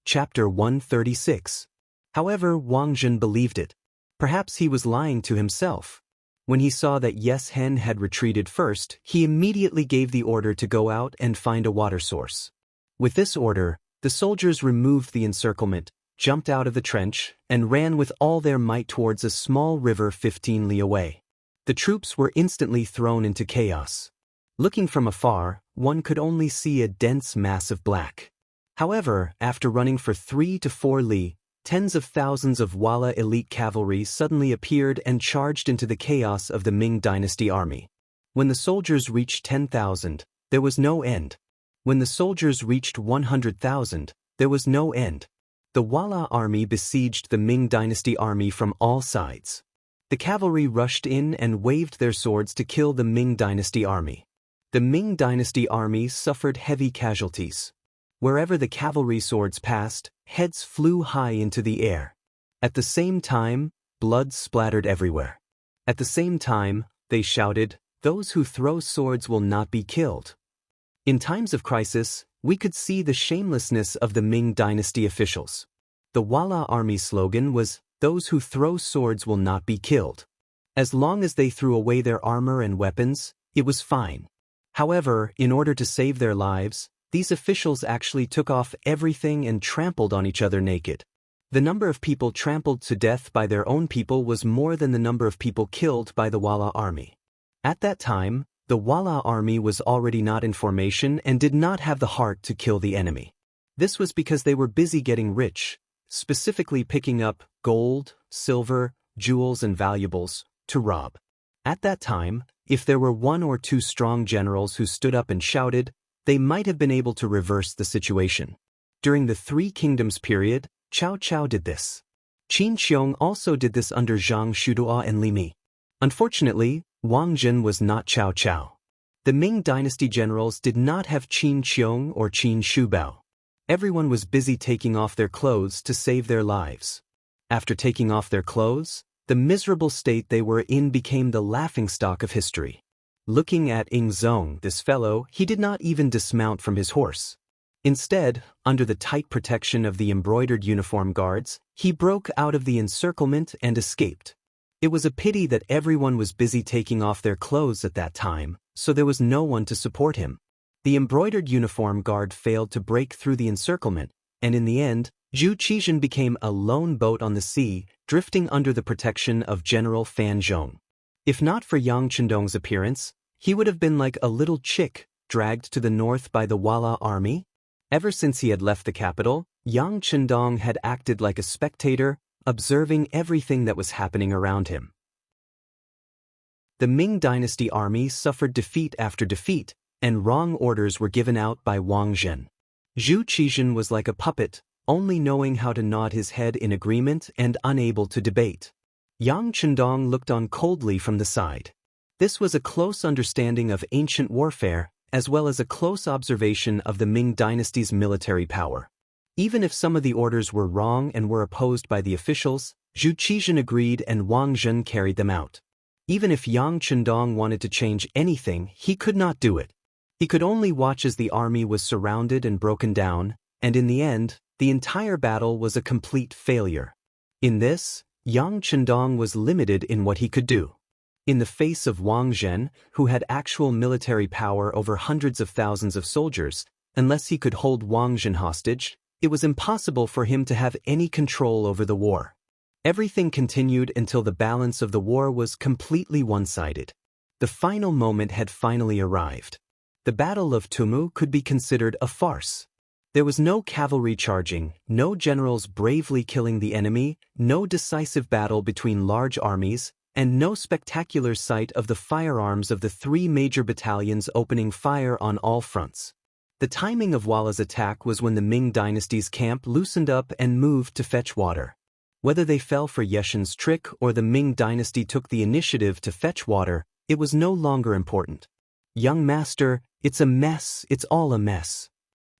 Chapter 136. However, Wang Zhen believed it. Perhaps he was lying to himself. When he saw that Yes Hen had retreated first, he immediately gave the order to go out and find a water source. With this order, the soldiers removed the encirclement, jumped out of the trench, and ran with all their might towards a small river 15 li away. The troops were instantly thrown into chaos. Looking from afar, one could only see a dense mass of black. However, after running for 3 to 4 li, tens of thousands of Wala elite cavalry suddenly appeared and charged into the chaos of the Ming Dynasty army. When the soldiers reached 10,000, there was no end. When the soldiers reached 100,000, there was no end. The Wala army besieged the Ming Dynasty army from all sides. The cavalry rushed in and waved their swords to kill the Ming Dynasty army. The Ming Dynasty army suffered heavy casualties. Wherever the cavalry swords passed, heads flew high into the air. At the same time, blood splattered everywhere. At the same time, they shouted, "Those who throw swords will not be killed." In times of crisis, we could see the shamelessness of the Ming Dynasty officials. The Wala army slogan was, "Those who throw swords will not be killed." As long as they threw away their armor and weapons, it was fine. However, in order to save their lives, these officials actually took off everything and trampled on each other naked. The number of people trampled to death by their own people was more than the number of people killed by the Wala army. At that time, the Wala army was already not in formation and did not have the heart to kill the enemy. This was because they were busy getting rich, specifically picking up gold, silver, jewels and valuables, to rob. At that time, if there were 1 or 2 strong generals who stood up and shouted, they might have been able to reverse the situation. During the 3 Kingdoms period, Cao Cao did this. Qin Xiong also did this under Zhang Shudua and Li Mi. Unfortunately, Wang Zhen was not Cao Cao. The Ming Dynasty generals did not have Qin Xiong or Qin Shubao. Everyone was busy taking off their clothes to save their lives. After taking off their clothes, the miserable state they were in became the laughingstock of history. Looking at Ying Zong, this fellow, he did not even dismount from his horse. Instead, under the tight protection of the embroidered uniform guards, he broke out of the encirclement and escaped. It was a pity that everyone was busy taking off their clothes at that time, so there was no one to support him. The embroidered uniform guard failed to break through the encirclement, and in the end, Zhu Qizhen became a lone boat on the sea, drifting under the protection of General Fan Zhong. If not for Yang Chendong's appearance, he would have been like a little chick, dragged to the north by the Wala army. Ever since he had left the capital, Yang Chendong had acted like a spectator, observing everything that was happening around him. The Ming Dynasty army suffered defeat after defeat, and wrong orders were given out by Wang Zhen. Zhu Qizhen was like a puppet, only knowing how to nod his head in agreement and unable to debate. Yang Chendong looked on coldly from the side. This was a close understanding of ancient warfare, as well as a close observation of the Ming Dynasty's military power. Even if some of the orders were wrong and were opposed by the officials, Zhu Qizhen agreed and Wang Zhen carried them out. Even if Yang Chendong wanted to change anything, he could not do it. He could only watch as the army was surrounded and broken down, and in the end, the entire battle was a complete failure. In this, Yang Chendong was limited in what he could do. In the face of Wang Zhen, who had actual military power over hundreds of thousands of soldiers, unless he could hold Wang Zhen hostage, it was impossible for him to have any control over the war. Everything continued until the balance of the war was completely one-sided. The final moment had finally arrived. The Battle of Tumu could be considered a farce. There was no cavalry charging, no generals bravely killing the enemy, no decisive battle between large armies, and no spectacular sight of the firearms of the 3 major battalions opening fire on all fronts. The timing of Wala's attack was when the Ming Dynasty's camp loosened up and moved to fetch water. Whether they fell for Yeshen's trick or the Ming Dynasty took the initiative to fetch water, it was no longer important. "Young master, it's a mess, it's all a mess."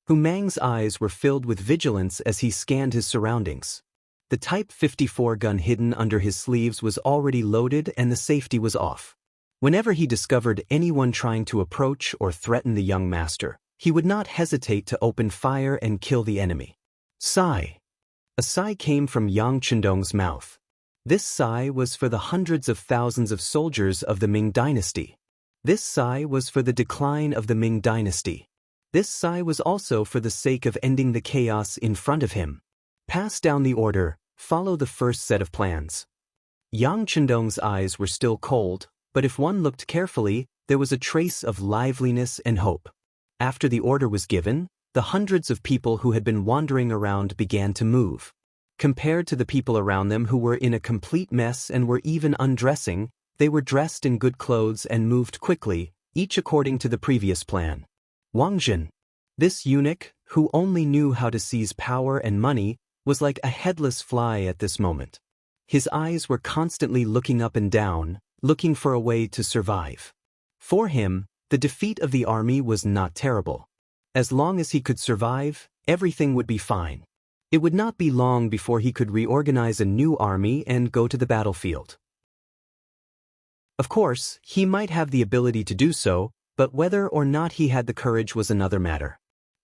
Hu Mang's eyes were filled with vigilance as he scanned his surroundings. The Type 54 gun hidden under his sleeves was already loaded and the safety was off. Whenever he discovered anyone trying to approach or threaten the young master, he would not hesitate to open fire and kill the enemy. Sigh. A sigh came from Yang Chendong's mouth. This sigh was for the hundreds of thousands of soldiers of the Ming dynasty. This sigh was for the decline of the Ming dynasty. This sigh was also for the sake of ending the chaos in front of him. Pass down the order, follow the first set of plans. Yang Chendong's eyes were still cold, but if one looked carefully, there was a trace of liveliness and hope. After the order was given, the hundreds of people who had been wandering around began to move. Compared to the people around them who were in a complete mess and were even undressing, they were dressed in good clothes and moved quickly, each according to the previous plan. Wang Jin, this eunuch, who only knew how to seize power and money, was like a headless fly at this moment. His eyes were constantly looking up and down, looking for a way to survive. For him, the defeat of the army was not terrible. As long as he could survive, everything would be fine. It would not be long before he could reorganize a new army and go to the battlefield. Of course, he might have the ability to do so, but whether or not he had the courage was another matter.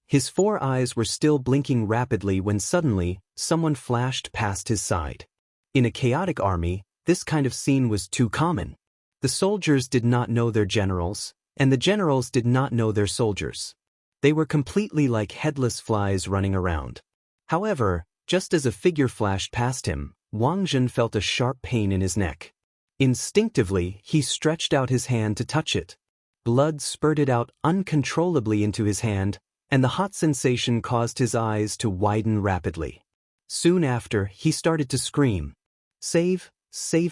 His 4 eyes were still blinking rapidly when suddenly, someone flashed past his side. In a chaotic army, this kind of scene was too common. The soldiers did not know their generals, and the generals did not know their soldiers. They were completely like headless flies running around. However, just as a figure flashed past him, Wang Jin felt a sharp pain in his neck. Instinctively, he stretched out his hand to touch it. Blood spurted out uncontrollably into his hand, and the hot sensation caused his eyes to widen rapidly. Soon after, he started to scream, "Save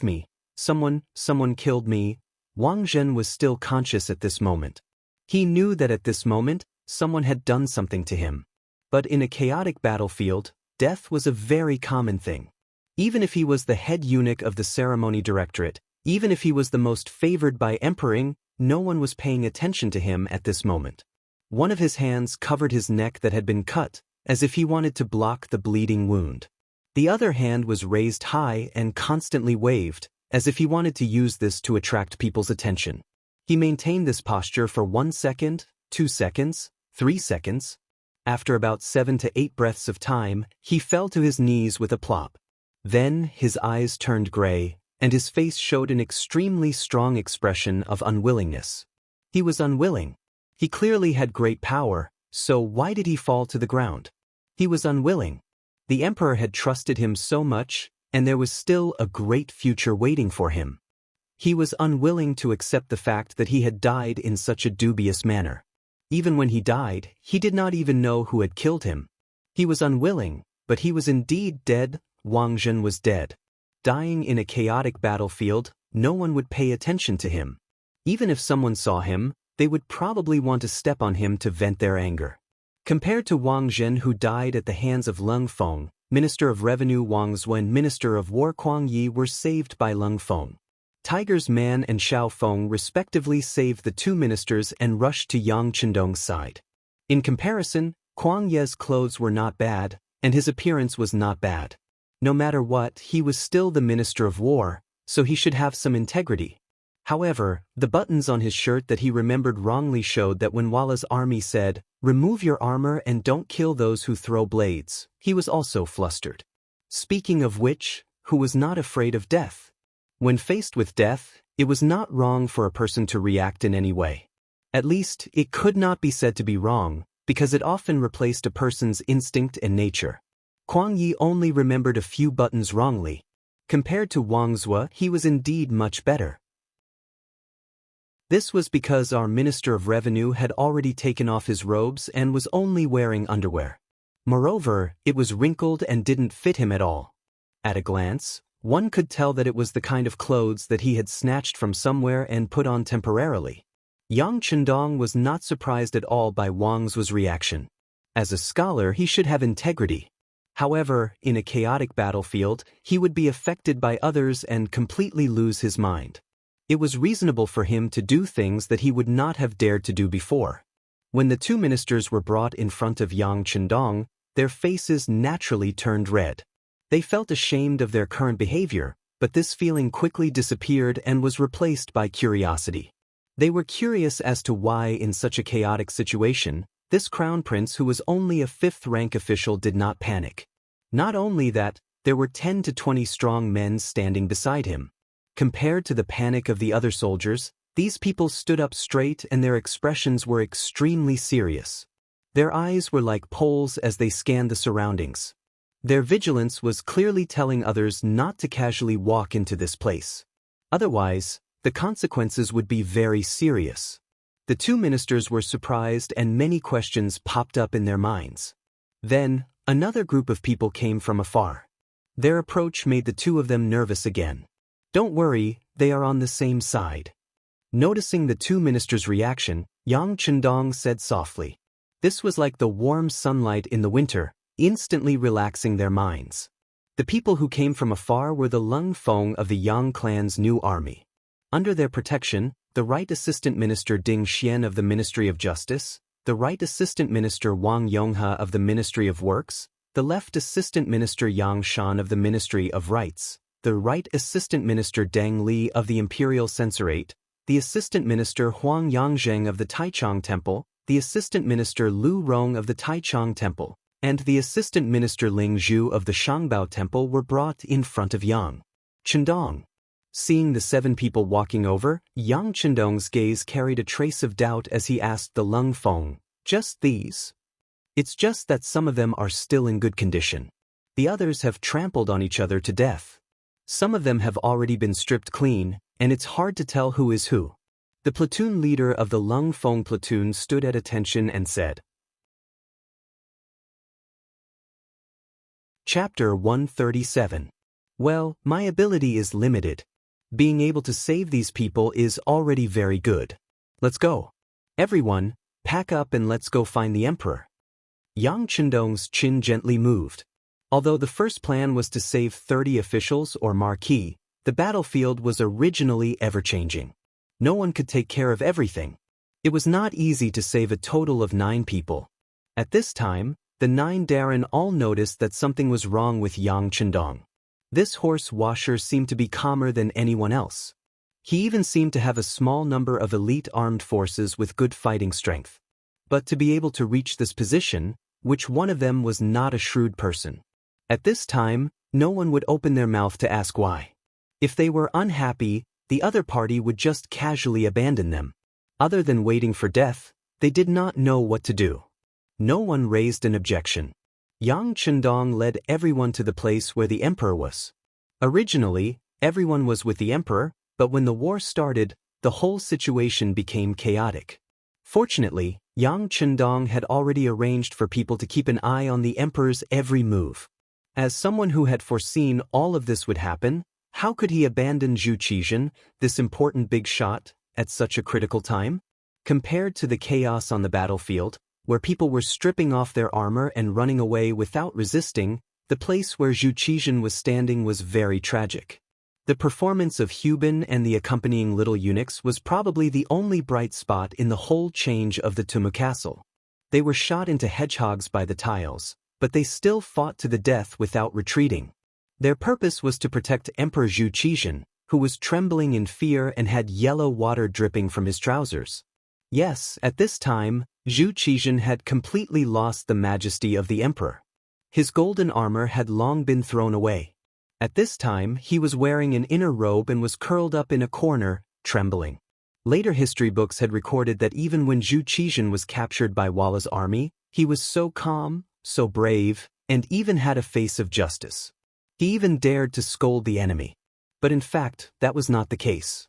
me, someone killed me." Wang Jin was still conscious at this moment. He knew that at this moment, someone had done something to him. But in a chaotic battlefield, death was a very common thing. Even if he was the head eunuch of the ceremony directorate, even if he was the most favored by emperor, no one was paying attention to him at this moment. One of his hands covered his neck that had been cut, as if he wanted to block the bleeding wound. The other hand was raised high and constantly waved, as if he wanted to use this to attract people's attention. He maintained this posture for 1 second, 2 seconds, 3 seconds. After about 7 to 8 breaths of time, he fell to his knees with a plop. Then his eyes turned gray, and his face showed an extremely strong expression of unwillingness. He was unwilling. He clearly had great power, so why did he fall to the ground? He was unwilling. The emperor had trusted him so much, and there was still a great future waiting for him. He was unwilling to accept the fact that he had died in such a dubious manner. Even when he died, he did not even know who had killed him. He was unwilling, but he was indeed dead. Wang Jin was dead. Dying in a chaotic battlefield, no one would pay attention to him. Even if someone saw him, they would probably want to step on him to vent their anger. Compared to Wang Jin, who died at the hands of Leng Feng, Minister of Revenue Wang Zhu and Minister of War Kuang Yi were saved by Leng Feng. Tiger's Man and Xiao Feng respectively saved the 2 ministers and rushed to Yang Chendong's side. In comparison, Kuang Ye's clothes were not bad, and his appearance was not bad. No matter what, he was still the Minister of War, so he should have some integrity. However, the buttons on his shirt that he remembered wrongly showed that when Walla's army said, "Remove your armor and don't kill those who throw blades," he was also flustered. Speaking of which, who was not afraid of death? When faced with death, it was not wrong for a person to react in any way. At least, it could not be said to be wrong, because it often replaced a person's instinct and nature. Kuang Yi only remembered a few buttons wrongly. Compared to Wang Zhu, he was indeed much better. This was because our Minister of Revenue had already taken off his robes and was only wearing underwear. Moreover, it was wrinkled and didn't fit him at all. At a glance, one could tell that it was the kind of clothes that he had snatched from somewhere and put on temporarily. Yang Chendong was not surprised at all by Wang Zhu's reaction. As a scholar, he should have integrity. However, in a chaotic battlefield, he would be affected by others and completely lose his mind. It was reasonable for him to do things that he would not have dared to do before. When the 2 ministers were brought in front of Yang Chendong, their faces naturally turned red. They felt ashamed of their current behavior, but this feeling quickly disappeared and was replaced by curiosity. They were curious as to why, in such a chaotic situation, This crown prince, who was only a fifth-rank official, did not panic. Not only that, there were 10 to 20 strong men standing beside him. Compared to the panic of the other soldiers, these people stood up straight and their expressions were extremely serious. Their eyes were like poles as they scanned the surroundings. Their vigilance was clearly telling others not to casually walk into this place. Otherwise, the consequences would be very serious. The two ministers were surprised and many questions popped up in their minds. Then, another group of people came from afar. Their approach made the two of them nervous again. "Don't worry, they are on the same side." Noticing the two ministers' reaction, Yang Chendong said softly. This was like the warm sunlight in the winter, instantly relaxing their minds. The people who came from afar were the Lung Feng of the Yang clan's new army. Under their protection, the Right Assistant Minister Ding Xian of the Ministry of Justice, the Right Assistant Minister Wang Yonghe of the Ministry of Works, the Left Assistant Minister Yang Shan of the Ministry of Rights, the Right Assistant Minister Deng Li of the Imperial Censorate, the Assistant Minister Huang Yangzheng of the Taichung Temple, the Assistant Minister Lu Rong of the Taichung Temple, and the Assistant Minister Ling Zhu of the Shangbao Temple were brought in front of Yang Chendong. Seeing the 7 people walking over, Yang Chendong's gaze carried a trace of doubt as he asked the Lung Feng, "Just these?" "It's just that some of them are still in good condition. The others have trampled on each other to death. Some of them have already been stripped clean, and it's hard to tell who is who." The platoon leader of the Lung Feng platoon stood at attention and said. Chapter 137. Well, my ability is limited. Being able to save these people is already very good. Let's go. Everyone, pack up and let's go find the emperor. Yang Chendong's chin gently moved. Although the first plan was to save 30 officials or marquis, the battlefield was originally ever-changing. No one could take care of everything. It was not easy to save a total of 9 people. At this time, the 9 Darren all noticed that something was wrong with Yang Chendong. This horse washer seemed to be calmer than anyone else. He even seemed to have a small number of elite armed forces with good fighting strength. But to be able to reach this position, which one of them was not a shrewd person? At this time, no one would open their mouth to ask why. If they were unhappy, the other party would just casually abandon them. Other than waiting for death, they did not know what to do. No one raised an objection. Yang Chendong led everyone to the place where the emperor was. Originally, everyone was with the emperor, but when the war started, the whole situation became chaotic. Fortunately, Yang Chendong had already arranged for people to keep an eye on the emperor's every move. As someone who had foreseen all of this would happen, how could he abandon Zhu Qizhen, this important big shot, at such a critical time? Compared to the chaos on the battlefield, where people were stripping off their armor and running away without resisting, the place where Zhu Qizhen was standing was very tragic. The performance of Hubin and the accompanying little eunuchs was probably the only bright spot in the whole change of the Tumu Castle. They were shot into hedgehogs by the tiles, but they still fought to the death without retreating. Their purpose was to protect Emperor Zhu Qizhen, who was trembling in fear and had yellow water dripping from his trousers. Yes, at this time, Zhu Qizhen had completely lost the majesty of the emperor. His golden armor had long been thrown away. At this time, he was wearing an inner robe and was curled up in a corner, trembling. Later history books had recorded that even when Zhu Qizhen was captured by Walla's army, he was so calm, so brave, and even had a face of justice. He even dared to scold the enemy. But in fact, that was not the case.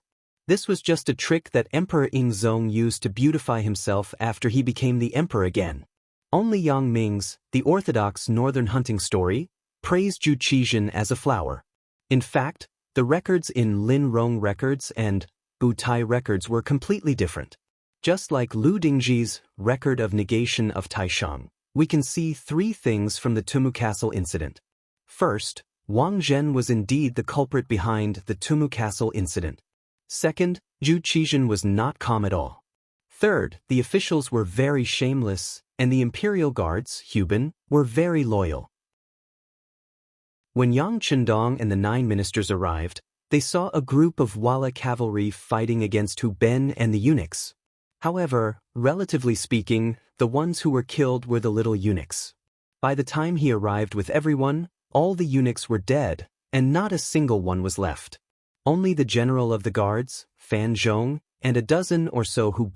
This was just a trick that Emperor Yingzong used to beautify himself after he became the emperor again. Only Yang Ming's, the orthodox northern hunting story, praised Zhu Qizhen as a flower. In fact, the records in Lin Rong records and Bu Tai records were completely different. Just like Lu Dingji's record of negation of Taishang, we can see 3 things from the Tumu Castle incident. First, Wang Zhen was indeed the culprit behind the Tumu Castle incident. Second, Zhu Qizhen was not calm at all. Third, the officials were very shameless, and the imperial guards, Hubin, were very loyal. When Yang Chendong and the 9 ministers arrived, they saw a group of Wala cavalry fighting against Hu Ben and the eunuchs. However, relatively speaking, the ones who were killed were the little eunuchs. By the time he arrived with everyone, all the eunuchs were dead, and not a single one was left. Only the general of the guards, Fan Zhong, and a dozen or so who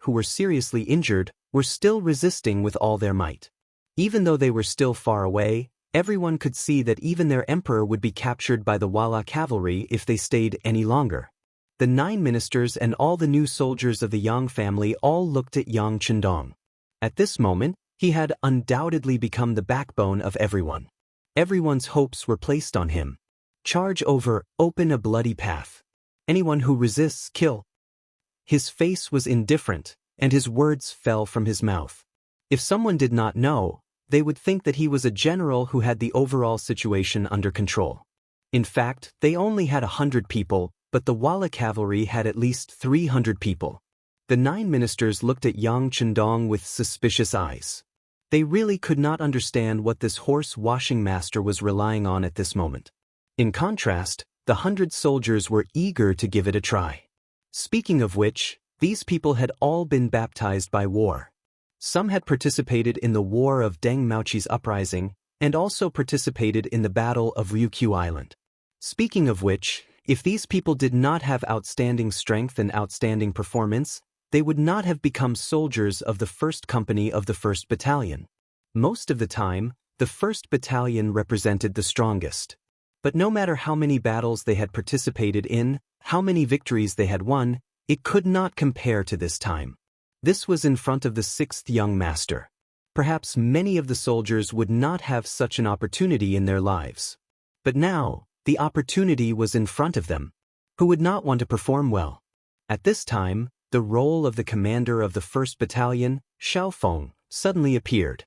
were seriously injured, were still resisting with all their might. Even though they were still far away, everyone could see that even their emperor would be captured by the Wala cavalry if they stayed any longer. The 9 ministers and all the new soldiers of the Yang family all looked at Yang Chendong. At this moment, he had undoubtedly become the backbone of everyone. Everyone's hopes were placed on him. Charge over, open a bloody path. Anyone who resists, kill. His face was indifferent, and his words fell from his mouth. If someone did not know, they would think that he was a general who had the overall situation under control. In fact, they only had 100 people, but the Wala cavalry had at least 300 people. The 9 ministers looked at Yang Chendong with suspicious eyes. They really could not understand what this horse-washing master was relying on at this moment. In contrast, the 100 soldiers were eager to give it a try. Speaking of which, these people had all been baptized by war. Some had participated in the War of Deng Maoqi's uprising, and also participated in the Battle of Ryukyu Island. Speaking of which, if these people did not have outstanding strength and outstanding performance, they would not have become soldiers of the 1st Company of the 1st Battalion. Most of the time, the 1st Battalion represented the strongest. But no matter how many battles they had participated in, how many victories they had won, it could not compare to this time. This was in front of the 6th young master. Perhaps many of the soldiers would not have such an opportunity in their lives. But now, the opportunity was in front of them. Who would not want to perform well? At this time, the role of the commander of the 1st Battalion, Xiaofeng, suddenly appeared.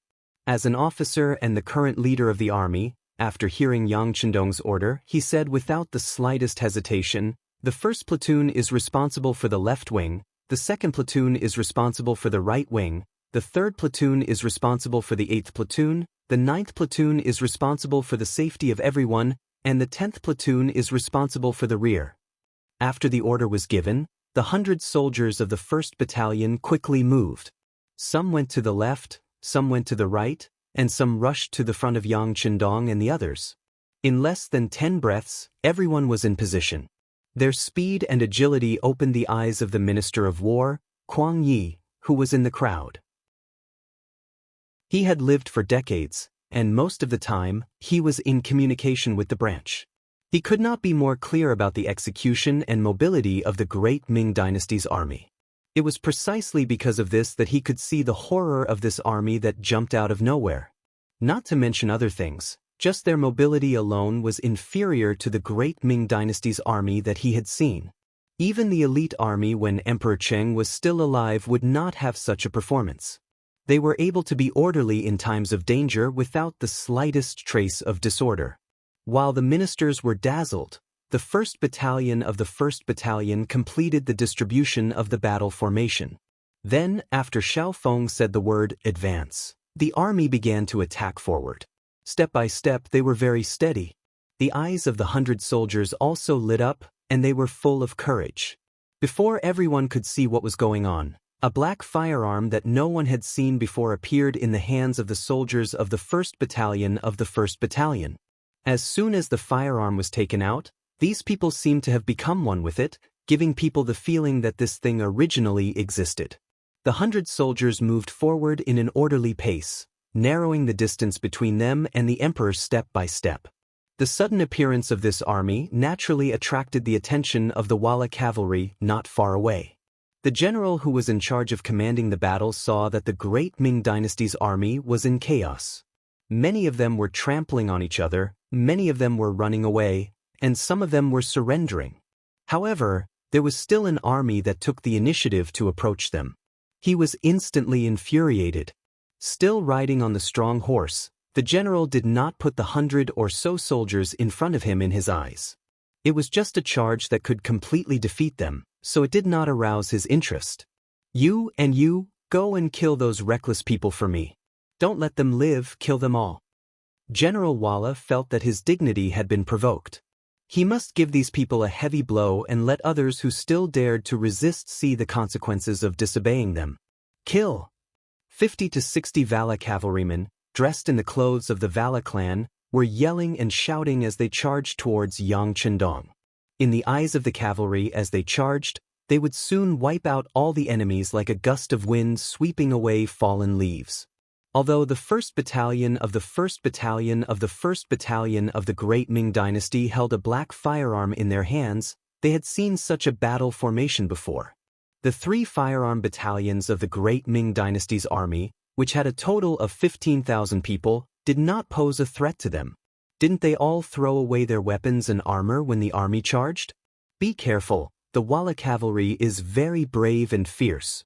As an officer and the current leader of the army, after hearing Yang Chendong's order, he said without the slightest hesitation, "The 1st platoon is responsible for the left wing, the 2nd platoon is responsible for the right wing, the 3rd platoon is responsible for the 8th platoon, the 9th platoon is responsible for the safety of everyone, and the 10th platoon is responsible for the rear." After the order was given, the 100 soldiers of the 1st Battalion quickly moved. Some went to the left, some went to the right, and some rushed to the front of Yang Chendong and the others. In less than 10 breaths, everyone was in position. Their speed and agility opened the eyes of the Minister of War, Kuang Yi, who was in the crowd. He had lived for decades, and most of the time, he was in communication with the branch. He could not be more clear about the execution and mobility of the great Ming dynasty's army. It was precisely because of this that he could see the horror of this army that jumped out of nowhere. Not to mention other things, just their mobility alone was inferior to the great Ming dynasty's army that he had seen. Even the elite army when Emperor Cheng was still alive would not have such a performance. They were able to be orderly in times of danger without the slightest trace of disorder. While the ministers were dazzled, the 1st Battalion of the 1st Battalion completed the distribution of the battle formation. Then, after Xiaofeng said the word "advance," the army began to attack forward. Step by step they were very steady. The eyes of the 100 soldiers also lit up, and they were full of courage. Before everyone could see what was going on, a black firearm that no one had seen before appeared in the hands of the soldiers of the 1st Battalion of the 1st Battalion. As soon as the firearm was taken out, these people seemed to have become one with it, giving people the feeling that this thing originally existed. The 100 soldiers moved forward in an orderly pace, narrowing the distance between them and the emperor step by step. The sudden appearance of this army naturally attracted the attention of the Wala cavalry not far away. The general who was in charge of commanding the battle saw that the great Ming dynasty's army was in chaos. Many of them were trampling on each other, many of them were running away, and some of them were surrendering. However, there was still an army that took the initiative to approach them. He was instantly infuriated. Still riding on the strong horse, the general did not put the 100 or so soldiers in front of him in his eyes. It was just a charge that could completely defeat them, so it did not arouse his interest. "You and you, go and kill those reckless people for me. Don't let them live, kill them all." General Wala felt that his dignity had been provoked. He must give these people a heavy blow and let others who still dared to resist see the consequences of disobeying them. Kill! 50 to 60 Vala cavalrymen, dressed in the clothes of the Vala clan, were yelling and shouting as they charged towards Yang Chendong. In the eyes of the cavalry as they charged, they would soon wipe out all the enemies like a gust of wind sweeping away fallen leaves. Although the 1st Battalion of the 1st Battalion of the 1st Battalion of the Great Ming Dynasty held a black firearm in their hands, they had seen such a battle formation before. The 3 firearm battalions of the Great Ming Dynasty's army, which had a total of 15,000 people, did not pose a threat to them. Didn't they all throw away their weapons and armor when the army charged? Be careful, the Wala cavalry is very brave and fierce.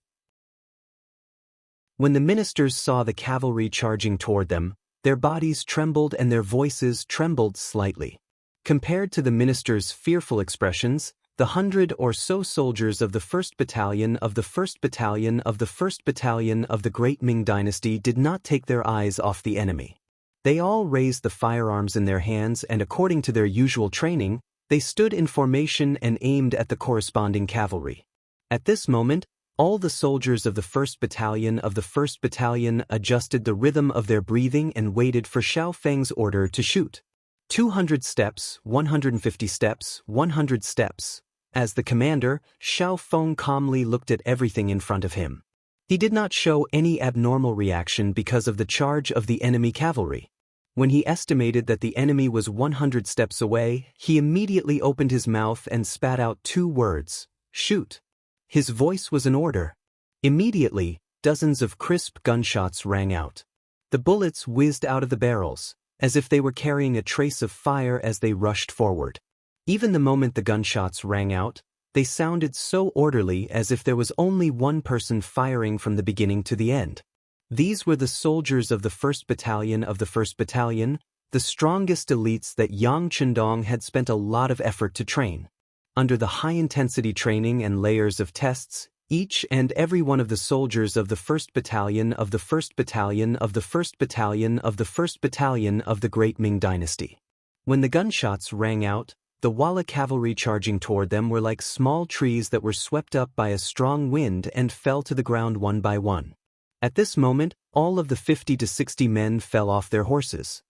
When the ministers saw the cavalry charging toward them, their bodies trembled and their voices trembled slightly. Compared to the ministers' fearful expressions, the 100 or so soldiers of the 1st Battalion of the 1st Battalion of the 1st Battalion of the Great Ming Dynasty did not take their eyes off the enemy. They all raised the firearms in their hands and according to their usual training, they stood in formation and aimed at the corresponding cavalry. At this moment, all the soldiers of the 1st Battalion of the 1st Battalion adjusted the rhythm of their breathing and waited for Xiao Feng's order to shoot. 200 steps, 150 steps, 100 steps. As the commander, Xiao Feng calmly looked at everything in front of him. He did not show any abnormal reaction because of the charge of the enemy cavalry. When he estimated that the enemy was 100 steps away, he immediately opened his mouth and spat out 2 words, "Shoot." His voice was an order. Immediately, dozens of crisp gunshots rang out. The bullets whizzed out of the barrels, as if they were carrying a trace of fire as they rushed forward. Even the moment the gunshots rang out, they sounded so orderly as if there was only one person firing from the beginning to the end. These were the soldiers of the 1st Battalion of the 1st Battalion, the strongest elites that Yang Chendong had spent a lot of effort to train. Under the high-intensity training and layers of tests, each and every one of the soldiers of the 1st Battalion of the 1st Battalion of the 1st Battalion of the 1st Battalion of the Great Ming Dynasty. When the gunshots rang out, the Wala cavalry charging toward them were like small trees that were swept up by a strong wind and fell to the ground one by one. At this moment, all of the 50 to 60 men fell off their horses.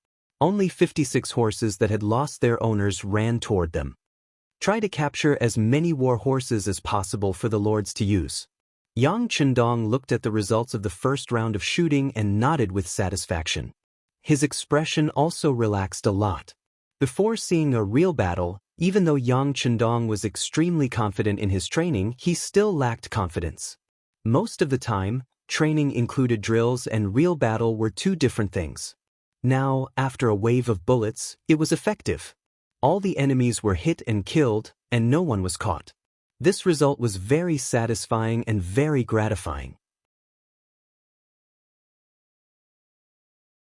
Only 56 horses that had lost their owners ran toward them. Try to capture as many war horses as possible for the lords to use. Yang Chendong looked at the results of the first round of shooting and nodded with satisfaction. His expression also relaxed a lot. Before seeing a real battle, even though Yang Chendong was extremely confident in his training, he still lacked confidence. Most of the time, training included drills and real battle were 2 different things. Now, after a wave of bullets, it was effective. All the enemies were hit and killed, and no one was caught. This result was very satisfying and very gratifying.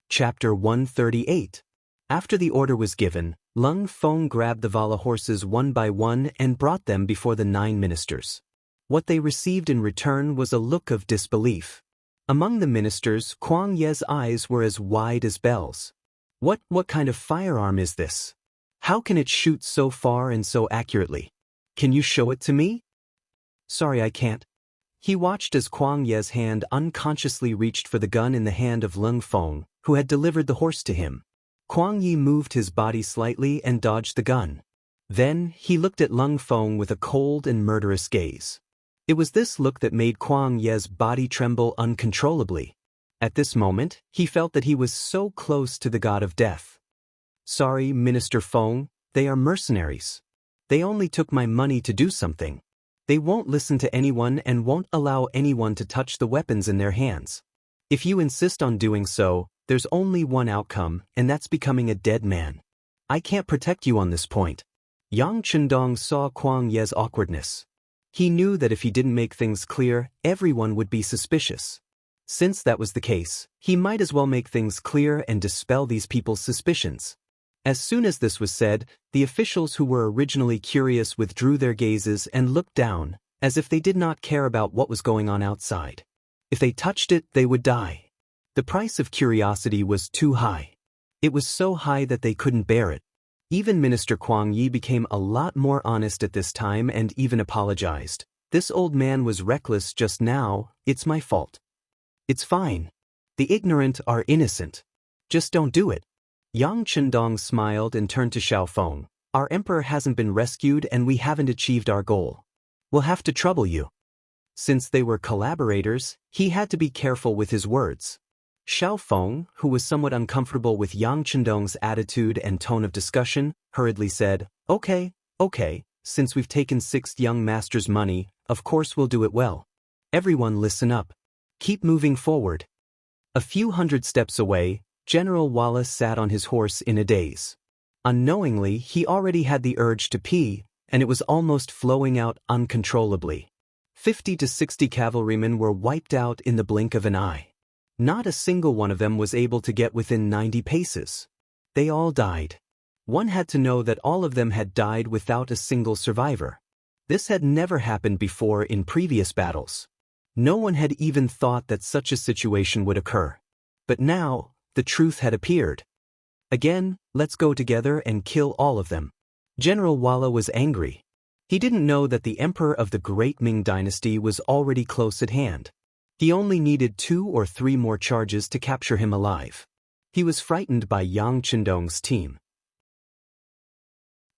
Chapter 138. After the order was given, Lung Feng grabbed the Vala horses one by one and brought them before the 9 ministers. What they received in return was a look of disbelief. Among the ministers, Kuang Ye's eyes were as wide as bells. What kind of firearm is this? How can it shoot so far and so accurately? Can you show it to me? Sorry, I can't. He watched as Kuang Ye's hand unconsciously reached for the gun in the hand of Lung Feng, who had delivered the horse to him. Kuang Yi moved his body slightly and dodged the gun. Then, he looked at Lung Feng with a cold and murderous gaze. It was this look that made Kuang Ye's body tremble uncontrollably. At this moment, he felt that he was so close to the god of death. Sorry, Minister Feng, they are mercenaries. They only took my money to do something. They won't listen to anyone and won't allow anyone to touch the weapons in their hands. If you insist on doing so, there's only one outcome, and that's becoming a dead man. I can't protect you on this point. Yang Chendong saw Kuang Ye's awkwardness. He knew that if he didn't make things clear, everyone would be suspicious. Since that was the case, he might as well make things clear and dispel these people's suspicions. As soon as this was said, the officials who were originally curious withdrew their gazes and looked down, as if they did not care about what was going on outside. If they touched it, they would die. The price of curiosity was too high. It was so high that they couldn't bear it. Even Minister Kuang Yi became a lot more honest at this time and even apologized. This old man was reckless just now, it's my fault. It's fine. The ignorant are innocent. Just don't do it. Yang Chendong smiled and turned to Xiaofeng. Our emperor hasn't been rescued and we haven't achieved our goal. We'll have to trouble you. Since they were collaborators, he had to be careful with his words. Xiaofeng, who was somewhat uncomfortable with Yang Chendong's attitude and tone of discussion, hurriedly said, Okay, since we've taken 6th young master's money, of course we'll do it well. Everyone listen up. Keep moving forward. A few hundred steps away, General Wallace sat on his horse in a daze. Unknowingly, he already had the urge to pee, and it was almost flowing out uncontrollably. 50 to 60 cavalrymen were wiped out in the blink of an eye. Not a single one of them was able to get within 90 paces. They all died. One had to know that all of them had died without a single survivor. This had never happened before in previous battles. No one had even thought that such a situation would occur. But now, the truth had appeared. Again, let's go together and kill all of them. General Walla was angry. He didn't know that the emperor of the Great Ming Dynasty was already close at hand. He only needed 2 or 3 more charges to capture him alive. He was frightened by Yang Chendong's team.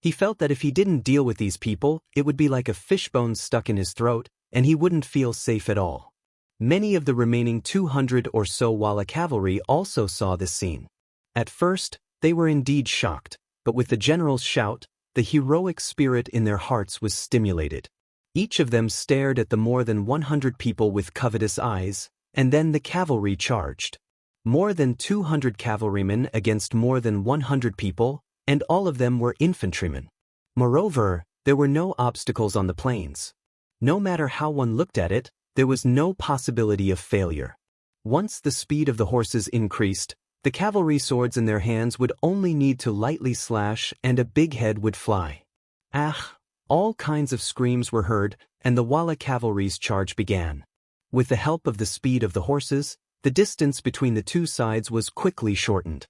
He felt that if he didn't deal with these people, it would be like a fishbone stuck in his throat, and he wouldn't feel safe at all. Many of the remaining 200 or so Walla cavalry also saw this scene. At first, they were indeed shocked, but with the general's shout, the heroic spirit in their hearts was stimulated. Each of them stared at the more than 100 people with covetous eyes, and then the cavalry charged. More than 200 cavalrymen against more than 100 people, and all of them were infantrymen. Moreover, there were no obstacles on the plains. No matter how one looked at it, there was no possibility of failure. Once the speed of the horses increased, the cavalry swords in their hands would only need to lightly slash and a big head would fly. Ah! All kinds of screams were heard, and the Walla cavalry's charge began. With the help of the speed of the horses, the distance between the two sides was quickly shortened.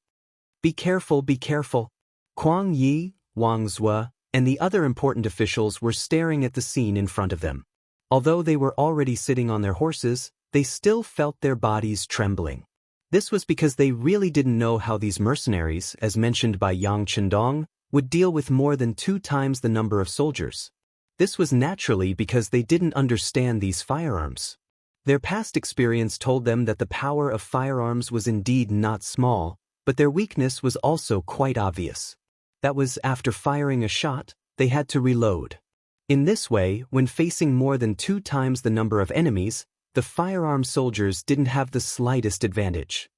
Be careful, be careful. Kuang Yi, Wang Zue, and the other important officials were staring at the scene in front of them. Although they were already sitting on their horses, they still felt their bodies trembling. This was because they really didn't know how these mercenaries, as mentioned by Yang Chendong, would deal with more than 2 times the number of soldiers. This was naturally because they didn't understand these firearms. Their past experience told them that the power of firearms was indeed not small, but their weakness was also quite obvious. That was, after firing a shot, they had to reload. In this way, when facing more than 2 times the number of enemies, the firearm soldiers didn't have the slightest advantage.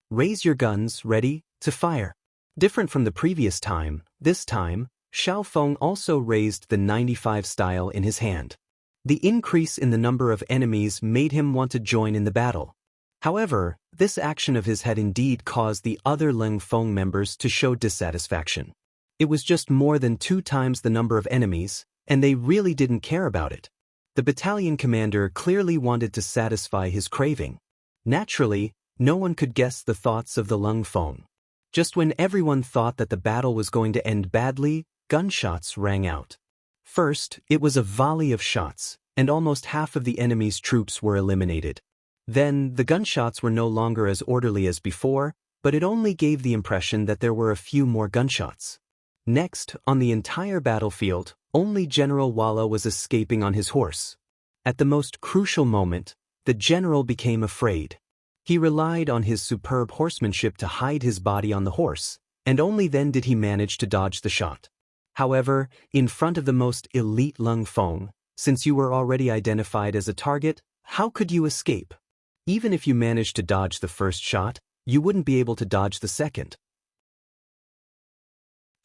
Raise your guns, ready, to fire. Different from the previous time, this time, Xiaofeng also raised the 95 style in his hand. The increase in the number of enemies made him want to join in the battle. However, this action of his had indeed caused the other Leng Feng members to show dissatisfaction. It was just more than 2 times the number of enemies, and they really didn't care about it. The battalion commander clearly wanted to satisfy his craving. Naturally, no one could guess the thoughts of the Leng Feng. Just when everyone thought that the battle was going to end badly, gunshots rang out. First, it was a volley of shots, and almost half of the enemy's troops were eliminated. Then, the gunshots were no longer as orderly as before, but it only gave the impression that there were a few more gunshots. Next, on the entire battlefield, only General Walla was escaping on his horse. At the most crucial moment, the general became afraid. He relied on his superb horsemanship to hide his body on the horse, and only then did he manage to dodge the shot. However, in front of the most elite Leng Feng, since you were already identified as a target, how could you escape? Even if you managed to dodge the first shot, you wouldn't be able to dodge the second.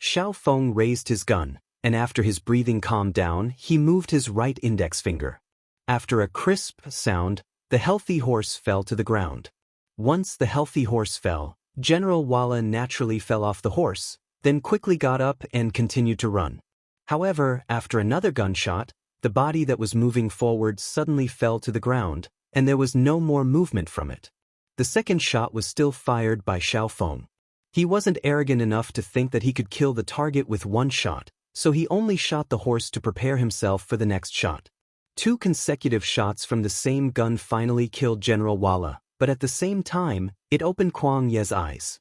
Xiaofeng raised his gun, and after his breathing calmed down, he moved his right index finger. After a crisp sound, the healthy horse fell to the ground. Once the healthy horse fell, General Walla naturally fell off the horse, then quickly got up and continued to run. However, after another gunshot, the body that was moving forward suddenly fell to the ground, and there was no more movement from it. The second shot was still fired by Xiaofeng. He wasn't arrogant enough to think that he could kill the target with one shot, so he only shot the horse to prepare himself for the next shot. 2 consecutive shots from the same gun finally killed General Walla, but at the same time, it opened Kuang Ye's eyes.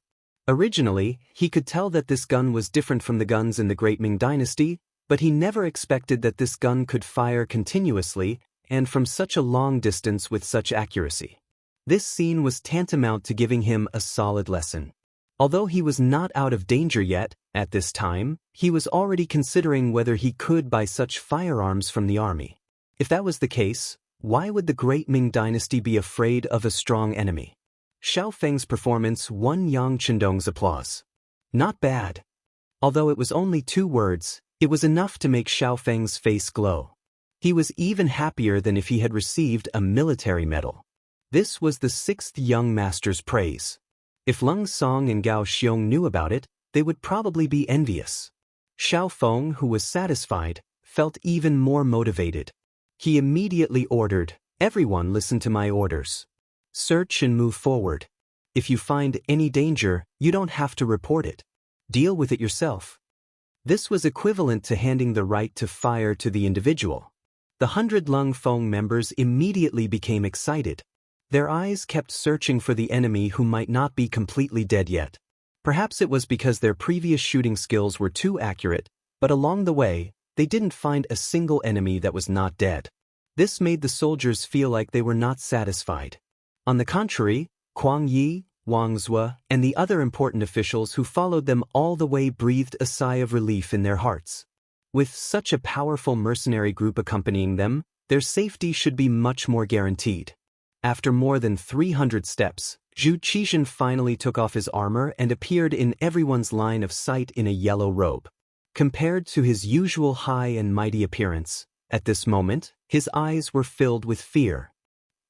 Originally, he could tell that this gun was different from the guns in the Great Ming Dynasty, but he never expected that this gun could fire continuously and from such a long distance with such accuracy. This scene was tantamount to giving him a solid lesson. Although he was not out of danger yet, at this time, he was already considering whether he could buy such firearms from the army. If that was the case, why would the Great Ming Dynasty be afraid of a strong enemy? Xiao Feng's performance won Yang Chendong's applause. Not bad. Although it was only 2 words, it was enough to make Xiao Feng's face glow. He was even happier than if he had received a military medal. This was the 6th young master's praise. If Lung Song and Gao Xiong knew about it, they would probably be envious. Xiao Feng, who was satisfied, felt even more motivated. He immediately ordered, "Everyone listen to my orders. Search and move forward. If you find any danger, you don't have to report it. Deal with it yourself." This was equivalent to handing the right to fire to the individual. The 100 Lung Feng members immediately became excited. Their eyes kept searching for the enemy who might not be completely dead yet. Perhaps it was because their previous shooting skills were too accurate, but along the way, they didn't find a single enemy that was not dead. This made the soldiers feel like they were not satisfied. On the contrary, Kuang Yi, Wang Zue, and the other important officials who followed them all the way breathed a sigh of relief in their hearts. With such a powerful mercenary group accompanying them, their safety should be much more guaranteed. After more than 300 steps, Zhu Qizhen finally took off his armor and appeared in everyone's line of sight in a yellow robe. Compared to his usual high and mighty appearance, at this moment, his eyes were filled with fear.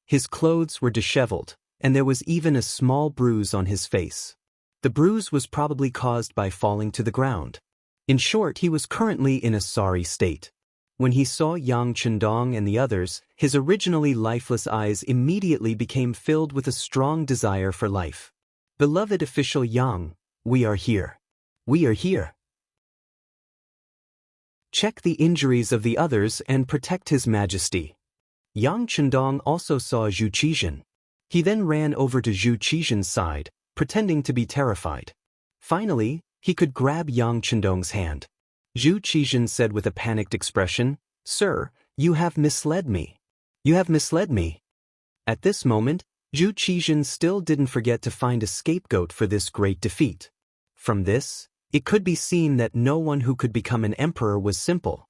His clothes were disheveled, and there was even a small bruise on his face. The bruise was probably caused by falling to the ground. In short, he was currently in a sorry state. When he saw Yang Chendong and the others, his originally lifeless eyes immediately became filled with a strong desire for life. "Beloved official Yang, we are here. We are here. Check the injuries of the others and protect His Majesty." Yang Chendong also saw Zhu Qizhen. He then ran over to Zhu Qizhen's side, pretending to be terrified. Finally, he could grab Yang Chendong's hand. Zhu Qizhen said with a panicked expression, "Sir, you have misled me. You have misled me." At this moment, Zhu Qizhen still didn't forget to find a scapegoat for this great defeat. From this, it could be seen that no one who could become an emperor was simple.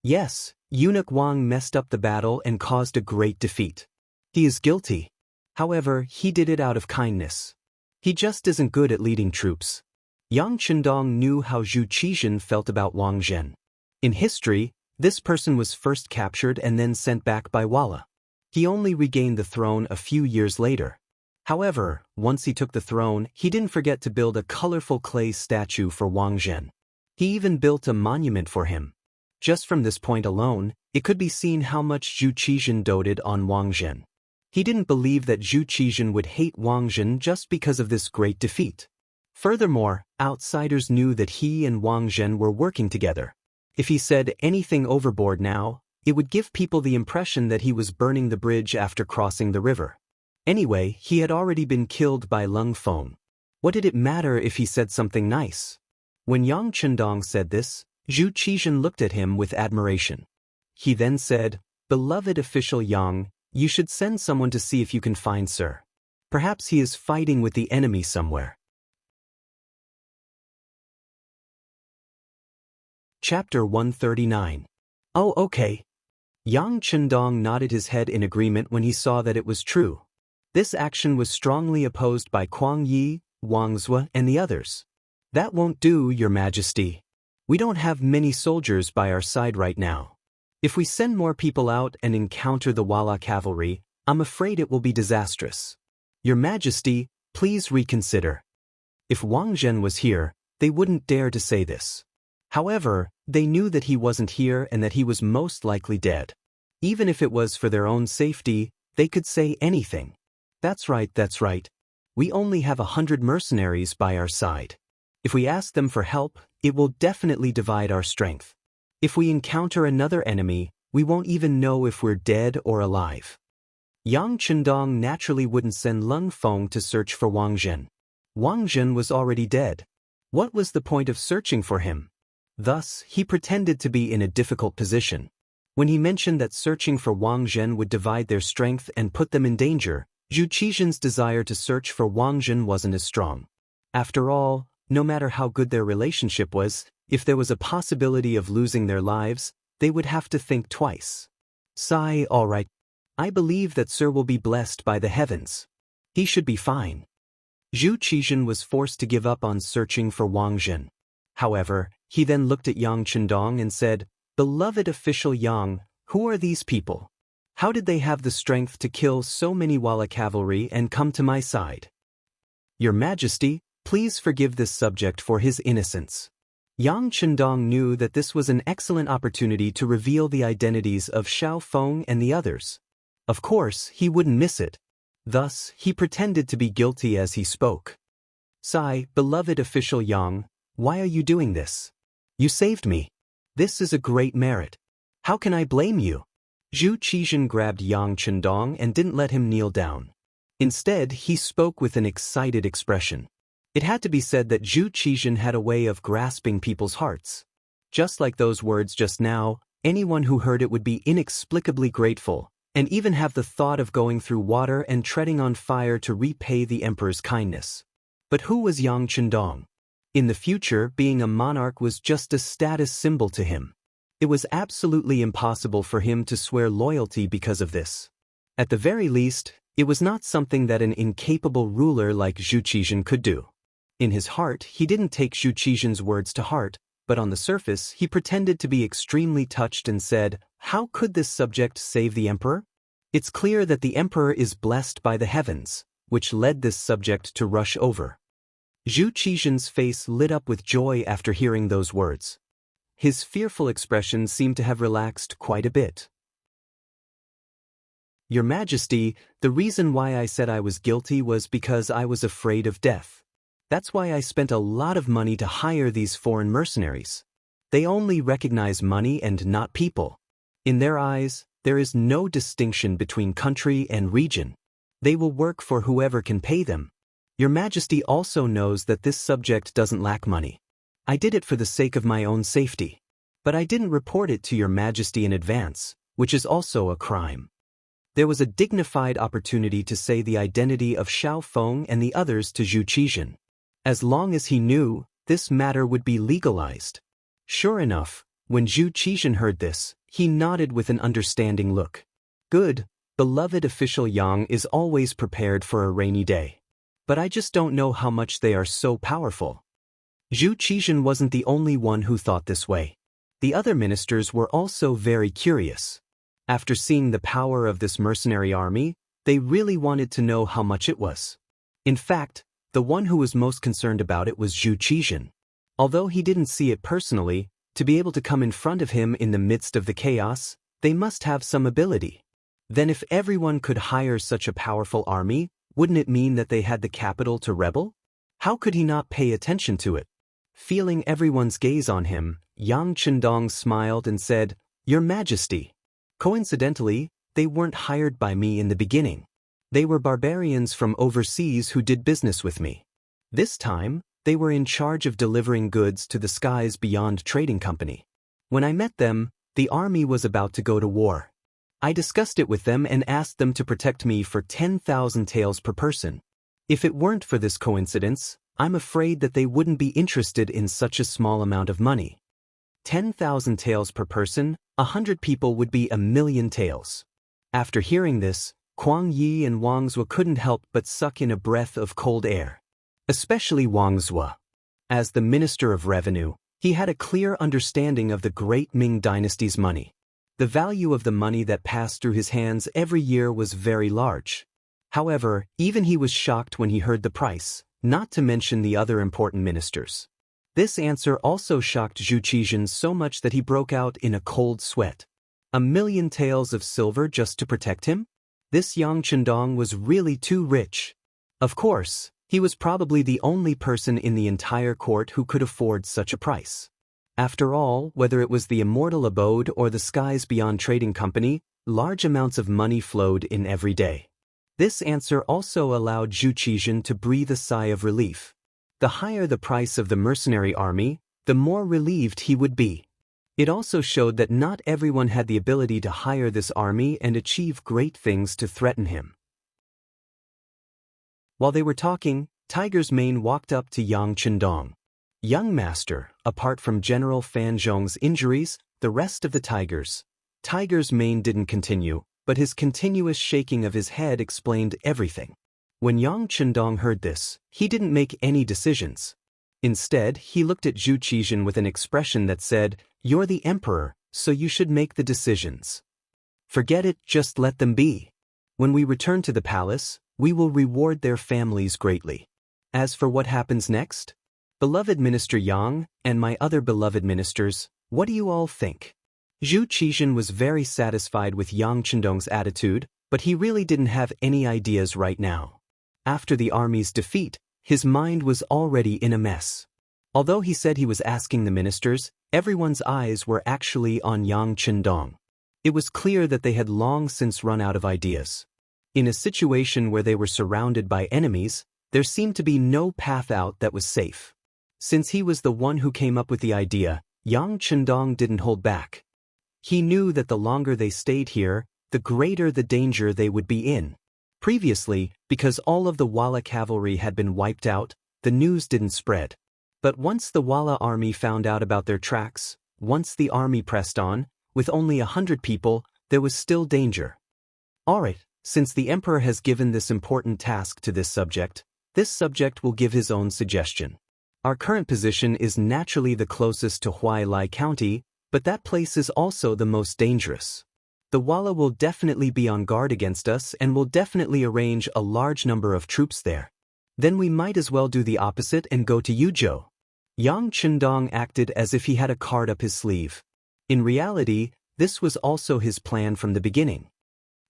Yes, Eunuch Wang messed up the battle and caused a great defeat. He is guilty. However, he did it out of kindness. He just isn't good at leading troops. Yang Chendong knew how Zhu Qizhen felt about Wang Zhen. In history, this person was first captured and then sent back by Walla. He only regained the throne a few years later. However, once he took the throne, he didn't forget to build a colorful clay statue for Wang Zhen. He even built a monument for him. Just from this point alone, it could be seen how much Zhu Qizhen doted on Wang Zhen. He didn't believe that Zhu Qizhen would hate Wang Zhen just because of this great defeat. Furthermore, outsiders knew that he and Wang Zhen were working together. If he said anything overboard now, it would give people the impression that he was burning the bridge after crossing the river. Anyway, he had already been killed by Lung Feng. What did it matter if he said something nice? When Yang Chendong said this, Zhu Qizhen looked at him with admiration. He then said, "Beloved official Yang, you should send someone to see if you can find Sir. Perhaps he is fighting with the enemy somewhere." Chapter 139. "Oh, okay." Yang Chendong nodded his head in agreement when he saw that it was true. This action was strongly opposed by Kuang Yi, Wang Zue, and the others. "That won't do, Your Majesty. We don't have many soldiers by our side right now. If we send more people out and encounter the Walla cavalry, I'm afraid it will be disastrous. Your Majesty, please reconsider." If Wang Zhen was here, they wouldn't dare to say this. However, they knew that he wasn't here and that he was most likely dead. Even if it was for their own safety, they could say anything. That's right, that's right. We only have 100 mercenaries by our side. If we ask them for help, it will definitely divide our strength. If we encounter another enemy, we won't even know if we're dead or alive. Yang Chendong naturally wouldn't send Leng Feng to search for Wang Zhen. Wang Zhen was already dead. What was the point of searching for him? Thus, he pretended to be in a difficult position. When he mentioned that searching for Wang Zhen would divide their strength and put them in danger, Zhu Qizhen's desire to search for Wang Zhen wasn't as strong. After all, no matter how good their relationship was, if there was a possibility of losing their lives, they would have to think twice. Sigh, all right. I believe that Sir will be blessed by the heavens. He should be fine. Zhu Qizhen was forced to give up on searching for Wang Zhen. However, he then looked at Yang Chendong and said, "Beloved official Yang, who are these people? How did they have the strength to kill so many Wala cavalry and come to my side? Your Majesty, please forgive this subject for his innocence." Yang Chendong knew that this was an excellent opportunity to reveal the identities of Xiao Feng and the others. Of course, he wouldn't miss it. Thus, he pretended to be guilty as he spoke. "Sigh, beloved official Yang, why are you doing this? You saved me. This is a great merit. How can I blame you?" Zhu Qizhen grabbed Yang Chendong and didn't let him kneel down. Instead, he spoke with an excited expression. It had to be said that Zhu Qizhen had a way of grasping people's hearts. Just like those words just now, anyone who heard it would be inexplicably grateful, and even have the thought of going through water and treading on fire to repay the emperor's kindness. But who was Yang Chendong? In the future, being a monarch was just a status symbol to him. It was absolutely impossible for him to swear loyalty because of this. At the very least, it was not something that an incapable ruler like Zhu Qizhen could do. In his heart, he didn't take Zhu Qizhen's words to heart, but on the surface, he pretended to be extremely touched and said, "How could this subject save the emperor? It's clear that the emperor is blessed by the heavens, which led this subject to rush over." Zhu Qizhen's face lit up with joy after hearing those words. His fearful expression seemed to have relaxed quite a bit. "Your Majesty, the reason why I said I was guilty was because I was afraid of death. That's why I spent a lot of money to hire these foreign mercenaries. They only recognize money and not people. In their eyes, there is no distinction between country and region. They will work for whoever can pay them. Your Majesty also knows that this subject doesn't lack money. I did it for the sake of my own safety. But I didn't report it to Your Majesty in advance, which is also a crime." There was a dignified opportunity to say the identity of Xiao Feng and the others to Zhu Qizhen. As long as he knew, this matter would be legalized. Sure enough, when Zhu Qizhen heard this, he nodded with an understanding look. "Good, beloved official Yang is always prepared for a rainy day. But I just don't know how much they are so powerful." Zhu Qizhen wasn't the only one who thought this way. The other ministers were also very curious. After seeing the power of this mercenary army, they really wanted to know how much it was. In fact, the one who was most concerned about it was Zhu Qizhen. Although he didn't see it personally, to be able to come in front of him in the midst of the chaos, they must have some ability. Then if everyone could hire such a powerful army, wouldn't it mean that they had the capital to rebel? How could he not pay attention to it? Feeling everyone's gaze on him, Yang Chendong smiled and said, "Your Majesty. Coincidentally, they weren't hired by me in the beginning. They were barbarians from overseas who did business with me. This time, they were in charge of delivering goods to the skies beyond trading company. When I met them, the army was about to go to war. I discussed it with them and asked them to protect me for 10,000 taels per person. If it weren't for this coincidence, I'm afraid that they wouldn't be interested in such a small amount of money. 10,000 taels per person, 100 people would be 1,000,000 taels." After hearing this, Kuang Yi and Wang Zhuo couldn't help but suck in a breath of cold air. Especially Wang Zhuo. As the Minister of Revenue, he had a clear understanding of the great Ming dynasty's money. The value of the money that passed through his hands every year was very large. However, even he was shocked when he heard the price, not to mention the other important ministers. This answer also shocked Zhu Qizhen so much that he broke out in a cold sweat. 1,000,000 taels of silver just to protect him? This Yang Chendong was really too rich. Of course, he was probably the only person in the entire court who could afford such a price. After all, whether it was the immortal abode or the skies beyond trading company, large amounts of money flowed in every day. This answer also allowed Zhu Qizhen to breathe a sigh of relief. The higher the price of the mercenary army, the more relieved he would be. It also showed that not everyone had the ability to hire this army and achieve great things to threaten him. While they were talking, Tiger's Mane walked up to Yang Chendong. Young master, apart from General Fan Zhong's injuries, the rest of the Tiger's Mane didn't continue, but his continuous shaking of his head explained everything. When Yang Chendong heard this, he didn't make any decisions. Instead, he looked at Zhu Qizhen with an expression that said, "You're the emperor, so you should make the decisions. Forget it, just let them be. When we return to the palace, we will reward their families greatly. As for what happens next? Beloved Minister Yang, and my other beloved ministers, what do you all think?" Zhu Qizhen was very satisfied with Yang Chendong's attitude, but he really didn't have any ideas right now. After the army's defeat, his mind was already in a mess. Although he said he was asking the ministers, everyone's eyes were actually on Yang Chendong. It was clear that they had long since run out of ideas. In a situation where they were surrounded by enemies, there seemed to be no path out that was safe. Since he was the one who came up with the idea, Yang Chendong didn't hold back. He knew that the longer they stayed here, the greater the danger they would be in. Previously, because all of the Walla cavalry had been wiped out, the news didn't spread. But once the Walla army found out about their tracks, once the army pressed on, with only 100 people, there was still danger. Alright, since the emperor has given this important task to this subject will give his own suggestion. Our current position is naturally the closest to Huailai County, but that place is also the most dangerous. The Walla will definitely be on guard against us and will definitely arrange a large number of troops there. Then we might as well do the opposite and go to Yuzhou. Yang Chendong acted as if he had a card up his sleeve. In reality, this was also his plan from the beginning.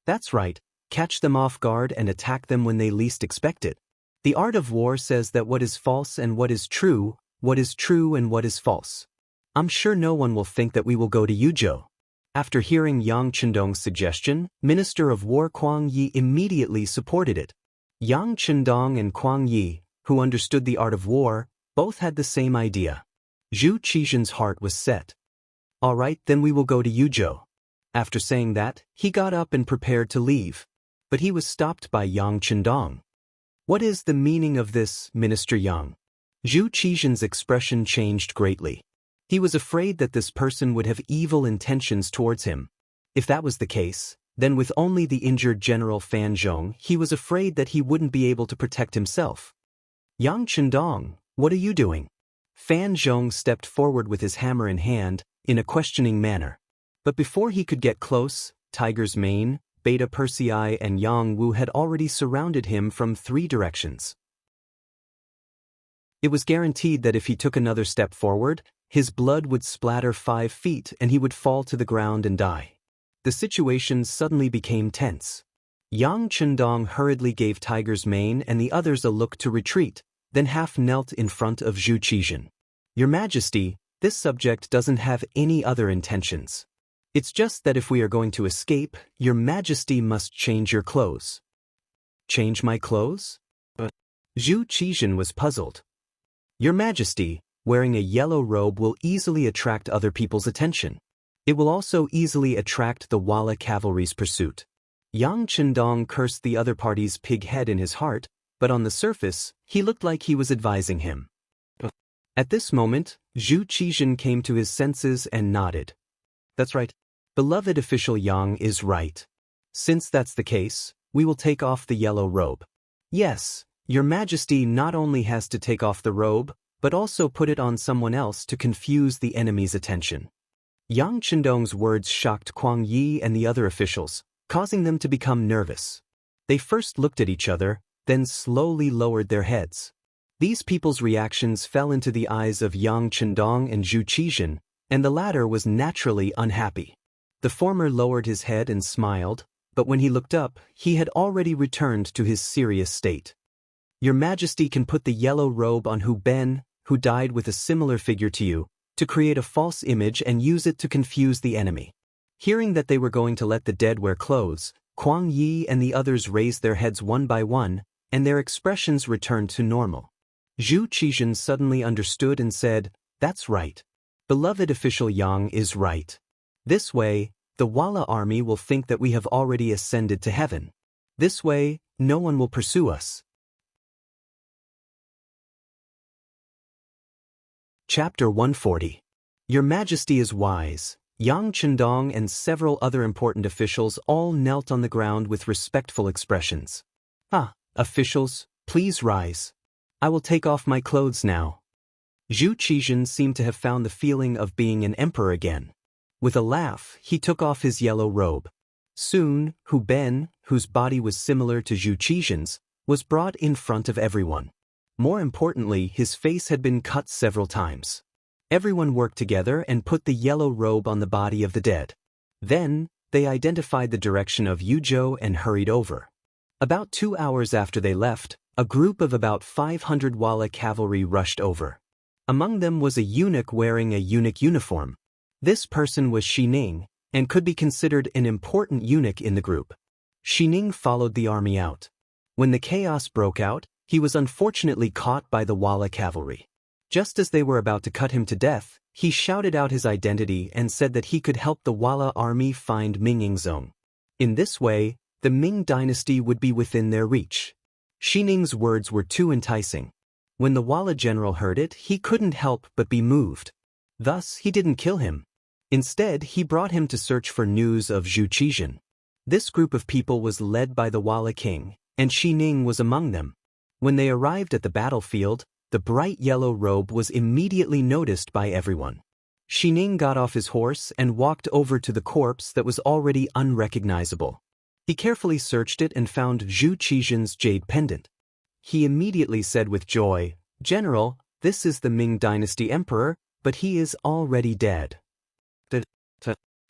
That's right, catch them off guard and attack them when they least expect it. The art of war says that what is false and what is true and what is false. I'm sure no one will think that we will go to Yuzhou. After hearing Yang Chendong's suggestion, Minister of War Kuang Yi immediately supported it. Yang Chendong and Kuang Yi, who understood the art of war, both had the same idea. Zhu Qizhen's heart was set. Alright, then we will go to Yuzhou. After saying that, he got up and prepared to leave. But he was stopped by Yang Chendong. What is the meaning of this, Minister Yang? Zhu Qizhen's expression changed greatly. He was afraid that this person would have evil intentions towards him. If that was the case, then with only the injured General Fan Zhong, he was afraid that he wouldn't be able to protect himself. Yang Chendong, what are you doing? Fan Zhong stepped forward with his hammer in hand, in a questioning manner. But before he could get close, Tiger's Mane, Beta Persei and Yang Wu had already surrounded him from 3 directions. It was guaranteed that if he took another step forward, his blood would splatter 5 feet and he would fall to the ground and die. The situation suddenly became tense. Yang Chendong hurriedly gave Tiger's Mane and the others a look to retreat, then half knelt in front of Zhu Qizhen. Your Majesty, this subject doesn't have any other intentions. It's just that if we are going to escape, Your Majesty must change your clothes. Change my clothes? Zhu Qizhen was puzzled. Your Majesty, wearing a yellow robe will easily attract other people's attention. It will also easily attract the Walla cavalry's pursuit. Yang Chendong cursed the other party's pig head in his heart, but on the surface, he looked like he was advising him. At this moment, Zhu Qizhen came to his senses and nodded. That's right. Beloved official Yang is right. Since that's the case, we will take off the yellow robe. Yes, Your Majesty not only has to take off the robe, but also put it on someone else to confuse the enemy's attention. Yang Chendong's words shocked Kuang Yi and the other officials, causing them to become nervous. They first looked at each other, then slowly lowered their heads. These people's reactions fell into the eyes of Yang Chendong and Zhu Qizhen, and the latter was naturally unhappy. The former lowered his head and smiled, but when he looked up, he had already returned to his serious state. Your Majesty can put the yellow robe on Hu Ben, who died with a similar figure to you, to create a false image and use it to confuse the enemy." Hearing that they were going to let the dead wear clothes, Kuang Yi and the others raised their heads one by one, and their expressions returned to normal. Zhu Qizhen suddenly understood and said, "That's right. Beloved official Yang is right. This way, the Wala army will think that we have already ascended to heaven. This way, no one will pursue us." Chapter 140. Your Majesty is wise. Yang Chendong and several other important officials all knelt on the ground with respectful expressions. Officials, please rise. I will take off my clothes now." Zhu Qizhen seemed to have found the feeling of being an emperor again. With a laugh, he took off his yellow robe. Soon, Hu Ben, whose body was similar to Zhu Qizhen's, was brought in front of everyone. More importantly, his face had been cut several times. Everyone worked together and put the yellow robe on the body of the dead. Then, they identified the direction of Yuzhou and hurried over. About 2 hours after they left, a group of about 500 Wala cavalry rushed over. Among them was a eunuch wearing a eunuch uniform. This person was Xining, and could be considered an important eunuch in the group. Xining followed the army out. When the chaos broke out, he was unfortunately caught by the Wala cavalry. Just as they were about to cut him to death, he shouted out his identity and said that he could help the Wala army find Mingyingzong. In this way, the Ming dynasty would be within their reach. Xining's words were too enticing. When the Wala general heard it, he couldn't help but be moved. Thus, he didn't kill him. Instead, he brought him to search for news of Zhu Qizhen. This group of people was led by the Wala king, and Xining was among them. When they arrived at the battlefield, the bright yellow robe was immediately noticed by everyone. Xining got off his horse and walked over to the corpse that was already unrecognizable. He carefully searched it and found Zhu Qizhen's jade pendant. He immediately said with joy, "General, this is the Ming dynasty emperor, but he is already dead."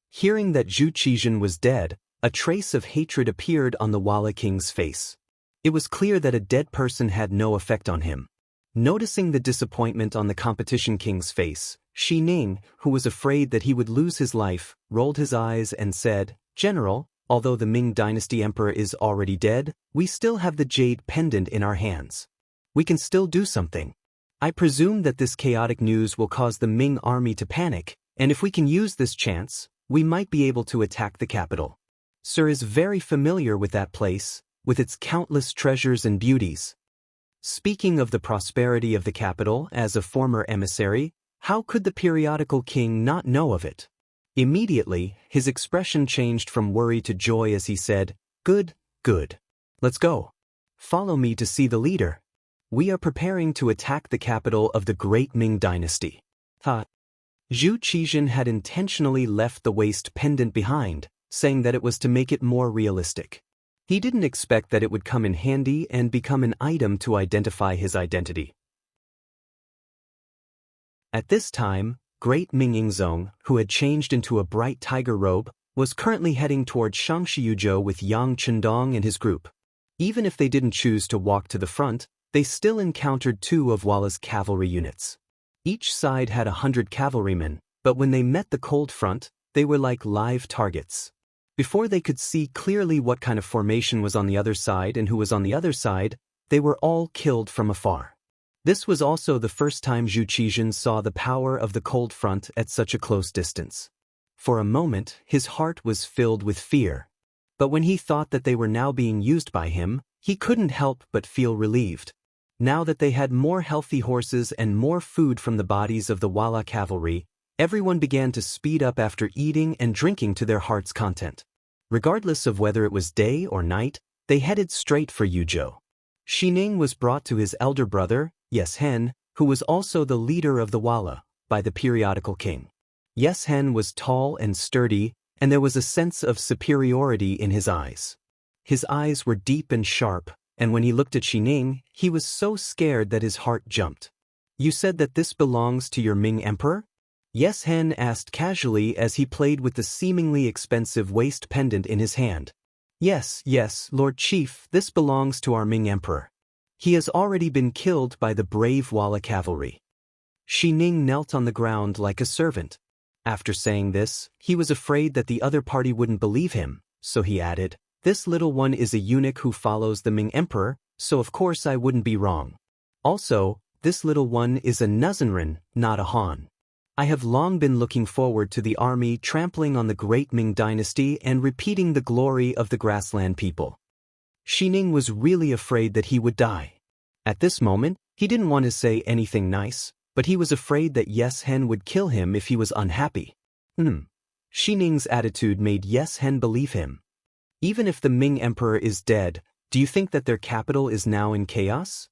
Hearing that Zhu Qizhen was dead, a trace of hatred appeared on the Wala king's face. It was clear that a dead person had no effect on him. Noticing the disappointment on the competition king's face, Xining, who was afraid that he would lose his life, rolled his eyes and said, "General, although the Ming dynasty emperor is already dead, we still have the jade pendant in our hands. We can still do something. I presume that this chaotic news will cause the Ming army to panic, and if we can use this chance, we might be able to attack the capital. Sir is very familiar with that place, with its countless treasures and beauties." Speaking of the prosperity of the capital as a former emissary, how could the periodical king not know of it? Immediately, his expression changed from worry to joy as he said, "Good, good. Let's go. Follow me to see the leader. We are preparing to attack the capital of the great Ming dynasty." Zhu Qizhen had intentionally left the waist pendant behind, saying that it was to make it more realistic. He didn't expect that it would come in handy and become an item to identify his identity. At this time, Great Mingyingzong, who had changed into a bright tiger robe, was currently heading toward Shangshiyuzhou with Yang Chendong and his group. Even if they didn't choose to walk to the front, they still encountered 2 of Wala's cavalry units. Each side had 100 cavalrymen, but when they met the cold front, they were like live targets. Before they could see clearly what kind of formation was on the other side and who was on the other side, they were all killed from afar. This was also the first time Zhu Qizhen saw the power of the cold front at such a close distance. For a moment, his heart was filled with fear. But when he thought that they were now being used by him, he couldn't help but feel relieved. Now that they had more healthy horses and more food from the bodies of the Wala cavalry, everyone began to speed up after eating and drinking to their heart's content. Regardless of whether it was day or night, they headed straight for Yuzhou. Xining was brought to his elder brother, Yes Hen, who was also the leader of the Wala, by the periodical king. Yes Hen was tall and sturdy, and there was a sense of superiority in his eyes. His eyes were deep and sharp, and when he looked at Xining, he was so scared that his heart jumped. "You said that this belongs to your Ming emperor?" Yes Hen asked casually as he played with the seemingly expensive waist pendant in his hand. Yes, Lord Chief, this belongs to our Ming emperor." He has already been killed by the brave Walla cavalry. Xi Ning knelt on the ground like a servant. After saying this, he was afraid that the other party wouldn't believe him, so he added, "This little one is a eunuch who follows the Ming Emperor, so of course I wouldn't be wrong. Also, this little one is a Nuzanren, not a Han. I have long been looking forward to the army trampling on the great Ming dynasty and repeating the glory of the grassland people." Xi Ning was really afraid that he would die. At this moment, he didn't want to say anything nice, but he was afraid that Yes Hen would kill him if he was unhappy. Xi Ning's attitude made Yes Hen believe him. Even if the Ming Emperor is dead, do you think that their capital is now in chaos?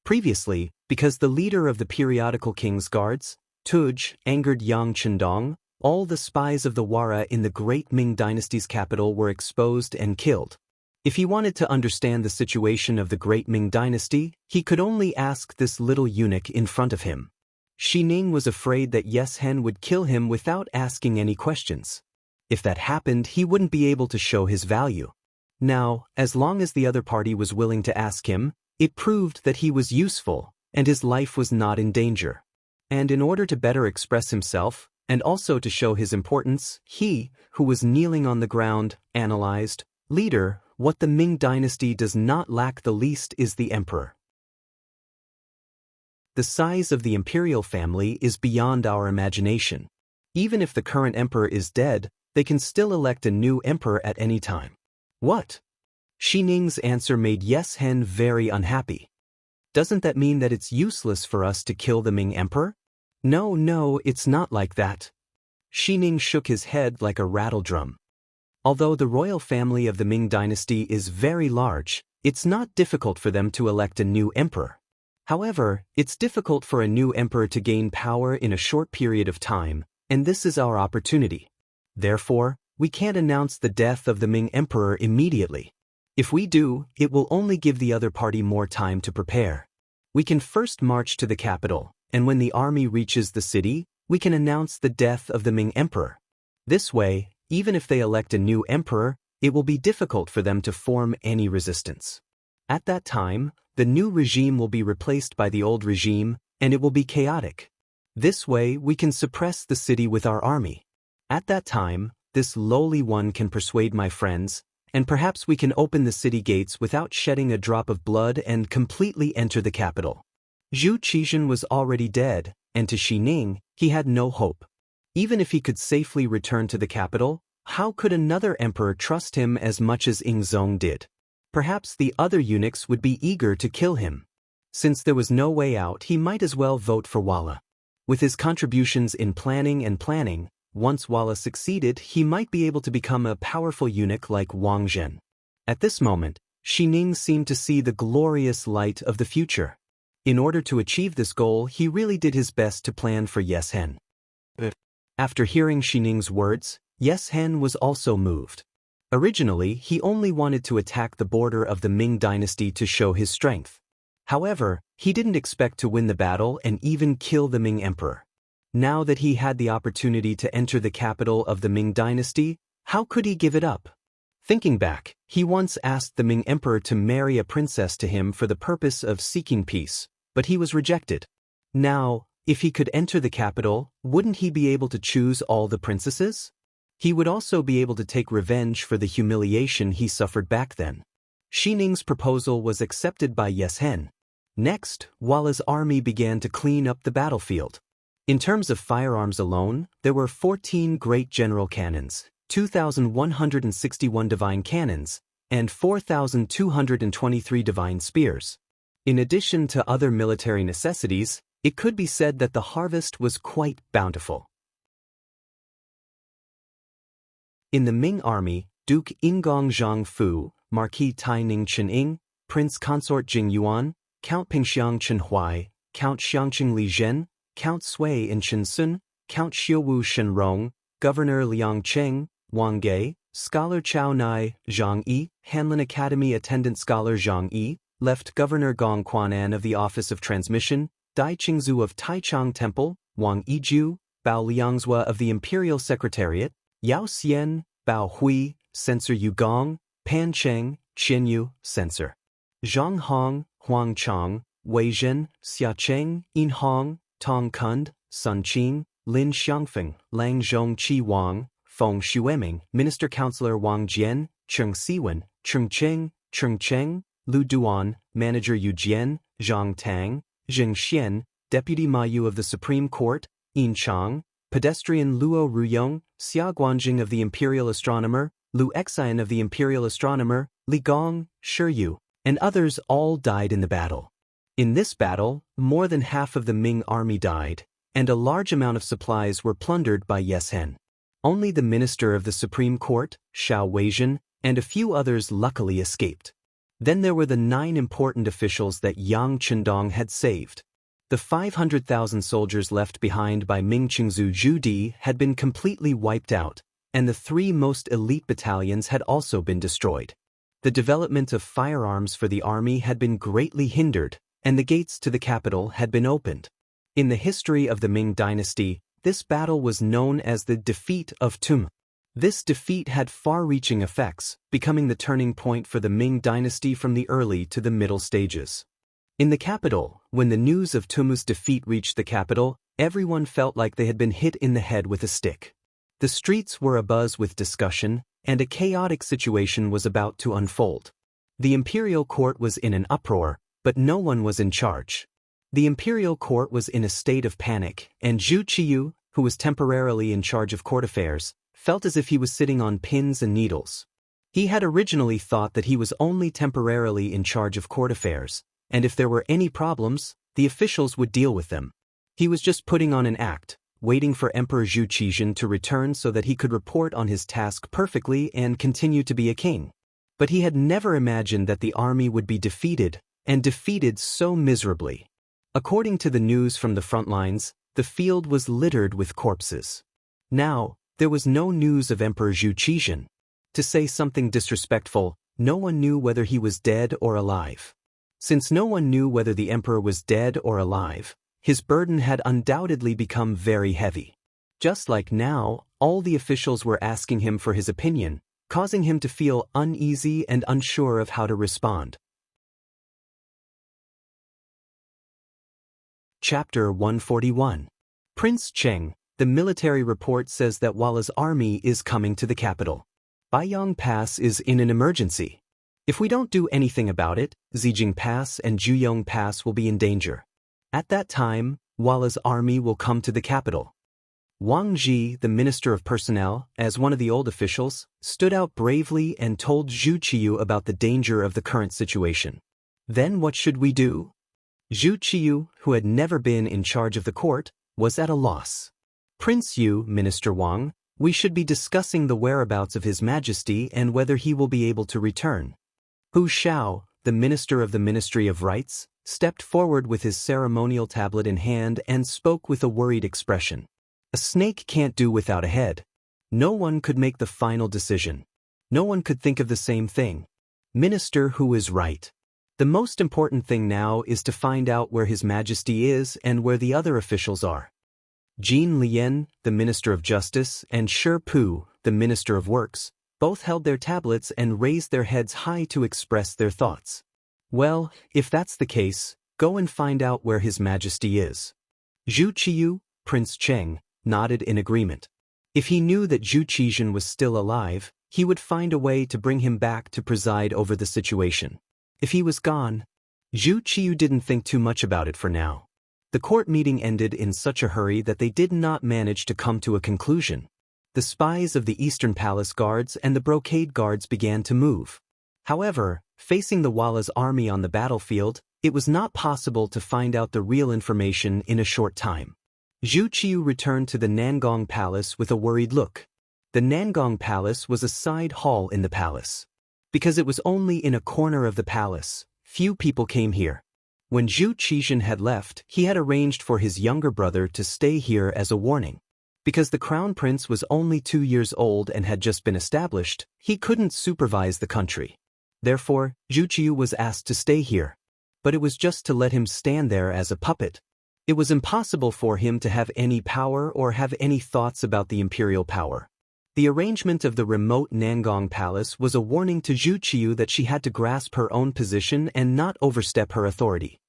Previously, because the leader of the periodical king's guards, Tuj, angered Yang Chendong, all the spies of the Wara in the great Ming dynasty's capital were exposed and killed. If he wanted to understand the situation of the great Ming dynasty, he could only ask this little eunuch in front of him. Xi Ning was afraid that Yes Hen would kill him without asking any questions. If that happened, he wouldn't be able to show his value. Now, as long as the other party was willing to ask him, it proved that he was useful, and his life was not in danger. And in order to better express himself, and also to show his importance, he, who was kneeling on the ground, analyzed, "Leader, what the Ming dynasty does not lack the least is the emperor. The size of the imperial family is beyond our imagination. Even if the current emperor is dead, they can still elect a new emperor at any time." What? Xi Ning's answer made Yes Hen very unhappy. Doesn't that mean that it's useless for us to kill the Ming emperor? No, it's not like that. Xi Ning shook his head like a rattledrum. Although the royal family of the Ming dynasty is very large, it's not difficult for them to elect a new emperor. However, it's difficult for a new emperor to gain power in a short period of time, and this is our opportunity. Therefore, we can't announce the death of the Ming emperor immediately. If we do, it will only give the other party more time to prepare. We can first march to the capital, and when the army reaches the city, we can announce the death of the Ming emperor. This way, even if they elect a new emperor, it will be difficult for them to form any resistance. At that time, the new regime will be replaced by the old regime, and it will be chaotic. This way, we can suppress the city with our army. At that time, this lowly one can persuade my friends, and perhaps we can open the city gates without shedding a drop of blood and completely enter the capital. Zhu Qizhen was already dead, and to Xi Ning, he had no hope. Even if he could safely return to the capital, how could another emperor trust him as much as Ingzong did? Perhaps the other eunuchs would be eager to kill him. Since there was no way out, he might as well vote for Walla. With his contributions in planning, once Walla succeeded, he might be able to become a powerful eunuch like Wang Zhen. At this moment, Xi Ning seemed to see the glorious light of the future. In order to achieve this goal, he really did his best to plan for Yes Hen. After hearing Xi Ning's words, Yes Hen was also moved. Originally, he only wanted to attack the border of the Ming dynasty to show his strength. However, he didn't expect to win the battle and even kill the Ming emperor. Now that he had the opportunity to enter the capital of the Ming dynasty, how could he give it up? Thinking back, he once asked the Ming emperor to marry a princess to him for the purpose of seeking peace, but he was rejected. Now, if he could enter the capital, wouldn't he be able to choose all the princesses? He would also be able to take revenge for the humiliation he suffered back then. Xi Ning's proposal was accepted by Yes Hen. Next, Walla's army began to clean up the battlefield. In terms of firearms alone, there were 14 great general cannons, 2,161 divine cannons, and 4,223 divine spears. In addition to other military necessities, it could be said that the harvest was quite bountiful. In the Ming army, Duke Ingong Zhang Fu, Marquis Tai Ning Chen Ying, Prince Consort Jing Yuan, Count Pingxiang Chen Huai, Count Xiangqing Li Zhen, Count Sui in Chen Sun, Count Xiuwu Shen Rong, Governor Liang Cheng, Wang Ge, Scholar Chao Nai, Zhang Yi, Hanlin Academy Attendant Scholar Zhang Yi, Left Governor Gong Quanan of the Office of Transmission, Dai Qingzu of Taichang Temple, Wang Yiju, Bao Liangzhua of the Imperial Secretariat, Yao Xian, Bao Hui, Censor Yu Gong, Pan Cheng, Qian Yu, Censor Zhang Hong, Huang Chang, Wei Zhen, Xia Cheng, Yin Hong, Tong Kund, Sun Qing, Lin Xiangfeng, Lang Zhong Qi Wang, Feng Xueming, Minister Counselor Wang Jian, Cheng Siwen, Cheng Cheng, Lu Duan, Manager Yu Jian, Zhang Tang, Zheng Xian, Deputy Ma Yu of the Supreme Court, Yin Chang, pedestrian Luo Ruyong, Xia Guanjing of the Imperial Astronomer, Lu Xian of the Imperial Astronomer, Li Gong, Shi Yu, and others all died in the battle. In this battle, more than half of the Ming army died, and a large amount of supplies were plundered by Yes Hen. Only the minister of the Supreme Court, Xiao Weizhen, and a few others luckily escaped. Then there were the 9 important officials that Yang Chendong had saved. The 500,000 soldiers left behind by Ming Qingzu Zhu Di had been completely wiped out, and the 3 most elite battalions had also been destroyed. The development of firearms for the army had been greatly hindered, and the gates to the capital had been opened. In the history of the Ming dynasty, this battle was known as the defeat of Tum. This defeat had far-reaching effects, becoming the turning point for the Ming dynasty from the early to the middle stages. In the capital, when the news of Tumu's defeat reached the capital, everyone felt like they had been hit in the head with a stick. The streets were abuzz with discussion, and a chaotic situation was about to unfold. The imperial court was in an uproar, but no one was in charge. The imperial court was in a state of panic, and Zhu Qiyu, who was temporarily in charge of court affairs, felt as if he was sitting on pins and needles. He had originally thought that he was only temporarily in charge of court affairs, and if there were any problems, the officials would deal with them. He was just putting on an act, waiting for Emperor Zhu Qizhen to return so that he could report on his task perfectly and continue to be a king. But he had never imagined that the army would be defeated, and defeated so miserably. According to the news from the front lines, the field was littered with corpses. Now, there was no news of Emperor Zhu Qizhen. To say something disrespectful, no one knew whether he was dead or alive. Since no one knew whether the emperor was dead or alive, his burden had undoubtedly become very heavy. Just like now, all the officials were asking him for his opinion, causing him to feel uneasy and unsure of how to respond. Chapter 141. Prince Cheng, the military report says that Walla's army is coming to the capital. Baiyang Pass is in an emergency. If we don't do anything about it, Zijing Pass and Juyong Pass will be in danger. At that time, Walla's army will come to the capital. Wang Ji, the Minister of Personnel, as one of the old officials, stood out bravely and told Zhu Qiyu about the danger of the current situation. Then what should we do? Zhu Qiyu, who had never been in charge of the court, was at a loss. Prince Yu, Minister Wang, we should be discussing the whereabouts of His Majesty and whether he will be able to return. Hu Shao, the Minister of the Ministry of Rites, stepped forward with his ceremonial tablet in hand and spoke with a worried expression. A snake can't do without a head. No one could make the final decision. No one could think of the same thing. Minister Hu is right. The most important thing now is to find out where His Majesty is and where the other officials are. Jin Lian, the Minister of Justice, and Shi Pu, the Minister of Works, both held their tablets and raised their heads high to express their thoughts. Well, if that's the case, go and find out where His Majesty is. Zhu Qiyu, Prince Cheng, nodded in agreement. If he knew that Zhu Qizhen was still alive, he would find a way to bring him back to preside over the situation. If he was gone, Zhu Qiyu didn't think too much about it for now. The court meeting ended in such a hurry that they did not manage to come to a conclusion. The spies of the Eastern Palace Guards and the Brocade Guards began to move. However, facing the Walla's army on the battlefield, it was not possible to find out the real information in a short time. Zhu Qiyu returned to the Nangong Palace with a worried look. The Nangong Palace was a side hall in the palace. Because it was only in a corner of the palace, few people came here. When Zhu Qizhen had left, he had arranged for his younger brother to stay here as a warning. Because the crown prince was only 2 years old and had just been established, he couldn't supervise the country. Therefore, Zhu Qiyu was asked to stay here. But it was just to let him stand there as a puppet. It was impossible for him to have any power or have any thoughts about the imperial power. The arrangement of the remote Nangong Palace was a warning to Zhu Qiyu that she had to grasp her own position and not overstep her authority.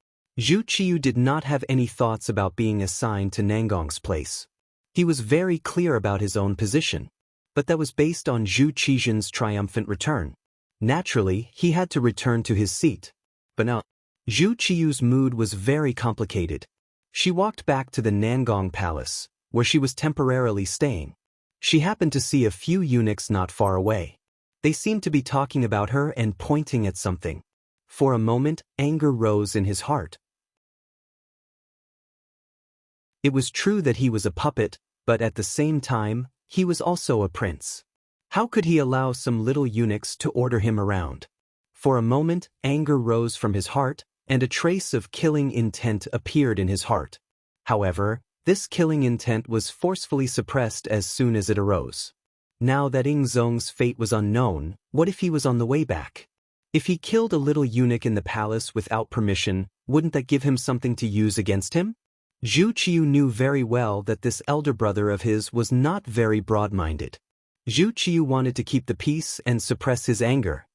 Zhu Qiyu did not have any thoughts about being assigned to Nangong's place. He was very clear about his own position, but that was based on Zhu Qizhen's triumphant return. Naturally, he had to return to his seat. But now, Zhu Qiyu's mood was very complicated. She walked back to the Nangong Palace, where she was temporarily staying. She happened to see a few eunuchs not far away. They seemed to be talking about her and pointing at something. For a moment, anger rose in his heart. It was true that he was a puppet, but at the same time, he was also a prince. How could he allow some little eunuchs to order him around? For a moment, anger rose from his heart, and a trace of killing intent appeared in his heart. However, this killing intent was forcefully suppressed as soon as it arose. Now that Ingzong's fate was unknown, what if he was on the way back? If he killed a little eunuch in the palace without permission, wouldn't that give him something to use against him? Zhu Qiyu knew very well that this elder brother of his was not very broad-minded. Zhu Qiyu wanted to keep the peace and suppress his anger.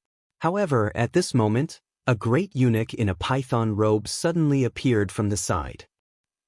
However, at this moment, a great eunuch in a python robe suddenly appeared from the side.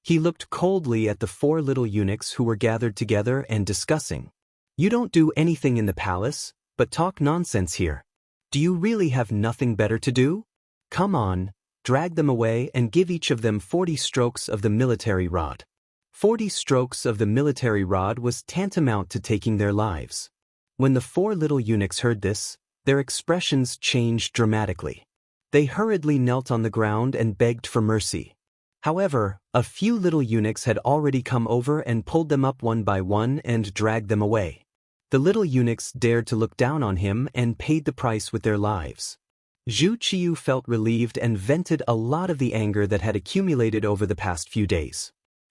He looked coldly at the four little eunuchs who were gathered together and discussing. "You don't do anything in the palace, but talk nonsense here. Do you really have nothing better to do? Come on, drag them away and give each of them 40 strokes of the military rod." 40 strokes of the military rod was tantamount to taking their lives. When the four little eunuchs heard this, their expressions changed dramatically. They hurriedly knelt on the ground and begged for mercy. However, a few little eunuchs had already come over and pulled them up one by one and dragged them away. The little eunuchs dared to look down on him and paid the price with their lives. Zhu Qiyu felt relieved and vented a lot of the anger that had accumulated over the past few days.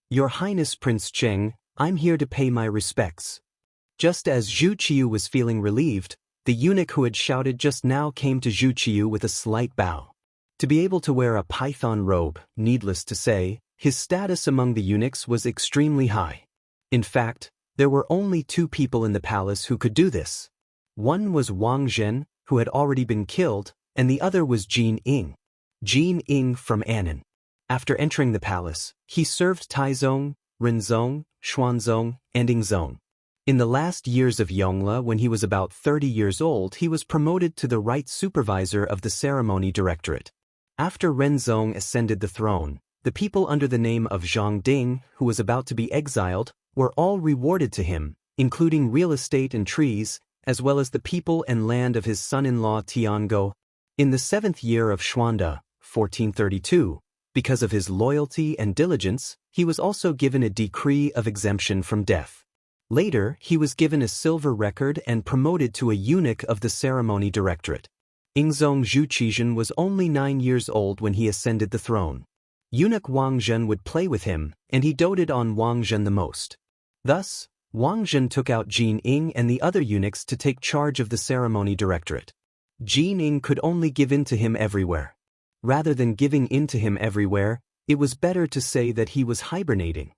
"Your Highness Prince Cheng, I'm here to pay my respects." Just as Zhu Qiyu was feeling relieved, the eunuch who had shouted just now came to Zhu Qiyu with a slight bow. To be able to wear a python robe, needless to say, his status among the eunuchs was extremely high. In fact, there were only two people in the palace who could do this. One was Wang Zhen, who had already been killed, and the other was Jin Ying. Jin Ying from Annan. After entering the palace, he served Taizong, Renzong, Xuanzong, and Ingzong. In the last years of Yongle, when he was about 30 years old, he was promoted to the right supervisor of the ceremony directorate. After Renzong ascended the throne, the people under the name of Zhang Ding, who was about to be exiled, were all rewarded to him, including real estate and trees, as well as the people and land of his son-in-law Tiango. In the 7th year of Xuanda, 1432, because of his loyalty and diligence, he was also given a decree of exemption from death. Later, he was given a silver record and promoted to a eunuch of the ceremony directorate. Ingzong Zhu Qizhen was only 9 years old when he ascended the throne. Eunuch Wang Zhen would play with him, and he doted on Wang Zhen the most. Thus, Wang Zhen took out Jin Ying and the other eunuchs to take charge of the ceremony directorate. Jin Ying could only give in to him everywhere. Rather than giving in to him everywhere, it was better to say that he was hibernating.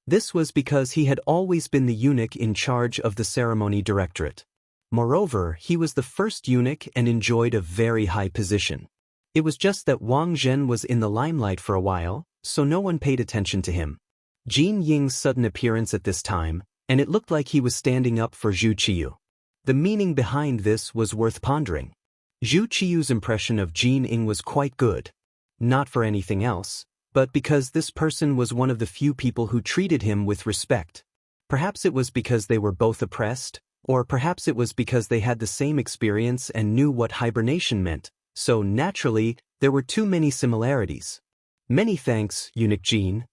This was because he had always been the eunuch in charge of the ceremony directorate. Moreover, he was the first eunuch and enjoyed a very high position. It was just that Wang Zhen was in the limelight for a while, so no one paid attention to him. Jin Ying's sudden appearance at this time, and it looked like he was standing up for Zhu Qiyu. The meaning behind this was worth pondering. Zhu Qiyu's impression of Jin Ying was quite good. Not for anything else, but because this person was one of the few people who treated him with respect. Perhaps it was because they were both oppressed, or perhaps it was because they had the same experience and knew what hibernation meant, so naturally, there were too many similarities. "Many thanks, Eunuch Jin."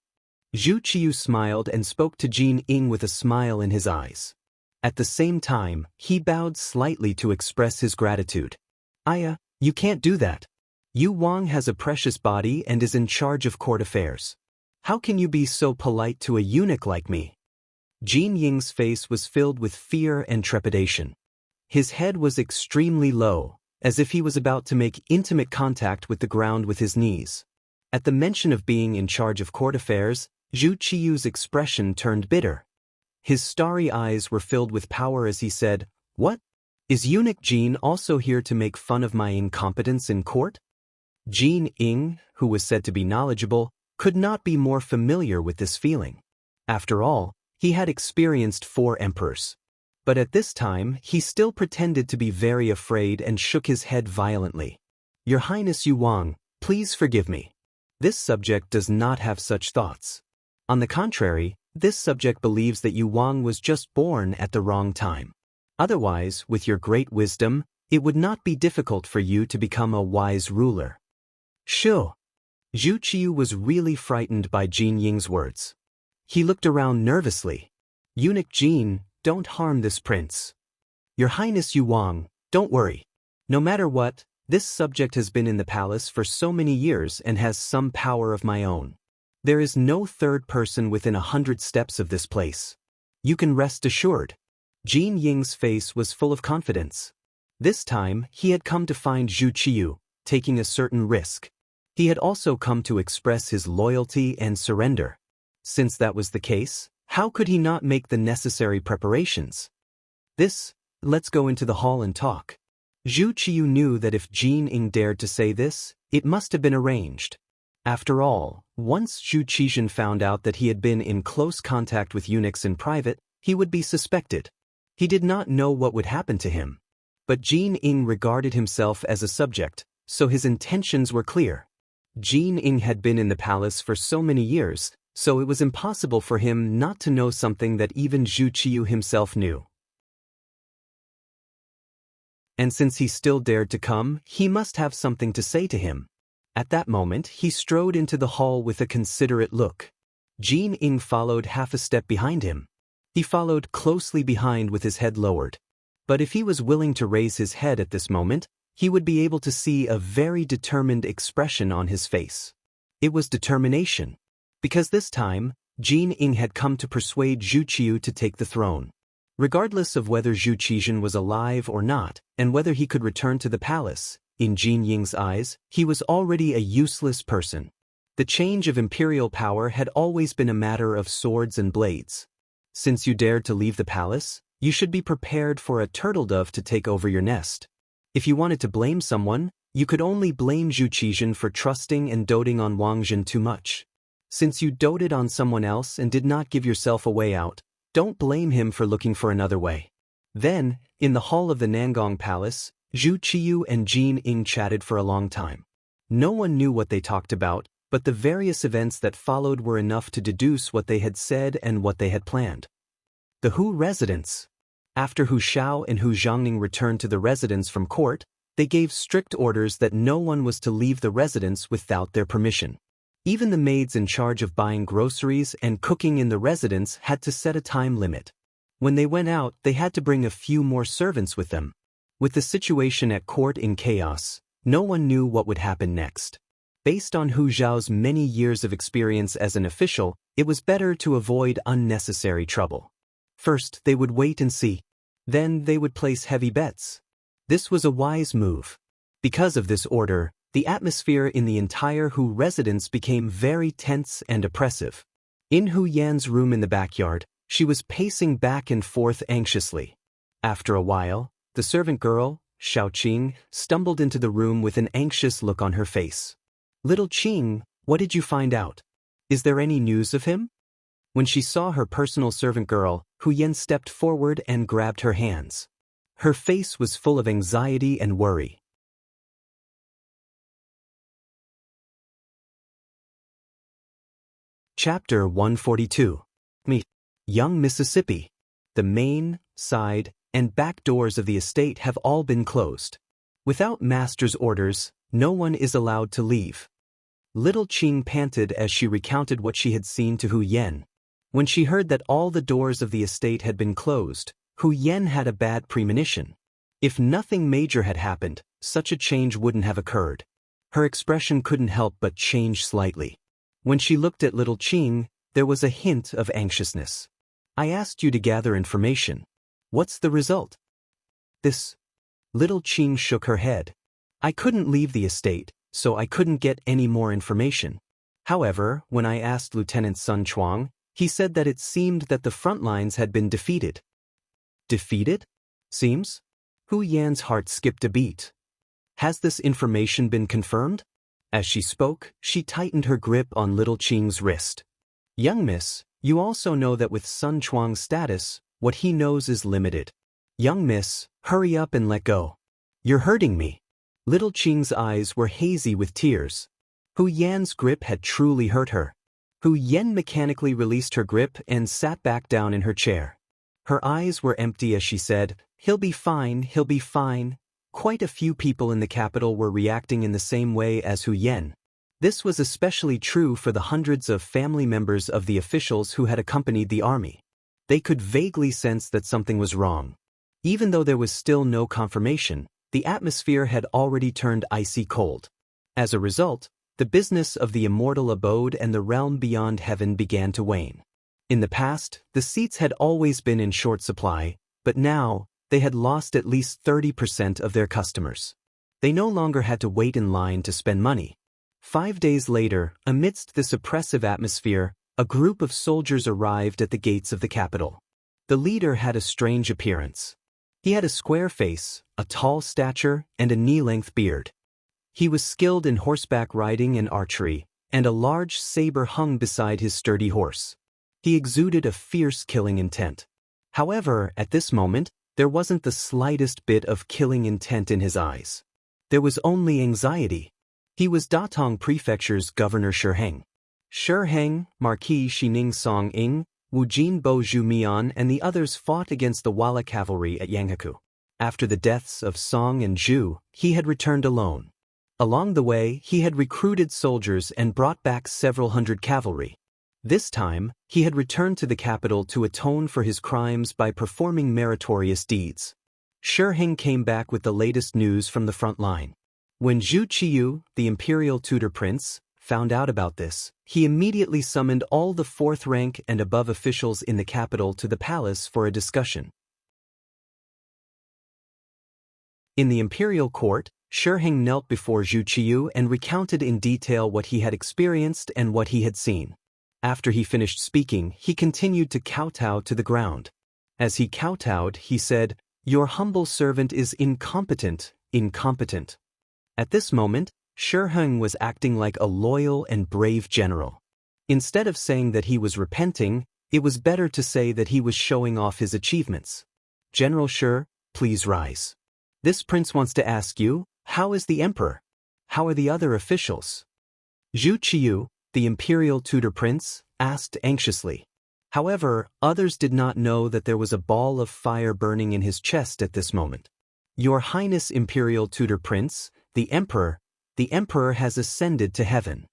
Zhu Qiyu smiled and spoke to Jin Ying with a smile in his eyes. At the same time, he bowed slightly to express his gratitude. You can't do that. Yu Wang has a precious body and is in charge of court affairs. How can you be so polite to a eunuch like me?" Jin Ying's face was filled with fear and trepidation. His head was extremely low, as if he was about to make intimate contact with the ground with his knees. At the mention of being in charge of court affairs, Zhu Qiyu's expression turned bitter. His starry eyes were filled with power as he said, "What? Is eunuch Jin also here to make fun of my incompetence in court?" Jin Ing, who was said to be knowledgeable, could not be more familiar with this feeling. After all, he had experienced 4 emperors. But at this time, he still pretended to be very afraid and shook his head violently. "Your Highness Yu Wang, please forgive me. This subject does not have such thoughts. On the contrary, this subject believes that Yu Wang was just born at the wrong time. Otherwise, with your great wisdom, it would not be difficult for you to become a wise ruler." Shoo! Zhu Qiu was really frightened by Jin Ying's words. He looked around nervously. "Eunuch Jin, don't harm this prince. Your Highness Yu Wang, don't worry. No matter what, this subject has been in the palace for so many years and has some power of my own. There is no third person within 100 steps of this place. You can rest assured." Jin Ying's face was full of confidence. This time, he had come to find Zhu Qiu, taking a certain risk. He had also come to express his loyalty and surrender. Since that was the case, how could he not make the necessary preparations? Let's go into the hall and talk. Zhu Qiu knew that if Jin Ing dared to say this, it must have been arranged. After all, once Zhu Qizhen found out that he had been in close contact with eunuchs in private, he would be suspected. He did not know what would happen to him. But Jin Ing regarded himself as a subject, so his intentions were clear. Jin Ing had been in the palace for so many years, so it was impossible for him not to know something that even Zhu Qiu himself knew. And since he still dared to come, he must have something to say to him. At that moment, he strode into the hall with a considerate look. Jin Ing followed half a step behind him. He followed closely behind with his head lowered. But if he was willing to raise his head at this moment, he would be able to see a very determined expression on his face. It was determination. Because this time, Jin Ing had come to persuade Zhu Qiu to take the throne. Regardless of whether Zhu Qizhen was alive or not, and whether he could return to the palace, in Jin Ying's eyes, he was already a useless person. The change of imperial power had always been a matter of swords and blades. Since you dared to leave the palace, you should be prepared for a turtle dove to take over your nest. If you wanted to blame someone, you could only blame Zhu Qizhen for trusting and doting on Wang Jin too much. Since you doted on someone else and did not give yourself a way out, don't blame him for looking for another way. Then, in the hall of the Nangong Palace, Zhu Qiu and Jin Ing chatted for a long time. No one knew what they talked about, but the various events that followed were enough to deduce what they had said and what they had planned. The Hu residence. After Hu Shao and Hu Zhangning returned to the residence from court, they gave strict orders that no one was to leave the residence without their permission. Even the maids in charge of buying groceries and cooking in the residence had to set a time limit. When they went out, they had to bring a few more servants with them. With the situation at court in chaos, no one knew what would happen next. Based on Hu Zhao's many years of experience as an official, it was better to avoid unnecessary trouble. First, they would wait and see. Then they would place heavy bets. This was a wise move. Because of this order, the atmosphere in the entire Hu residence became very tense and oppressive. In Hu Yan's room in the backyard, she was pacing back and forth anxiously. After a while, the servant girl, Xiao Qing, stumbled into the room with an anxious look on her face. "Little Qing, what did you find out? Is there any news of him?" When she saw her personal servant girl, Hu Yan stepped forward and grabbed her hands. Her face was full of anxiety and worry. Chapter 142. Young Mississippi. The main, side, and back doors of the estate have all been closed. Without master's orders, no one is allowed to leave. Little Qing panted as she recounted what she had seen to Hu Yan. When she heard that all the doors of the estate had been closed, Hu Yan had a bad premonition. If nothing major had happened, such a change wouldn't have occurred. Her expression couldn't help but change slightly. When she looked at little Qing, there was a hint of anxiousness. "I asked you to gather information. What's the result?" Little Qing shook her head. "I couldn't leave the estate, so I couldn't get any more information. However, when I asked Lieutenant Sun Chuang, He said that it seemed that the front lines had been defeated. Defeated? Seems? Hu Yan's heart skipped a beat. Has this information been confirmed? As she spoke, she tightened her grip on little Qing's wrist. Young miss, you also know that with Sun Chuang's status, what he knows is limited. Young miss, hurry up and let go. You're hurting me. Little Qing's eyes were hazy with tears. Hu Yan's grip had truly hurt her. Hu Yan mechanically released her grip and sat back down in her chair. Her eyes were empty as she said, "He'll be fine, he'll be fine." Quite a few people in the capital were reacting in the same way as Hu Yan. This was especially true for the hundreds of family members of the officials who had accompanied the army. They could vaguely sense that something was wrong. Even though there was still no confirmation, the atmosphere had already turned icy cold. As a result, the business of the immortal abode and the realm beyond heaven began to wane. In the past, the seats had always been in short supply, but now, they had lost at least 30% of their customers. They no longer had to wait in line to spend money. 5 days later, amidst this oppressive atmosphere, a group of soldiers arrived at the gates of the capital. The leader had a strange appearance. He had a square face, a tall stature, and a knee-length beard. He was skilled in horseback riding and archery, and a large saber hung beside his sturdy horse. He exuded a fierce killing intent. However, at this moment, there wasn't the slightest bit of killing intent in his eyes. There was only anxiety. He was Datong Prefecture's Governor Shiheng. Shiheng, Marquis Xining Song-ing, Wujin Bo Zhu-mian and the others fought against the Wala cavalry at Yanghaku. After the deaths of Song and Zhu, he had returned alone. Along the way, he had recruited soldiers and brought back several hundred cavalry. This time, he had returned to the capital to atone for his crimes by performing meritorious deeds. Shiheng came back with the latest news from the front line. When Zhu Qiyu, the imperial tutor prince, found out about this, he immediately summoned all the fourth rank and above officials in the capital to the palace for a discussion. In the imperial court, Shiheng knelt before Zhu Qiyu and recounted in detail what he had experienced and what he had seen. After he finished speaking, he continued to kowtow to the ground. As he kowtowed, he said, "Your humble servant is incompetent, incompetent." At this moment, Shiheng was acting like a loyal and brave general. Instead of saying that he was repenting, it was better to say that he was showing off his achievements. "General Shi, please rise. This prince wants to ask you, how is the emperor? How are the other officials?" Zhu Qiyu, the imperial tutor prince, asked anxiously. However, others did not know that there was a ball of fire burning in his chest at this moment. "Your Highness Imperial Tutor Prince, the Emperor has ascended to heaven."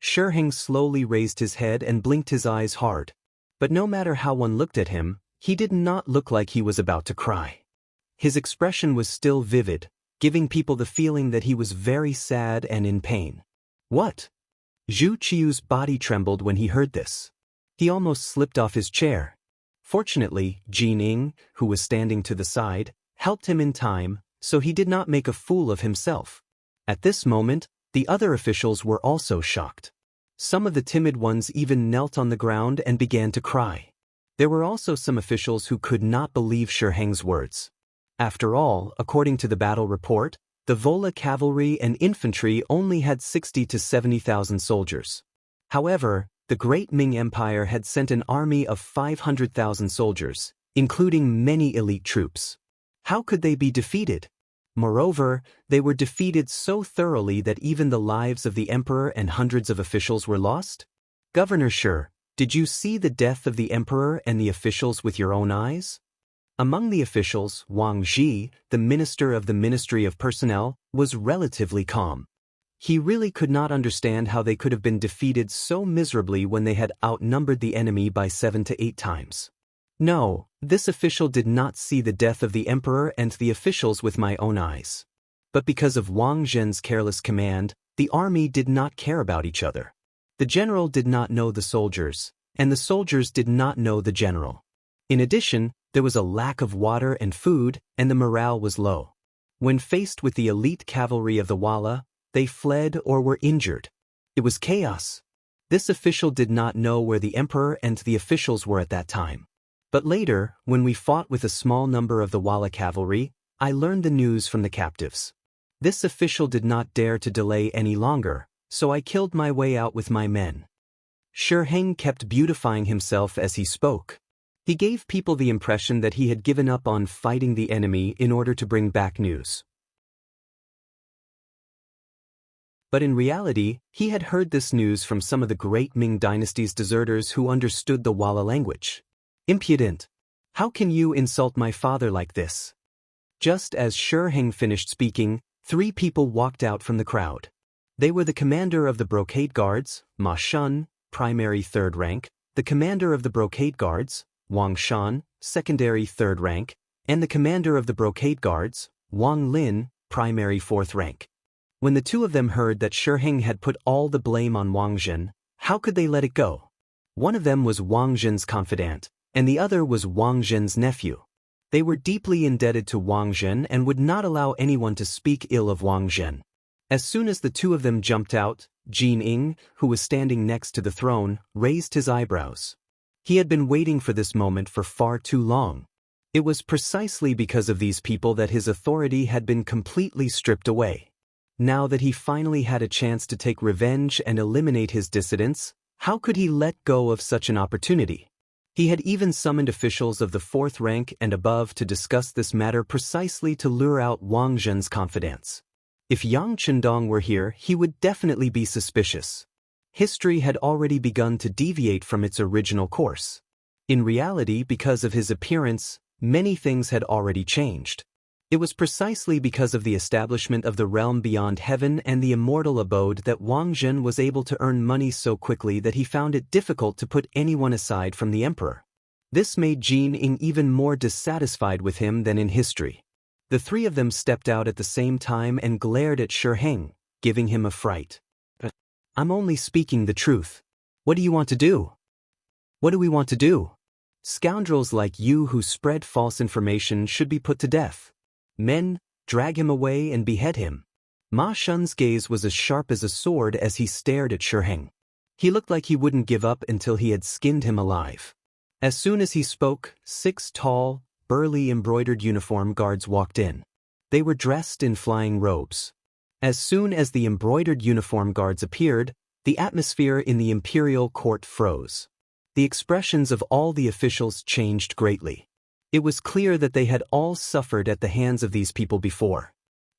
Shiheng slowly raised his head and blinked his eyes hard. But no matter how one looked at him, he did not look like he was about to cry. His expression was still vivid, giving people the feeling that he was very sad and in pain. "What?" Zhu Qiyu's body trembled when he heard this. He almost slipped off his chair. Fortunately, Jining, who was standing to the side, helped him in time, so he did not make a fool of himself. At this moment, the other officials were also shocked. Some of the timid ones even knelt on the ground and began to cry. There were also some officials who could not believe Shiheng's words. After all, according to the battle report, the Vola cavalry and infantry only had 60 to 70,000 soldiers. However, the Great Ming Empire had sent an army of 500,000 soldiers, including many elite troops. How could they be defeated? Moreover, they were defeated so thoroughly that even the lives of the emperor and hundreds of officials were lost? Governor Shi, did you see the death of the emperor and the officials with your own eyes? Among the officials, Wang Zhi, the minister of the Ministry of Personnel, was relatively calm. He really could not understand how they could have been defeated so miserably when they had outnumbered the enemy by 7 to 8 times. No, this official did not see the death of the emperor and the officials with my own eyes. But because of Wang Zhen's careless command, the army did not care about each other. The general did not know the soldiers, and the soldiers did not know the general. In addition, there was a lack of water and food, and the morale was low. When faced with the elite cavalry of the Wala, they fled or were injured. It was chaos. This official did not know where the emperor and the officials were at that time. But later, when we fought with a small number of the Wala cavalry, I learned the news from the captives. This official did not dare to delay any longer, so I killed my way out with my men. Shirheng kept beautifying himself as he spoke. He gave people the impression that he had given up on fighting the enemy in order to bring back news. But in reality, he had heard this news from some of the great Ming dynasty's deserters who understood the Wala language. Impudent! How can you insult my father like this? Just as Shirheng finished speaking, 3 people walked out from the crowd. They were the commander of the Brocade Guards, Ma Shun, primary 3rd rank, the commander of the Brocade Guards, Wang Shan, secondary 3rd rank, and the commander of the Brocade Guards, Wang Lin, primary 4th rank. When the 2 of them heard that Shirheng had put all the blame on Wang Zhen, how could they let it go? One of them was Wang Zhen's confidant, and the other was Wang Zhen's nephew. They were deeply indebted to Wang Zhen and would not allow anyone to speak ill of Wang Zhen. As soon as the 2 of them jumped out, Jin Ying, who was standing next to the throne, raised his eyebrows. He had been waiting for this moment for far too long. It was precisely because of these people that his authority had been completely stripped away. Now that he finally had a chance to take revenge and eliminate his dissidents, how could he let go of such an opportunity? He had even summoned officials of the 4th rank and above to discuss this matter precisely to lure out Wang Zhen's confidence. If Yang Chendong were here, he would definitely be suspicious. History had already begun to deviate from its original course. In reality, because of his appearance, many things had already changed. It was precisely because of the establishment of the realm beyond heaven and the immortal abode that Wang Zhen was able to earn money so quickly that he found it difficult to put anyone aside from the emperor. This made Jin Ying even more dissatisfied with him than in history. The 3 of them stepped out at the same time and glared at Shirheng, giving him a fright. I'm only speaking the truth. What do you want to do? What do we want to do? Scoundrels like you who spread false information should be put to death. Men, drag him away and behead him. Ma Shun's gaze was as sharp as a sword as he stared at Shirheng. He looked like he wouldn't give up until he had skinned him alive. As soon as he spoke, 6 tall, burly embroidered uniform guards walked in. They were dressed in flying robes. As soon as the embroidered uniform guards appeared, the atmosphere in the imperial court froze. The expressions of all the officials changed greatly. It was clear that they had all suffered at the hands of these people before.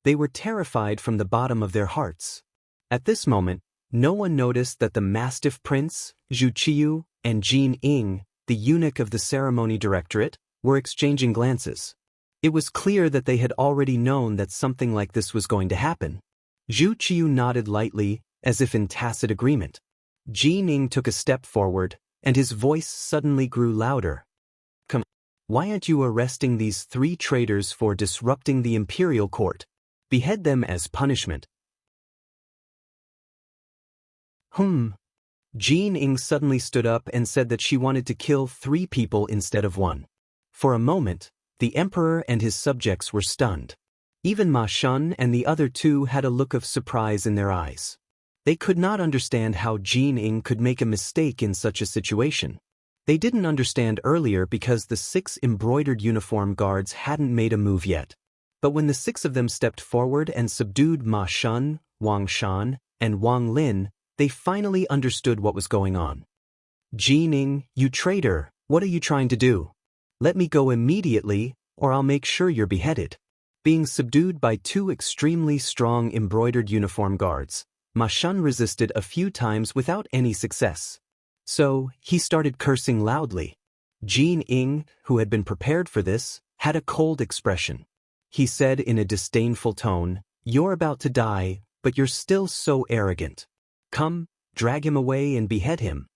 They were terrified from the bottom of their hearts. At this moment, no one noticed that the Mastiff Prince, Zhu Qiyu, and Jin Ying, the eunuch of the ceremony directorate, were exchanging glances. It was clear that they had already known that something like this was going to happen. Zhu Qiyu nodded lightly, as if in tacit agreement. Jin Ying took a step forward, and his voice suddenly grew louder. Come, why aren't you arresting these 3 traitors for disrupting the imperial court? Behead them as punishment. Jin Ying suddenly stood up and said that she wanted to kill 3 people instead of 1. For a moment, the emperor and his subjects were stunned. Even Ma Shun and the other 2 had a look of surprise in their eyes. They could not understand how Jin Ying could make a mistake in such a situation. They didn't understand earlier because the 6 embroidered uniform guards hadn't made a move yet. But when the 6 of them stepped forward and subdued Ma Shun, Wang Shan, and Wang Lin, they finally understood what was going on. Jin Ying, you traitor, what are you trying to do? Let me go immediately, or I'll make sure you're beheaded. Being subdued by 2 extremely strong embroidered uniform guards, Ma Shun resisted a few times without any success. So, he started cursing loudly. Jin Ying, who had been prepared for this, had a cold expression. He said in a disdainful tone, "You're about to die, but you're still so arrogant. Come, drag him away and behead him."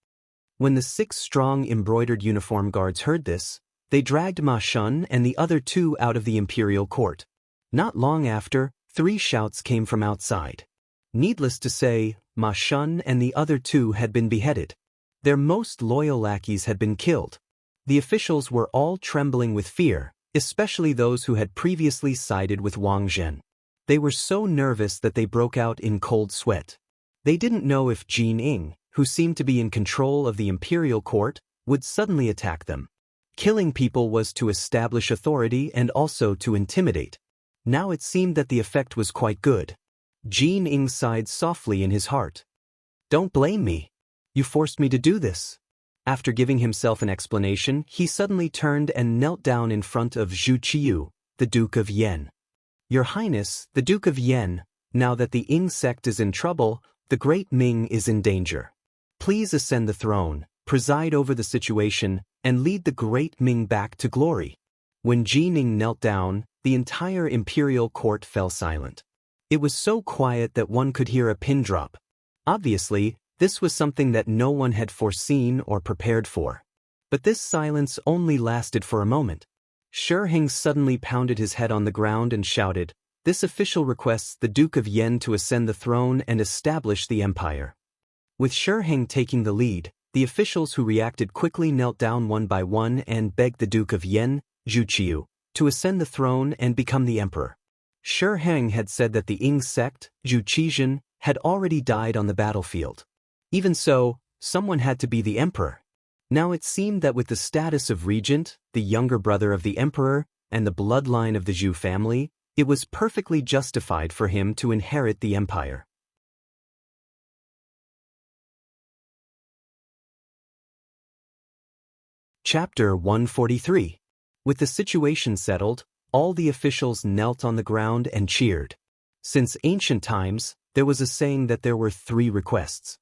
When the 6 strong embroidered uniform guards heard this, they dragged Ma Shun and the other 2 out of the imperial court. Not long after, 3 shouts came from outside. Needless to say, Ma Shun and the other 2 had been beheaded. Their most loyal lackeys had been killed. The officials were all trembling with fear, especially those who had previously sided with Wang Zhen. They were so nervous that they broke out in cold sweat. They didn't know if Jin Ying, who seemed to be in control of the imperial court, would suddenly attack them. Killing people was to establish authority and also to intimidate. Now it seemed that the effect was quite good. Jin Ing sighed softly in his heart. "Don't blame me. You forced me to do this." After giving himself an explanation, he suddenly turned and knelt down in front of Zhu Qiyu, the Duke of Yan. "Your Highness, the Duke of Yan, now that the Ing sect is in trouble, the great Ming is in danger. Please ascend the throne, preside over the situation, and lead the great Ming back to glory." When Jin Ing knelt down, the entire imperial court fell silent. It was so quiet that one could hear a pin drop. Obviously, this was something that no one had foreseen or prepared for. But this silence only lasted for a moment. Shiheng suddenly pounded his head on the ground and shouted, "This official requests the Duke of Yan to ascend the throne and establish the empire." With Shiheng taking the lead, the officials who reacted quickly knelt down one by one and begged the Duke of Yan, Zhu Qiyu, to ascend the throne and become the emperor. Shiheng had said that the Ing sect, Zhu Qizhen, had already died on the battlefield. Even so, someone had to be the emperor. Now it seemed that with the status of regent, the younger brother of the emperor, and the bloodline of the Zhu family, it was perfectly justified for him to inherit the empire. Chapter 143. With the situation settled, all the officials knelt on the ground and cheered. Since ancient times, there was a saying that there were 3 requests.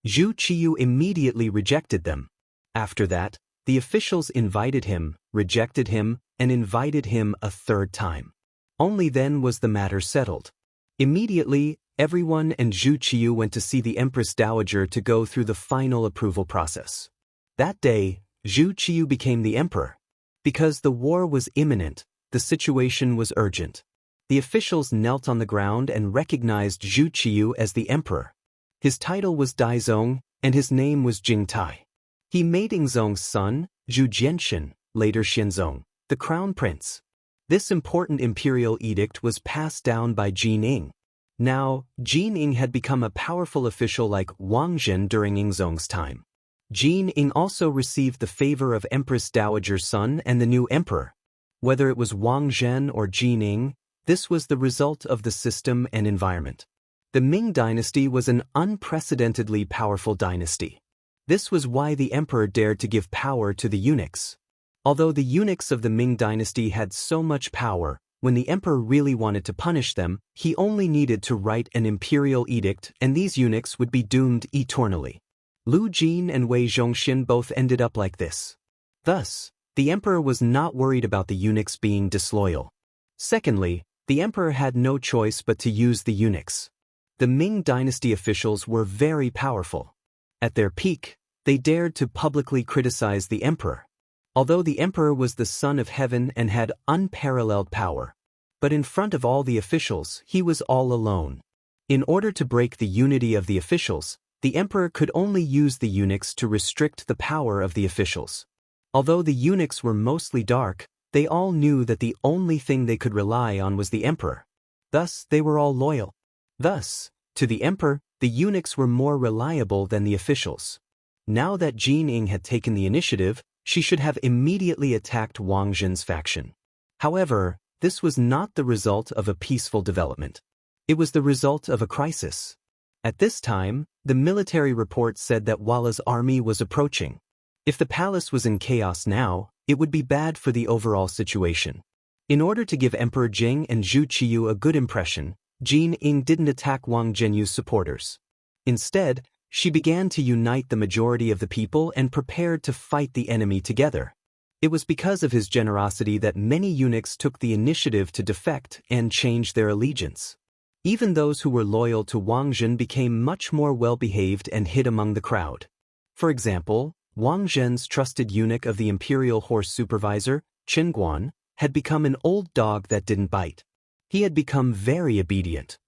Zhu Qiyu immediately rejected them. After that, the officials invited him, rejected him, and invited him a 3rd time. Only then was the matter settled. Immediately, everyone and Zhu Qiyu went to see the Empress Dowager to go through the final approval process. That day, Zhu Qiyu became the emperor. Because the war was imminent, the situation was urgent. The officials knelt on the ground and recognized Zhu Qiyu as the emperor. His title was Daizong, and his name was Jingtai. He made Ingzong's son, Zhu Jianxin, later Xianzong, the crown prince. This important imperial edict was passed down by Jin Ing. Now, Jin Ing had become a powerful official like Wang Zhen during Ingzong's time. Jin Ing also received the favor of Empress Dowager's son and the new emperor. Whether it was Wang Zhen or Jin Ing, this was the result of the system and environment. The Ming dynasty was an unprecedentedly powerful dynasty. This was why the emperor dared to give power to the eunuchs. Although the eunuchs of the Ming dynasty had so much power, when the emperor really wanted to punish them, he only needed to write an imperial edict and these eunuchs would be doomed eternally. Lu Jin and Wei Zhongxin both ended up like this. Thus, the emperor was not worried about the eunuchs being disloyal. Secondly, the emperor had no choice but to use the eunuchs. The Ming dynasty officials were very powerful. At their peak, they dared to publicly criticize the emperor. Although the emperor was the son of heaven and had unparalleled power. But in front of all the officials, he was all alone. In order to break the unity of the officials, the emperor could only use the eunuchs to restrict the power of the officials. Although the eunuchs were mostly dark, they all knew that the only thing they could rely on was the emperor. Thus, they were all loyal. Thus, to the emperor, the eunuchs were more reliable than the officials. Now that Jin Ing had taken the initiative, she should have immediately attacked Wang Zhen's faction. However, this was not the result of a peaceful development. It was the result of a crisis. At this time, the military report said that Walla's army was approaching. If the palace was in chaos now, it would be bad for the overall situation. In order to give Emperor Jing and Zhu Qiyu a good impression, Jin Ing didn't attack Wang Zhenyu's supporters. Instead, she began to unite the majority of the people and prepared to fight the enemy together. It was because of his generosity that many eunuchs took the initiative to defect and change their allegiance. Even those who were loyal to Wang Zhen became much more well-behaved and hid among the crowd. For example, Wang Zhen's trusted eunuch of the imperial horse supervisor, Chen Guan, had become an old dog that didn't bite. He had become very obedient.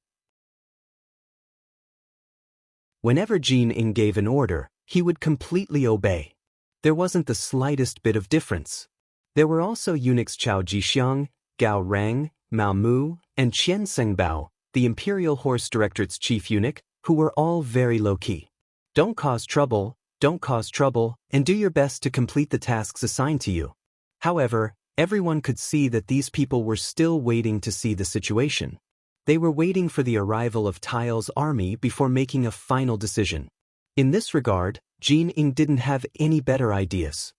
Whenever Jin Ing gave an order, he would completely obey. There wasn't the slightest bit of difference. There were also eunuchs Chao Jixiang, Gao Rang, Mao Mu, and Qian Sengbao, the Imperial Horse Directorate's chief eunuch, who were all very low-key. don't cause trouble, and do your best to complete the tasks assigned to you. However, everyone could see that these people were still waiting to see the situation. They were waiting for the arrival of Tile's army before making a final decision. In this regard, Jin Ing didn't have any better ideas.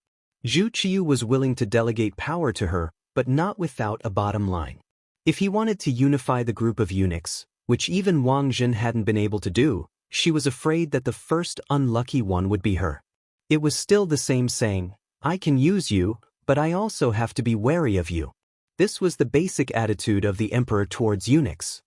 Zhu Qiu was willing to delegate power to her, but not without a bottom line. If he wanted to unify the group of eunuchs, which even Wang Jin hadn't been able to do, she was afraid that the first unlucky one would be her. It was still the same saying, "I can use you, but I also have to be wary of you." This was the basic attitude of the emperor towards eunuchs.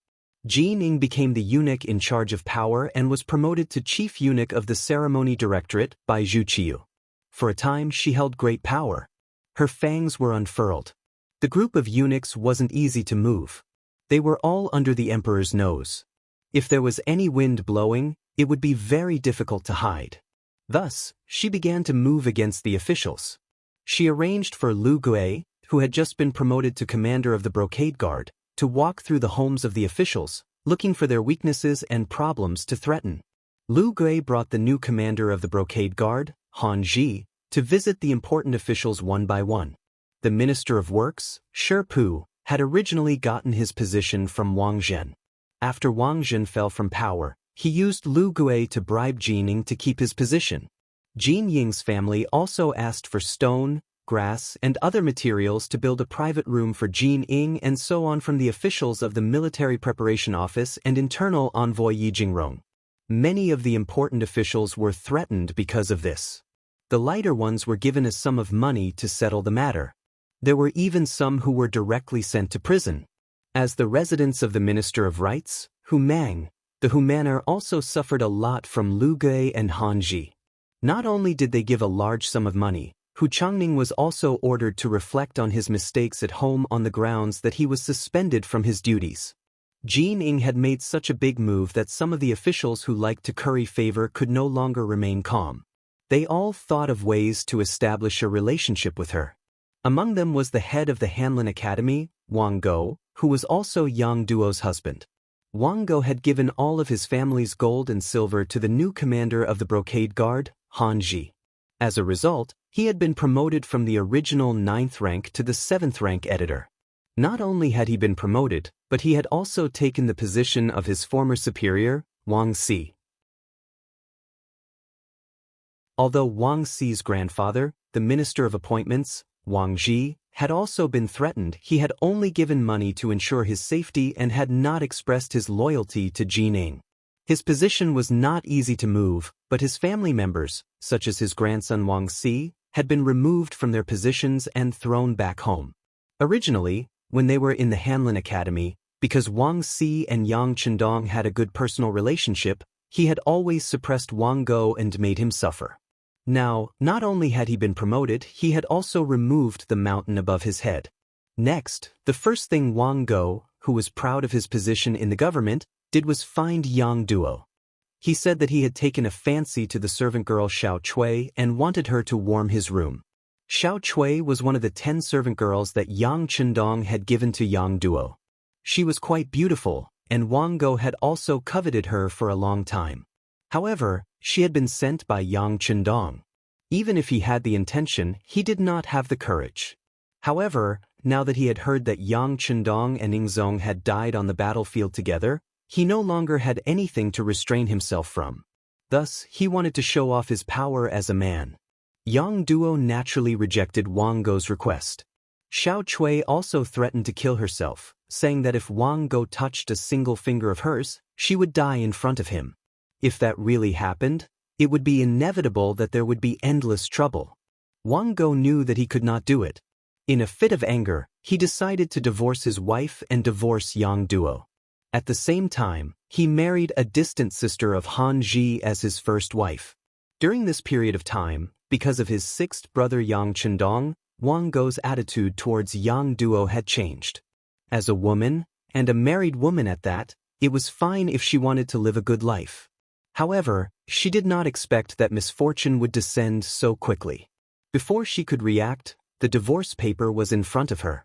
Jin Ing became the eunuch in charge of power and was promoted to chief eunuch of the ceremony directorate by Zhu Qiu. For a time she held great power. Her fangs were unfurled. The group of eunuchs wasn't easy to move. They were all under the emperor's nose. If there was any wind blowing, it would be very difficult to hide. Thus, she began to move against the officials. She arranged for Lu Gui, who had just been promoted to commander of the brocade guard, to walk through the homes of the officials, looking for their weaknesses and problems to threaten. Lu Gui brought the new commander of the brocade guard, Han Ji, to visit the important officials one by one. The Minister of Works, Shi Pu, had originally gotten his position from Wang Zhen. After Wang Zhen fell from power, he used Lu Gui to bribe Jin Ing to keep his position. Jin Ying's family also asked for stone, grass, and other materials to build a private room for Jin Ing and so on from the officials of the Military Preparation Office and internal envoy Yi Jingrong. Many of the important officials were threatened because of this. The lighter ones were given a sum of money to settle the matter. There were even some who were directly sent to prison. As the residents of the Minister of Rights, the Humaner also suffered a lot from Lu Gui and Han Ji. Not only did they give a large sum of money, Hu Changning was also ordered to reflect on his mistakes at home on the grounds that he was suspended from his duties. Jin Ing had made such a big move that some of the officials who liked to curry favor could no longer remain calm. They all thought of ways to establish a relationship with her. Among them was the head of the Hanlin Academy, Wang Go, who was also Yang Duo's husband. Wang Go had given all of his family's gold and silver to the new commander of the brocade guard, Han Ji. As a result, he had been promoted from the original 9th rank to the 7th rank editor. Not only had he been promoted, but he had also taken the position of his former superior, Wang Si. Although Wang Si's grandfather, the Minister of Appointments, Wang Ji, had also been threatened, he had only given money to ensure his safety and had not expressed his loyalty to Jin Ing. His position was not easy to move, but his family members, such as his grandson Wang Si, had been removed from their positions and thrown back home. Originally, when they were in the Hanlin Academy, because Wang Si and Yang Chendong had a good personal relationship, he had always suppressed Wang Go and made him suffer. Now, not only had he been promoted, he had also removed the mountain above his head. Next, the first thing Wang Go, who was proud of his position in the government, did was find Yang Duo. He said that he had taken a fancy to the servant girl Xiao Chui and wanted her to warm his room. Xiao Chui was one of the 10 servant girls that Yang Chendong had given to Yang Duo. She was quite beautiful, and Wang Go had also coveted her for a long time. However, she had been sent by Yang Chendong. Even if he had the intention, he did not have the courage. However, now that he had heard that Yang Chendong and Ing Zong had died on the battlefield together, he no longer had anything to restrain himself from. Thus, he wanted to show off his power as a man. Yang Duo naturally rejected Wang Go's request. Xiao Chui also threatened to kill herself, saying that if Wang Go touched a single finger of hers, she would die in front of him. If that really happened, it would be inevitable that there would be endless trouble. Wang Go knew that he could not do it. In a fit of anger, he decided to divorce his wife and divorce Yang Duo. At the same time, he married a distant sister of Han Ji as his first wife. During this period of time, because of his 6th brother Yang Chendong, Wang Go's attitude towards Yang Duo had changed. As a woman, and a married woman at that, it was fine if she wanted to live a good life. However, she did not expect that misfortune would descend so quickly. Before she could react, the divorce paper was in front of her.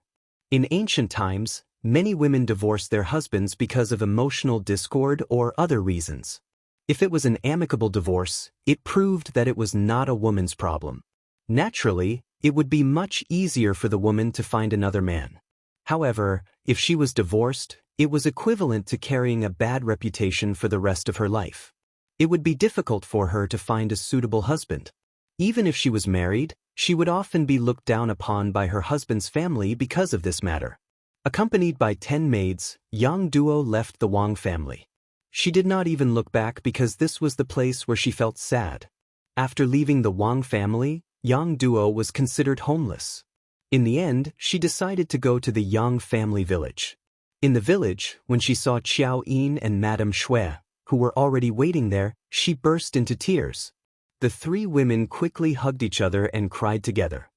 In ancient times, many women divorced their husbands because of emotional discord or other reasons. If it was an amicable divorce, it proved that it was not a woman's problem. Naturally, it would be much easier for the woman to find another man. However, if she was divorced, it was equivalent to carrying a bad reputation for the rest of her life. It would be difficult for her to find a suitable husband. Even if she was married, she would often be looked down upon by her husband's family because of this matter. Accompanied by 10 maids, Yang Duo left the Wang family. She did not even look back because this was the place where she felt sad. After leaving the Wang family, Yang Duo was considered homeless. In the end, she decided to go to the Yang family village. In the village, when she saw Qiao Yin and Madame Shui, who were already waiting there, she burst into tears. The 3 women quickly hugged each other and cried together.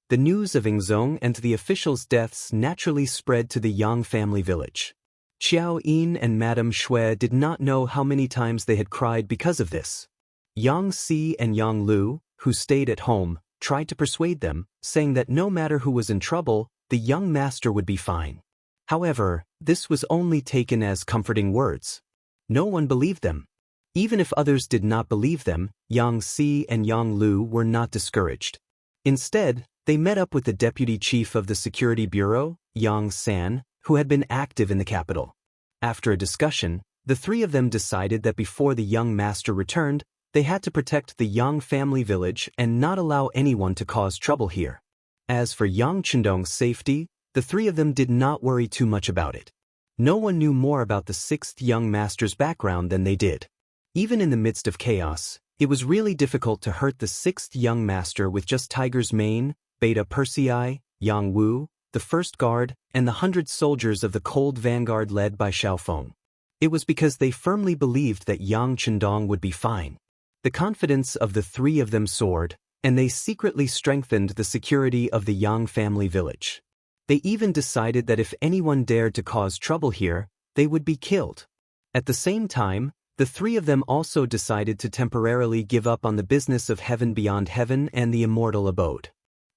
The news of Ingzong and the officials' deaths naturally spread to the Yang family village. Qiao Yin and Madame Shui did not know how many times they had cried because of this. Yang Si and Yang Lu, who stayed at home, tried to persuade them, saying that no matter who was in trouble, the young master would be fine. However, this was only taken as comforting words. No one believed them. Even if others did not believe them, Yang Si and Yang Lu were not discouraged. Instead, they met up with the deputy chief of the security bureau, Yang San, who had been active in the capital. After a discussion, the 3 of them decided that before the young master returned, they had to protect the Yang family village and not allow anyone to cause trouble here. As for Yang Chendong's safety, the 3 of them did not worry too much about it. No one knew more about the 6th young master's background than they did. Even in the midst of chaos, it was really difficult to hurt the 6th young master with just Tiger's Mane, Beta Persei, Yang Wu, the first guard, and the 100 soldiers of the Cold Vanguard led by Xiaofeng. It was because they firmly believed that Yang Chendong would be fine. The confidence of the 3 of them soared, and they secretly strengthened the security of the Yang family village. They even decided that if anyone dared to cause trouble here, they would be killed. At the same time, the 3 of them also decided to temporarily give up on the business of heaven beyond heaven and the immortal abode.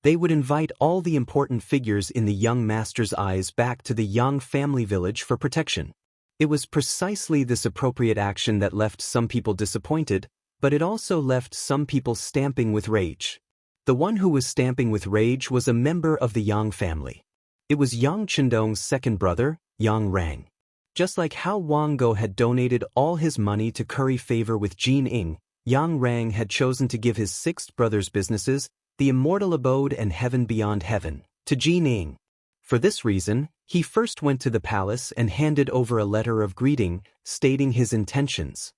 They would invite all the important figures in the young master's eyes back to the Yang family village for protection. It was precisely this appropriate action that left some people disappointed, but it also left some people stamping with rage. The one who was stamping with rage was a member of the Yang family. It was Yang Chendong's second brother, Yang Rang. Just like how Wang Go had donated all his money to curry favor with Jin Ing, Yang Rang had chosen to give his 6th brother's businesses, the immortal abode and heaven beyond heaven, to Jin Ing. For this reason, he first went to the palace and handed over a letter of greeting, stating his intentions.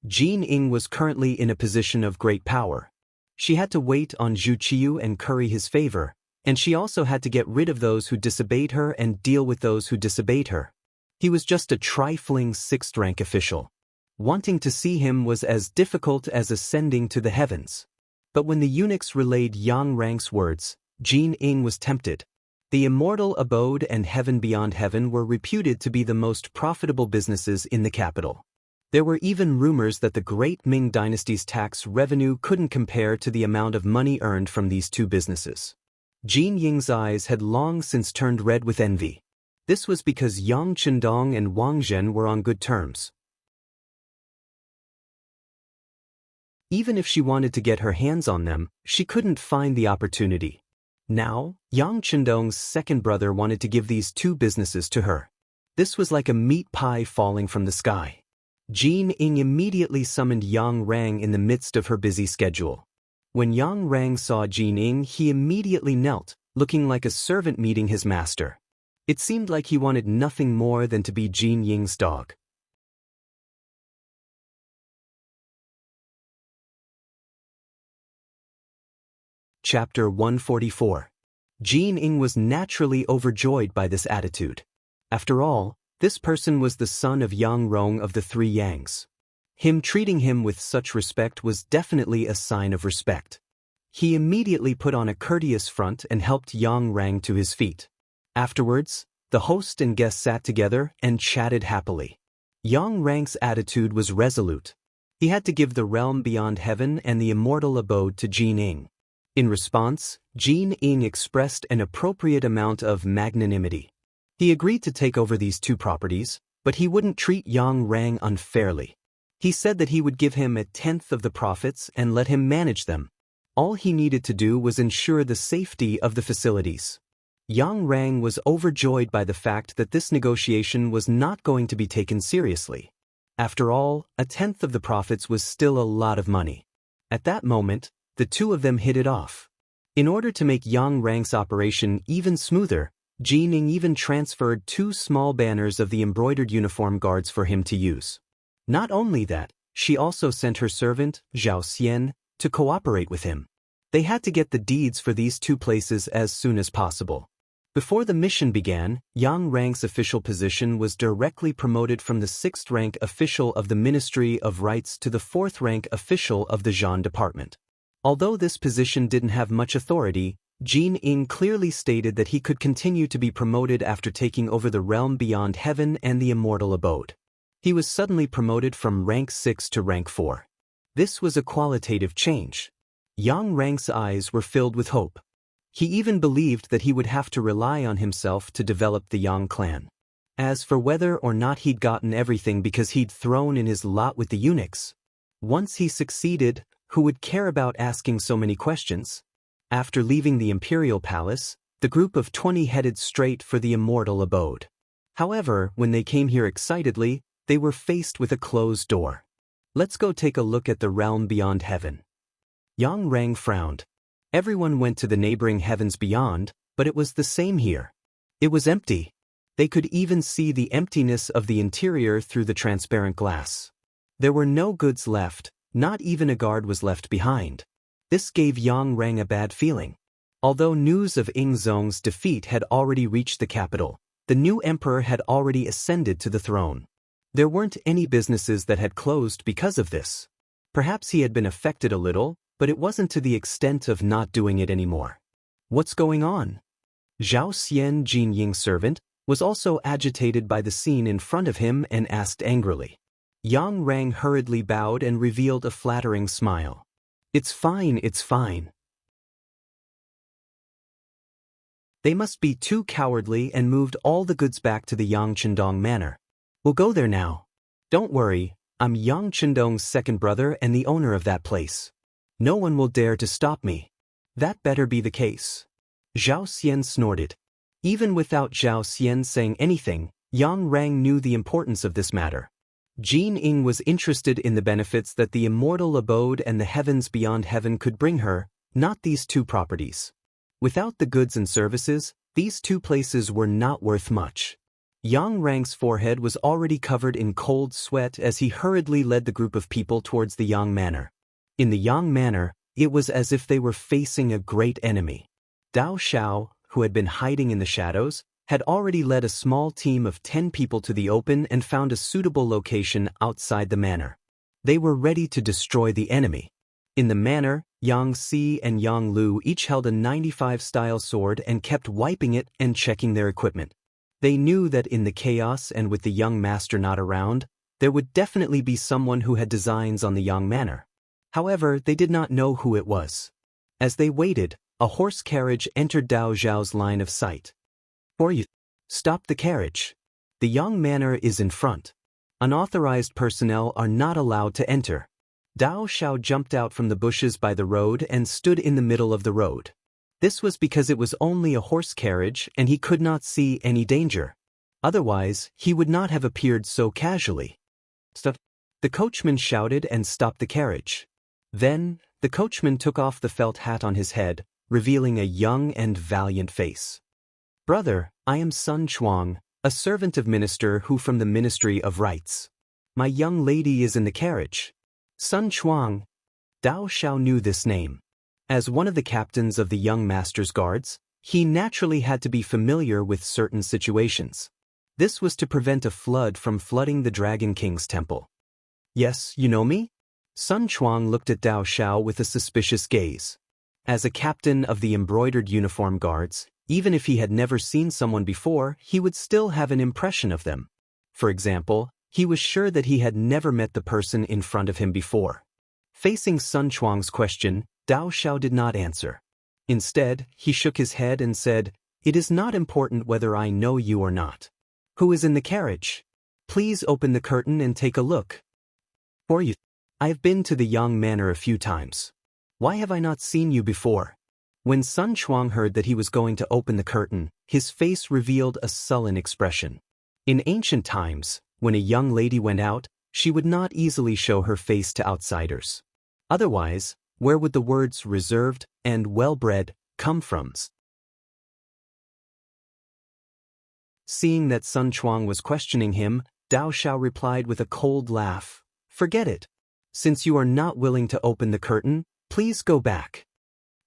Jin Ing was currently in a position of great power. She had to wait on Zhu Qiu and curry his favor, and she also had to get rid of those who disobeyed her and deal with those who disobeyed her. He was just a trifling 6th-rank official. Wanting to see him was as difficult as ascending to the heavens. But when the eunuchs relayed Yang Rang's words, Jin Ing was tempted. The immortal abode and heaven beyond heaven were reputed to be the most profitable businesses in the capital. There were even rumors that the great Ming dynasty's tax revenue couldn't compare to the amount of money earned from these 2 businesses. Jin Ying's eyes had long since turned red with envy. This was because Yang Chendong and Wang Zhen were on good terms. Even if she wanted to get her hands on them, she couldn't find the opportunity. Now, Yang Chendong's second brother wanted to give these 2 businesses to her. This was like a meat pie falling from the sky. Jin Ing immediately summoned Yang Rang in the midst of her busy schedule. When Yang Rang saw Jin Ing, he immediately knelt, looking like a servant meeting his master. It seemed like he wanted nothing more than to be Jin Ying's dog. Chapter 144. Jin Ing was naturally overjoyed by this attitude. After all, this person was the son of Yang Rong of the 3 Yangs. Him treating him with such respect was definitely a sign of respect. He immediately put on a courteous front and helped Yang Rang to his feet. Afterwards, the host and guest sat together and chatted happily. Yang Rang's attitude was resolute. He had to give the realm beyond heaven and the immortal abode to Jin Ing. In response, Jin Ing expressed an appropriate amount of magnanimity. He agreed to take over these 2 properties, But he wouldn't treat Yang Rang unfairly. He said that he would give him a tenth of the profits and let him manage them. All he needed to do was ensure the safety of the facilities. Yang Rang was overjoyed by the fact that this negotiation was not going to be taken seriously. After all, a tenth of the profits was still a lot of money. At that moment, the two of them hit it off. In order to make Yang Rang's operation even smoother, Ji Ning even transferred 2 small banners of the embroidered uniform guards for him to use. Not only that, she also sent her servant, Zhao Xian, to cooperate with him. They had to get the deeds for these 2 places as soon as possible. Before the mission began, Yang Rang's official position was directly promoted from the 6th rank official of the Ministry of Rights to the 4th rank official of the Zhan Department. Although this position didn't have much authority, Jin Ing clearly stated that he could continue to be promoted after taking over the realm beyond heaven and the immortal abode. He was suddenly promoted from rank 6 to rank 4. This was a qualitative change. Yang Rang's eyes were filled with hope. He even believed that he would have to rely on himself to develop the Yang clan. As for whether or not he'd gotten everything because he'd thrown in his lot with the eunuchs, once he succeeded, who would care about asking so many questions? After leaving the imperial palace, the group of 20 headed straight for the immortal abode. However, when they came here excitedly, they were faced with a closed door. Let's go take a look at the realm beyond heaven. Yang Rang frowned. Everyone went to the neighboring heavens beyond, but it was the same here. It was empty. They could even see the emptiness of the interior through the transparent glass. There were no goods left, not even a guard was left behind. This gave Yang Rang a bad feeling. Although news of Ing Zong's defeat had already reached the capital, the new emperor had already ascended to the throne. There weren't any businesses that had closed because of this. Perhaps he had been affected a little, but it wasn't to the extent of not doing it anymore. What's going on? Zhao Xian, Jin Ying's servant, was also agitated by the scene in front of him and asked angrily. Yang Rang hurriedly bowed and revealed a flattering smile. It's fine, it's fine. They must be too cowardly and moved all the goods back to the Yang Chendong manor. We'll go there now. Don't worry, I'm Yang Chendong's second brother and the owner of that place. No one will dare to stop me. That better be the case. Zhao Xian snorted. Even without Zhao Xian saying anything, Yang Rang knew the importance of this matter. Jin Ing was interested in the benefits that the immortal abode and the heavens beyond heaven could bring her, not these 2 properties. Without the goods and services, these 2 places were not worth much. Yang Rang's forehead was already covered in cold sweat as he hurriedly led the group of people towards the Yang manor. In the Yang manor, it was as if they were facing a great enemy. Dao Xiao, who had been hiding in the shadows, had already led a small team of 10 people to the open and found a suitable location outside the manor. They were ready to destroy the enemy. In the manor, Yang Si and Yang Lu each held a 95-style sword and kept wiping it and checking their equipment. They knew that in the chaos and with the young master not around, there would definitely be someone who had designs on the Yang manor. However, they did not know who it was. As they waited, a horse carriage entered Dao Zhao's line of sight. "For you, stop the carriage. The Yang manor is in front. Unauthorized personnel are not allowed to enter." Dao Xiao jumped out from the bushes by the road and stood in the middle of the road. This was because it was only a horse carriage and he could not see any danger. Otherwise, he would not have appeared so casually. "Stop!" The coachman shouted and stopped the carriage. Then, the coachman took off the felt hat on his head, revealing a young and valiant face. "Brother, I am Sun Chuang, a servant of minister who from the Ministry of Rights. My young lady is in the carriage." Sun Chuang. Dao Xiao knew this name. As one of the captains of the young master's guards, he naturally had to be familiar with certain situations. This was to prevent a flood from flooding the Dragon King's temple. "Yes, you know me?" Sun Chuang looked at Dao Xiao with a suspicious gaze. As a captain of the embroidered uniform guards, even if he had never seen someone before, he would still have an impression of them. For example, he was sure that he had never met the person in front of him before. Facing Sun Chuang's question, Dao Xiao did not answer. Instead, he shook his head and said, "It is not important whether I know you or not. Who is in the carriage?" Please open the curtain and take a look. For you. I have been to the Yang Manor a few times. Why have I not seen you before? When Sun Chuang heard that he was going to open the curtain, his face revealed a sullen expression. In ancient times, when a young lady went out, she would not easily show her face to outsiders. Otherwise, where would the words reserved and well-bred come from? Seeing that Sun Chuang was questioning him, Dao Xiao replied with a cold laugh. Forget it. Since you are not willing to open the curtain, please go back.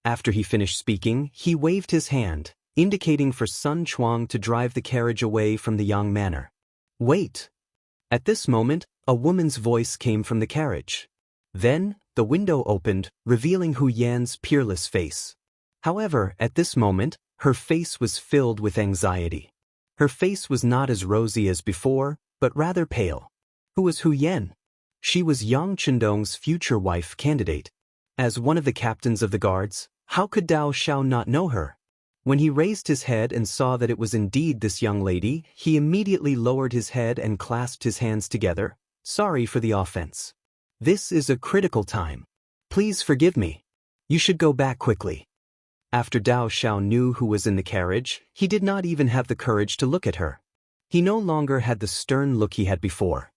After he finished speaking, he waved his hand, indicating for Sun Chuang to drive the carriage away from the Yang Manor. Wait. At this moment, a woman's voice came from the carriage. Then, the window opened, revealing Hu Yan's peerless face. However, at this moment, her face was filled with anxiety. Her face was not as rosy as before, but rather pale. Who was Hu Yan? She was Yang Chendong's future wife candidate. As one of the captains of the guards, how could Dao Xiao not know her? When he raised his head and saw that it was indeed this young lady, he immediately lowered his head and clasped his hands together. Sorry for the offense. This is a critical time. Please forgive me. You should go back quickly. After Dao Xiao knew who was in the carriage, he did not even have the courage to look at her. He no longer had the stern look he had before.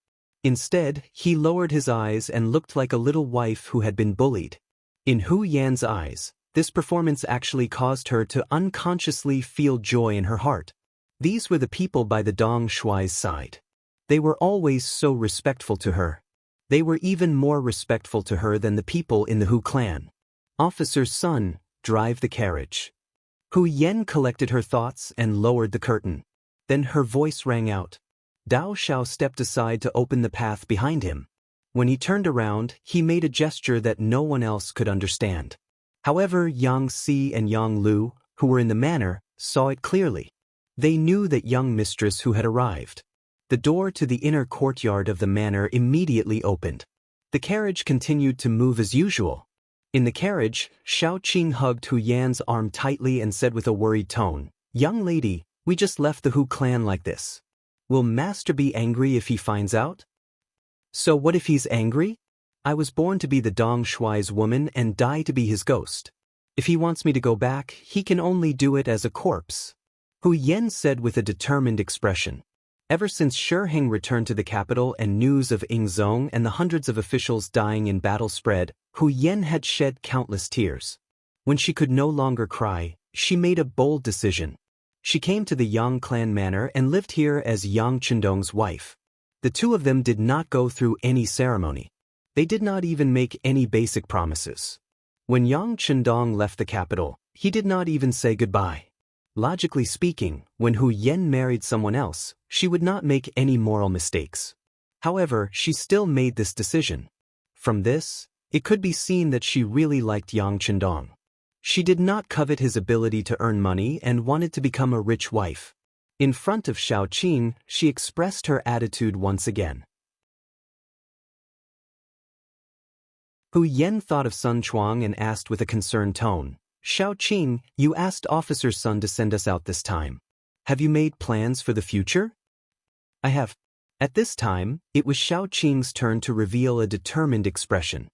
Instead, he lowered his eyes and looked like a little wife who had been bullied. In Hu Yan's eyes, this performance actually caused her to unconsciously feel joy in her heart. These were the people by the Dong Shuai's side. They were always so respectful to her. They were even more respectful to her than the people in the Hu clan. Officer's son, drive the carriage. Hu Yan collected her thoughts and lowered the curtain. Then her voice rang out. Dao Xiao stepped aside to open the path behind him. When he turned around, he made a gesture that no one else could understand. However, Yang Si and Yang Lu, who were in the manor, saw it clearly. They knew that young mistress who had arrived. The door to the inner courtyard of the manor immediately opened. The carriage continued to move as usual. In the carriage, Xiao Qing hugged Hu Yan's arm tightly and said with a worried tone, "Young lady, we just left the Hu clan like this. Will Master be angry if he finds out?" "So what if he's angry? I was born to be the Dong Shuai's woman and die to be his ghost. If he wants me to go back, he can only do it as a corpse," Hu Yan said with a determined expression. Ever since Shi Heng returned to the capital and news of Ying Zong and the hundreds of officials dying in battle spread, Hu Yan had shed countless tears. When she could no longer cry, she made a bold decision. She came to the Yang clan manor and lived here as Yang Chendong's wife. The two of them did not go through any ceremony. They did not even make any basic promises. When Yang Chendong left the capital, he did not even say goodbye. Logically speaking, when Hu Yan married someone else, she would not make any moral mistakes. However, she still made this decision. From this, it could be seen that she really liked Yang Chendong. She did not covet his ability to earn money and wanted to become a rich wife. In front of Xiao Qing, she expressed her attitude once again. Hu Yan thought of Sun Chuang and asked with a concerned tone, "Xiao Qing, you asked Officer's son to send us out this time. Have you made plans for the future?" "I have." At this time, it was Xiao Qing's turn to reveal a determined expression.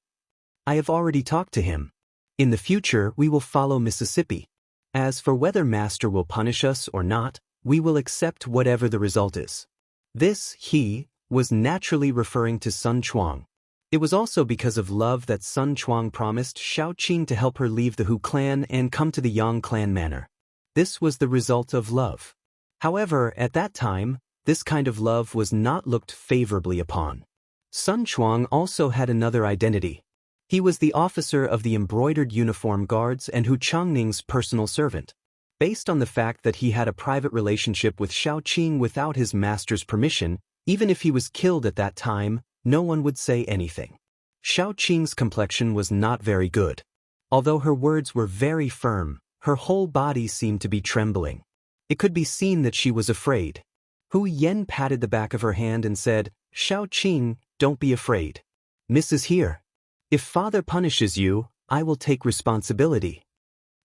"I have already talked to him. In the future, we will follow Mississippi. As for whether Master will punish us or not, we will accept whatever the result is." This "he" was naturally referring to Sun Chuang. It was also because of love that Sun Chuang promised Xiao Qing to help her leave the Hu clan and come to the Yang clan manor. This was the result of love. However, at that time, this kind of love was not looked favorably upon. Sun Chuang also had another identity. He was the officer of the embroidered uniform guards and Hu Changning's personal servant. Based on the fact that he had a private relationship with Xiao Qing without his master's permission, even if he was killed at that time, no one would say anything. Xiao Qing's complexion was not very good. Although her words were very firm, her whole body seemed to be trembling. It could be seen that she was afraid. Hu Yan patted the back of her hand and said, "Xiao Qing, don't be afraid. Miss is here. If father punishes you, I will take responsibility."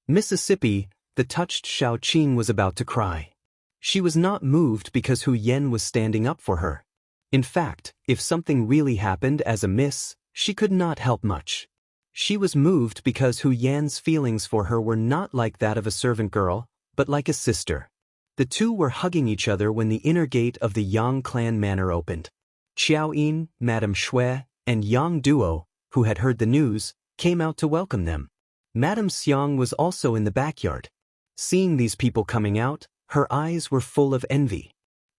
Mississippi, the touched Xiao Qing was about to cry. She was not moved because Hu Yan was standing up for her. In fact, if something really happened as a miss, she could not help much. She was moved because Hu Yan's feelings for her were not like that of a servant girl, but like a sister. The two were hugging each other when the inner gate of the Yang clan manor opened. Xiao Yin, Madame Shui, and Yang Duo, who had heard the news, came out to welcome them. Madame Xiang was also in the backyard. Seeing these people coming out, her eyes were full of envy.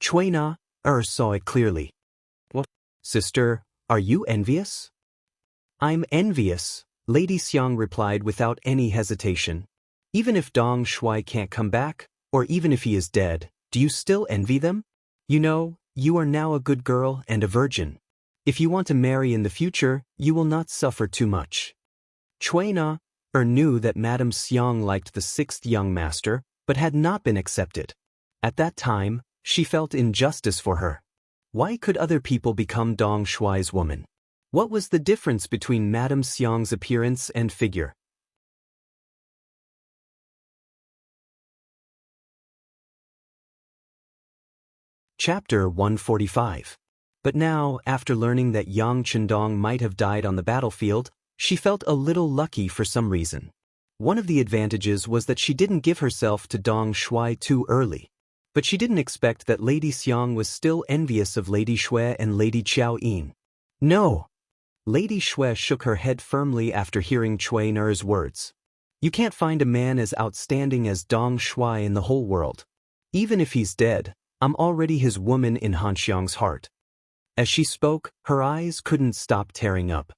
Cui Na saw it clearly. What? Sister, are you envious? I'm envious, Lady Xiang replied without any hesitation. Even if Dong Shui can't come back, or even if he is dead, do you still envy them? You know, you are now a good girl and a virgin. If you want to marry in the future, you will not suffer too much. Cui Na knew that Madame Xiang liked the sixth young master, but had not been accepted. At that time, she felt injustice for her. Why could other people become Dong Shui's woman? What was the difference between Madame Xiang's appearance and figure? Chapter 145. But now, after learning that Yang Chendong might have died on the battlefield, she felt a little lucky for some reason. One of the advantages was that she didn't give herself to Dong Shui too early. But she didn't expect that Lady Xiang was still envious of Lady Shui and Lady Xiao Yin. No! Lady Shui shook her head firmly after hearing Cui Na's words. You can't find a man as outstanding as Dong Shui in the whole world. Even if he's dead, I'm already his woman in Han Xiang's heart. As she spoke, her eyes couldn't stop tearing up.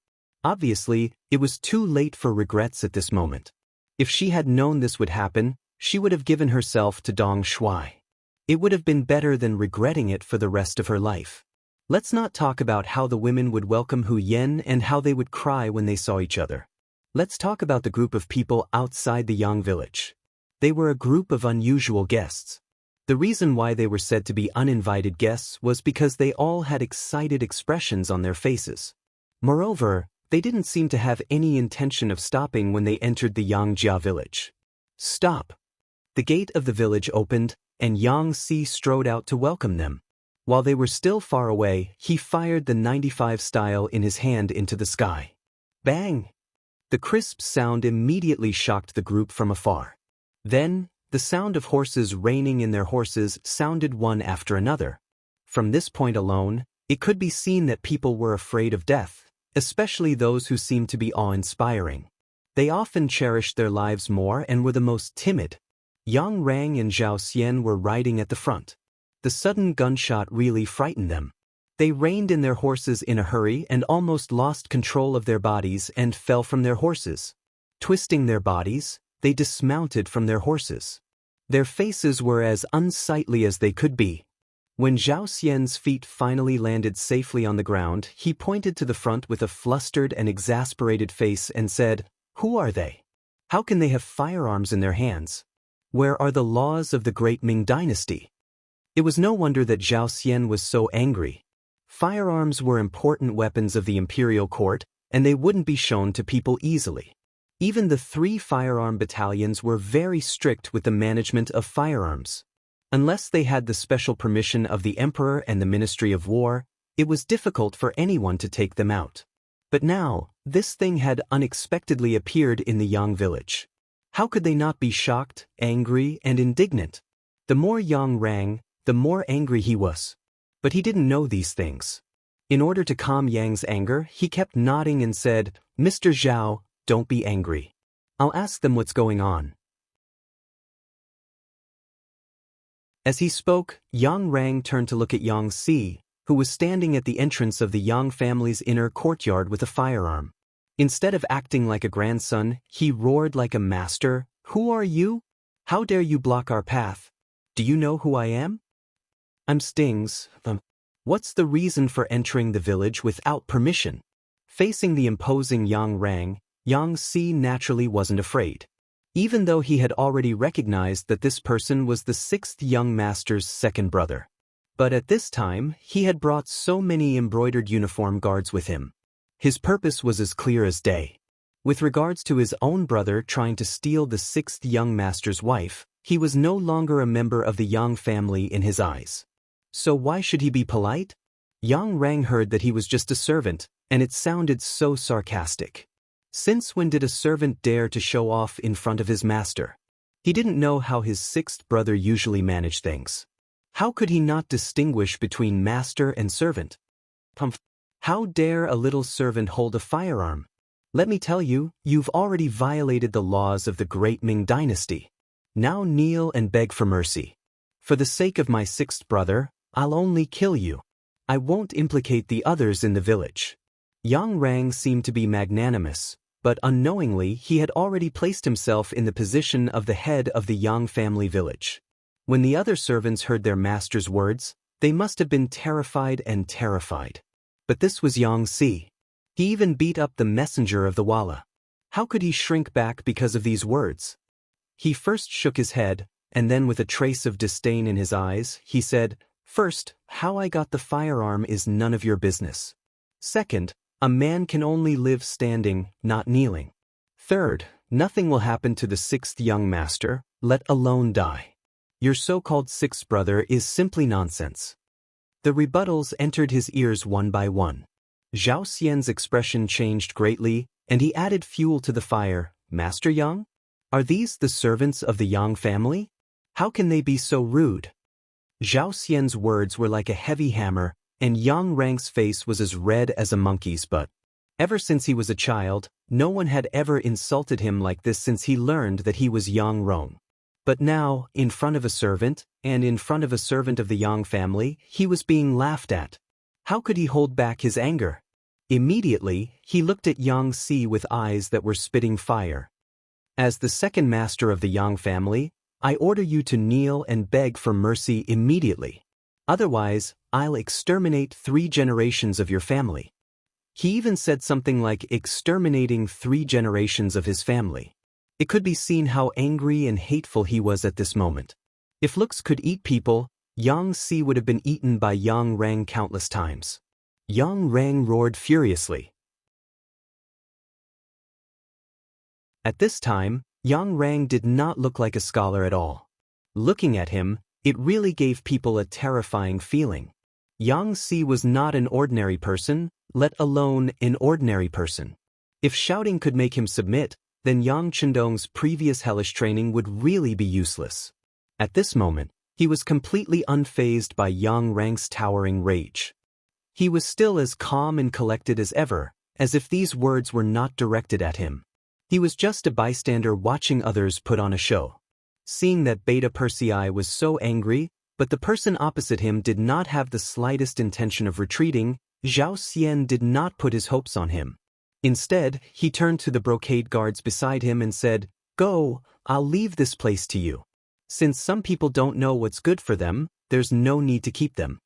Obviously, it was too late for regrets at this moment. If she had known this would happen, she would have given herself to Dong Shui. It would have been better than regretting it for the rest of her life. Let's not talk about how the women would welcome Hu Yan and how they would cry when they saw each other. Let's talk about the group of people outside the Yang village. They were a group of unusual guests. The reason why they were said to be uninvited guests was because they all had excited expressions on their faces. Moreover, they didn't seem to have any intention of stopping when they entered the Yang Jia village. Stop! The gate of the village opened, and Yang Si strode out to welcome them. While they were still far away, he fired the 95 style in his hand into the sky. Bang! The crisp sound immediately shocked the group from afar. Then, the sound of horses reining in their horses sounded one after another. From this point alone, it could be seen that people were afraid of death, especially those who seemed to be awe-inspiring. They often cherished their lives more and were the most timid. Yang Rang and Zhao Xian were riding at the front. The sudden gunshot really frightened them. They reined in their horses in a hurry and almost lost control of their bodies and fell from their horses. Twisting their bodies, they dismounted from their horses. Their faces were as unsightly as they could be. When Zhao Xian's feet finally landed safely on the ground, he pointed to the front with a flustered and exasperated face and said, "Who are they? How can they have firearms in their hands? Where are the laws of the great Ming dynasty?" It was no wonder that Zhao Xian was so angry. Firearms were important weapons of the imperial court, and they wouldn't be shown to people easily. Even the 3 firearm battalions were very strict with the management of firearms. Unless they had the special permission of the emperor and the Ministry of War, it was difficult for anyone to take them out. But now, this thing had unexpectedly appeared in the Yang village. How could they not be shocked, angry, and indignant? The more Yang rang, the more angry he was. But he didn't know these things. In order to calm Yang's anger, he kept nodding and said, "Mr. Zhao, don't be angry. I'll ask them what's going on." As he spoke, Yang Rang turned to look at Yang Si, who was standing at the entrance of the Yang family's inner courtyard with a firearm. Instead of acting like a grandson, he roared like a master, "Who are you? How dare you block our path? Do you know who I am? I'm Stings. What's the reason for entering the village without permission?" Facing the imposing Yang Rang, Yang Si naturally wasn't afraid. Even though he had already recognized that this person was the 6th young master's second brother. But at this time, he had brought so many embroidered uniform guards with him. His purpose was as clear as day. With regards to his own brother trying to steal the 6th young master's wife, he was no longer a member of the Yang family in his eyes. So why should he be polite? Yang Rang heard that he was just a servant, and it sounded so sarcastic. Since when did a servant dare to show off in front of his master? He didn't know how his sixth brother usually managed things. How could he not distinguish between master and servant? How dare a little servant hold a firearm? Let me tell you, you've already violated the laws of the great Ming dynasty. Now kneel and beg for mercy. For the sake of my sixth brother, I'll only kill you. I won't implicate the others in the village. Yang Rang seemed to be magnanimous, but unknowingly he had already placed himself in the position of the head of the Yang family village. When the other servants heard their master's words, they must have been terrified and terrified. But this was Yang Si. He even beat up the messenger of the Walla. How could he shrink back because of these words? He first shook his head, and then with a trace of disdain in his eyes, he said, "First, how I got the firearm is none of your business. Second, a man can only live standing, not kneeling. Third, nothing will happen to the sixth young master, let alone die. Your so-called sixth brother is simply nonsense." The rebuttals entered his ears one by one. Zhao Xian's expression changed greatly, and he added fuel to the fire. "Master Yang? Are these the servants of the Yang family? How can they be so rude?" Zhao Xian's words were like a heavy hammer, and Yang Rang's face was as red as a monkey's, but ever since he was a child, no one had ever insulted him like this since he learned that he was Yang Rong. But now, in front of a servant, and in front of a servant of the Yang family, he was being laughed at. How could he hold back his anger? Immediately, he looked at Yang Si with eyes that were spitting fire. "As the second master of the Yang family, I order you to kneel and beg for mercy immediately. Otherwise, I'll exterminate 3 generations of your family." He even said something like exterminating 3 generations of his family. It could be seen how angry and hateful he was at this moment. If looks could eat people, Yang Si would have been eaten by Yang Rang countless times. Yang Rang roared furiously. At this time, Yang Rang did not look like a scholar at all. Looking at him, it really gave people a terrifying feeling. Yang Si was not an ordinary person, let alone an ordinary person. If shouting could make him submit, then Yang Chendong's previous hellish training would really be useless. At this moment, he was completely unfazed by Yang Rang's towering rage. He was still as calm and collected as ever, as if these words were not directed at him. He was just a bystander watching others put on a show. Seeing that Beta Persei was so angry, but the person opposite him did not have the slightest intention of retreating, Zhao Xian did not put his hopes on him. Instead, he turned to the brocade guards beside him and said, "Go, I'll leave this place to you. Since some people don't know what's good for them, there's no need to keep them."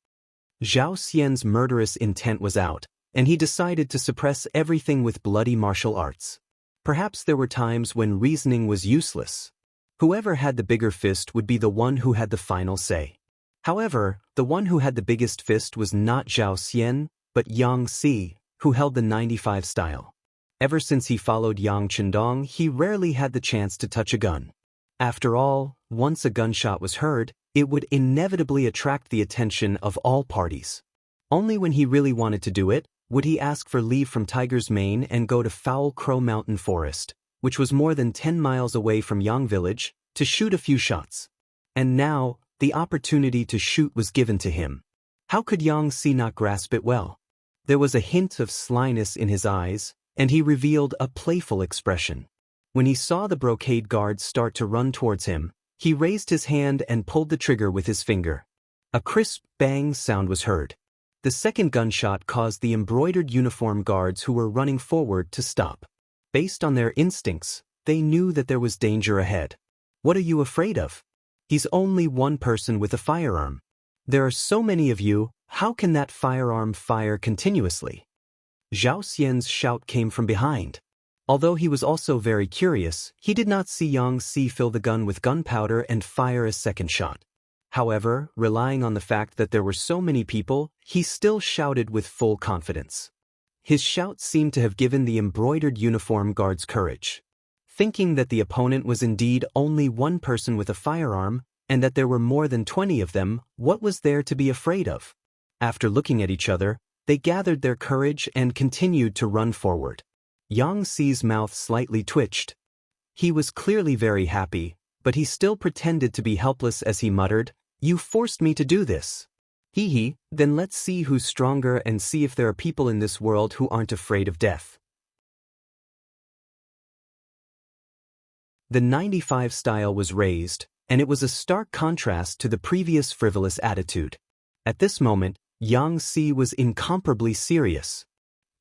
Zhao Xian's murderous intent was out, and he decided to suppress everything with bloody martial arts. Perhaps there were times when reasoning was useless. Whoever had the bigger fist would be the one who had the final say. However, the one who had the biggest fist was not Zhao Xian, but Yang Si, who held the 95 style. Ever since he followed Yang Chendong, he rarely had the chance to touch a gun. After all, once a gunshot was heard, it would inevitably attract the attention of all parties. Only when he really wanted to do it, would he ask for leave from Tiger's Mane and go to Foul Crow Mountain Forest, which was more than 10 miles away from Yang Village, to shoot a few shots. And now, the opportunity to shoot was given to him. How could Yang Si not grasp it well? There was a hint of slyness in his eyes, and he revealed a playful expression. When he saw the brocade guards start to run towards him, he raised his hand and pulled the trigger with his finger. A crisp bang sound was heard. The second gunshot caused the embroidered uniform guards who were running forward to stop. Based on their instincts, they knew that there was danger ahead. What are you afraid of? He's only one person with a firearm. There are so many of you, how can that firearm fire continuously? Zhao Xian's shout came from behind. Although he was also very curious, he did not see Yang Si fill the gun with gunpowder and fire a second shot. However, relying on the fact that there were so many people, he still shouted with full confidence. His shout seemed to have given the embroidered uniform guards courage. Thinking that the opponent was indeed only one person with a firearm, and that there were more than 20 of them, what was there to be afraid of? After looking at each other, they gathered their courage and continued to run forward. Yang Xi's mouth slightly twitched. He was clearly very happy, but he still pretended to be helpless as he muttered, "You forced me to do this." Hee, then let's see who's stronger and see if there are people in this world who aren't afraid of death. The 95 style was raised, and it was a stark contrast to the previous frivolous attitude. At this moment, Yang Xi was incomparably serious.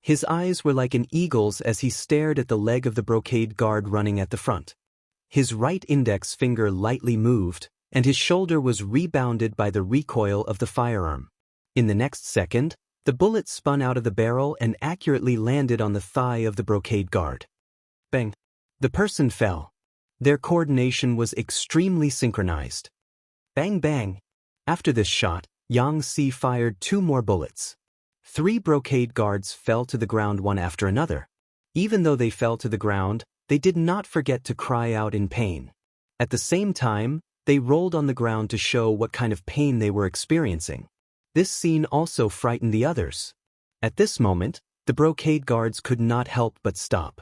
His eyes were like an eagle's as he stared at the leg of the brocade guard running at the front. His right index finger lightly moved, and his shoulder was rebounded by the recoil of the firearm. In the next second, the bullet spun out of the barrel and accurately landed on the thigh of the brocade guard. Bang! The person fell. Their coordination was extremely synchronized. Bang bang! After this shot, Yang Xi fired 2 more bullets. 3 brocade guards fell to the ground one after another. Even though they fell to the ground, they did not forget to cry out in pain. At the same time, they rolled on the ground to show what kind of pain they were experiencing. This scene also frightened the others. At this moment, the brocade guards could not help but stop.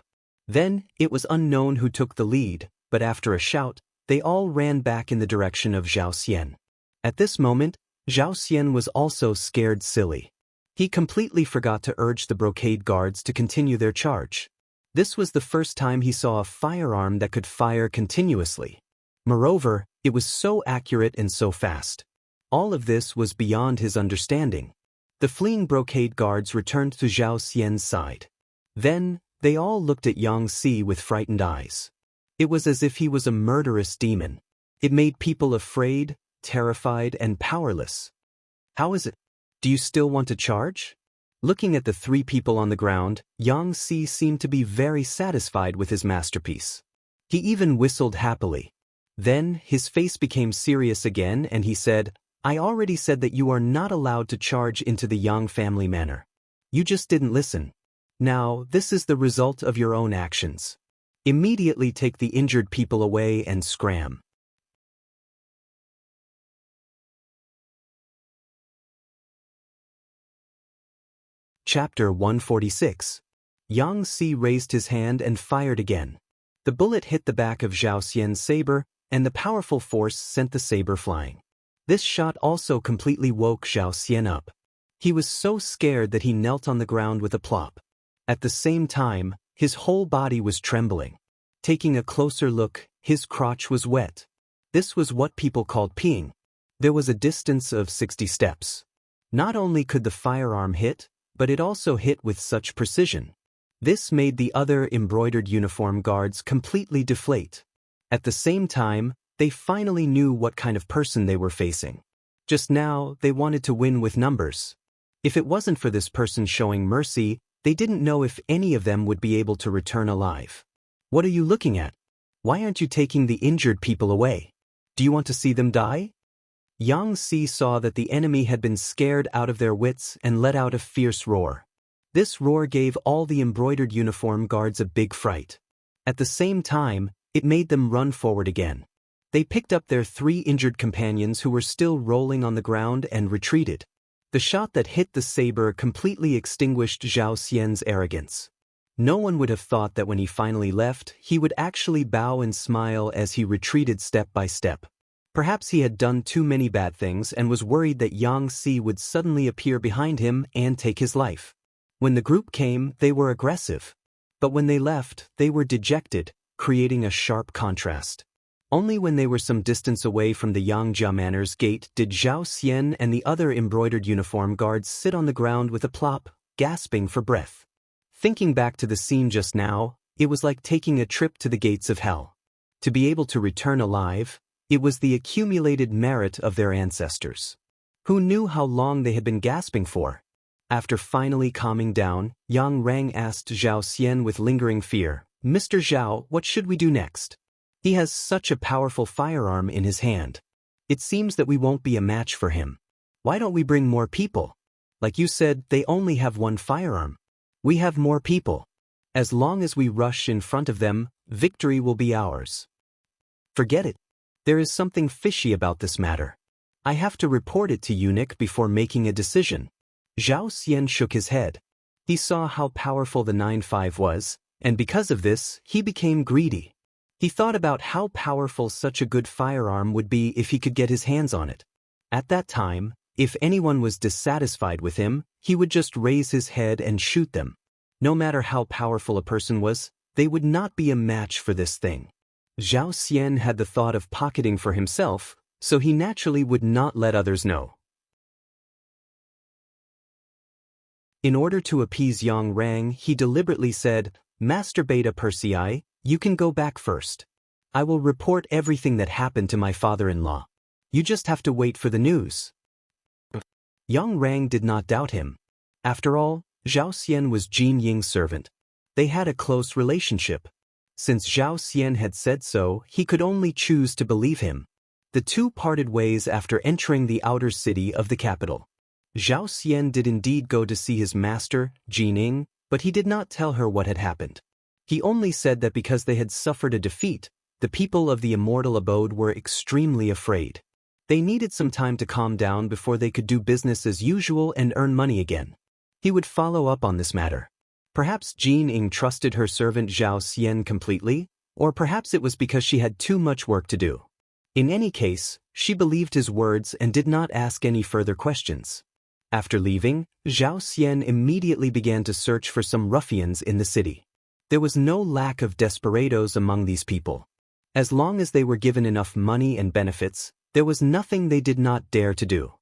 Then, it was unknown who took the lead, but after a shout, they all ran back in the direction of Zhao Xian. At this moment, Zhao Xian was also scared silly. He completely forgot to urge the brocade guards to continue their charge. This was the first time he saw a firearm that could fire continuously. Moreover, it was so accurate and so fast. All of this was beyond his understanding. The fleeing brocade guards returned to Zhao Xian's side. Then, they all looked at Yang Xi with frightened eyes. It was as if he was a murderous demon. It made people afraid, terrified, and powerless. How is it? Do you still want to charge? Looking at the 3 people on the ground, Yang Xi seemed to be very satisfied with his masterpiece. He even whistled happily. Then, his face became serious again and he said, "I already said that you are not allowed to charge into the Yang family manor. You just didn't listen. Now, this is the result of your own actions. Immediately take the injured people away and scram." Chapter 146. Yang Xi raised his hand and fired again. The bullet hit the back of Zhao Xian's saber, and the powerful force sent the saber flying. This shot also completely woke Zhao Xian up. He was so scared that he knelt on the ground with a plop. At the same time, his whole body was trembling. Taking a closer look, his crotch was wet. This was what people called peeing. There was a distance of 60 steps. Not only could the firearm hit, but it also hit with such precision. This made the other embroidered uniform guards completely deflate. At the same time, they finally knew what kind of person they were facing. Just now, they wanted to win with numbers. If it wasn't for this person showing mercy, they didn't know if any of them would be able to return alive. What are you looking at? Why aren't you taking the injured people away? Do you want to see them die? Yang Xi saw that the enemy had been scared out of their wits and let out a fierce roar. This roar gave all the embroidered uniform guards a big fright. At the same time, it made them run forward again. They picked up their 3 injured companions who were still rolling on the ground and retreated. The shot that hit the saber completely extinguished Zhao Xian's arrogance. No one would have thought that when he finally left, he would actually bow and smile as he retreated step by step. Perhaps he had done too many bad things and was worried that Yang Xi would suddenly appear behind him and take his life. When the group came, they were aggressive. But when they left, they were dejected, creating a sharp contrast. Only when they were some distance away from the Yangjia Manor's gate did Zhao Xian and the other embroidered uniform guards sit on the ground with a plop, gasping for breath. Thinking back to the scene just now, it was like taking a trip to the gates of hell. To be able to return alive, it was the accumulated merit of their ancestors. Who knew how long they had been gasping for? After finally calming down, Yang Rang asked Zhao Xian with lingering fear, "Mr. Zhao, what should we do next? He has such a powerful firearm in his hand. It seems that we won't be a match for him. Why don't we bring more people? Like you said, they only have 1 firearm. We have more people. As long as we rush in front of them, victory will be ours." "Forget it. There is something fishy about this matter. I have to report it to eunuch before making a decision. Zhao Xian shook his head. He saw how powerful the 9-5 was, and because of this, he became greedy. He thought about how powerful such a good firearm would be if he could get his hands on it. At that time, if anyone was dissatisfied with him, he would just raise his head and shoot them. No matter how powerful a person was, they would not be a match for this thing. Zhao Xian had the thought of pocketing for himself, so he naturally would not let others know. In order to appease Yang Rang, he deliberately said, "Master Beta Persei, you can go back first. I will report everything that happened to my father-in-law. You just have to wait for the news." Yang Rang did not doubt him. After all, Zhao Xian was Jin Ying's servant. They had a close relationship. Since Zhao Xian had said so, he could only choose to believe him. The two parted ways after entering the outer city of the capital. Zhao Xian did indeed go to see his master, Jin Ying, but he did not tell her what had happened. He only said that because they had suffered a defeat, the people of the immortal abode were extremely afraid. They needed some time to calm down before they could do business as usual and earn money again. He would follow up on this matter. Perhaps Jin Ying trusted her servant Zhao Xian completely, or perhaps it was because she had too much work to do. In any case, she believed his words and did not ask any further questions. After leaving, Zhao Xian immediately began to search for some ruffians in the city. There was no lack of desperados among these people. As long as they were given enough money and benefits, there was nothing they did not dare to do.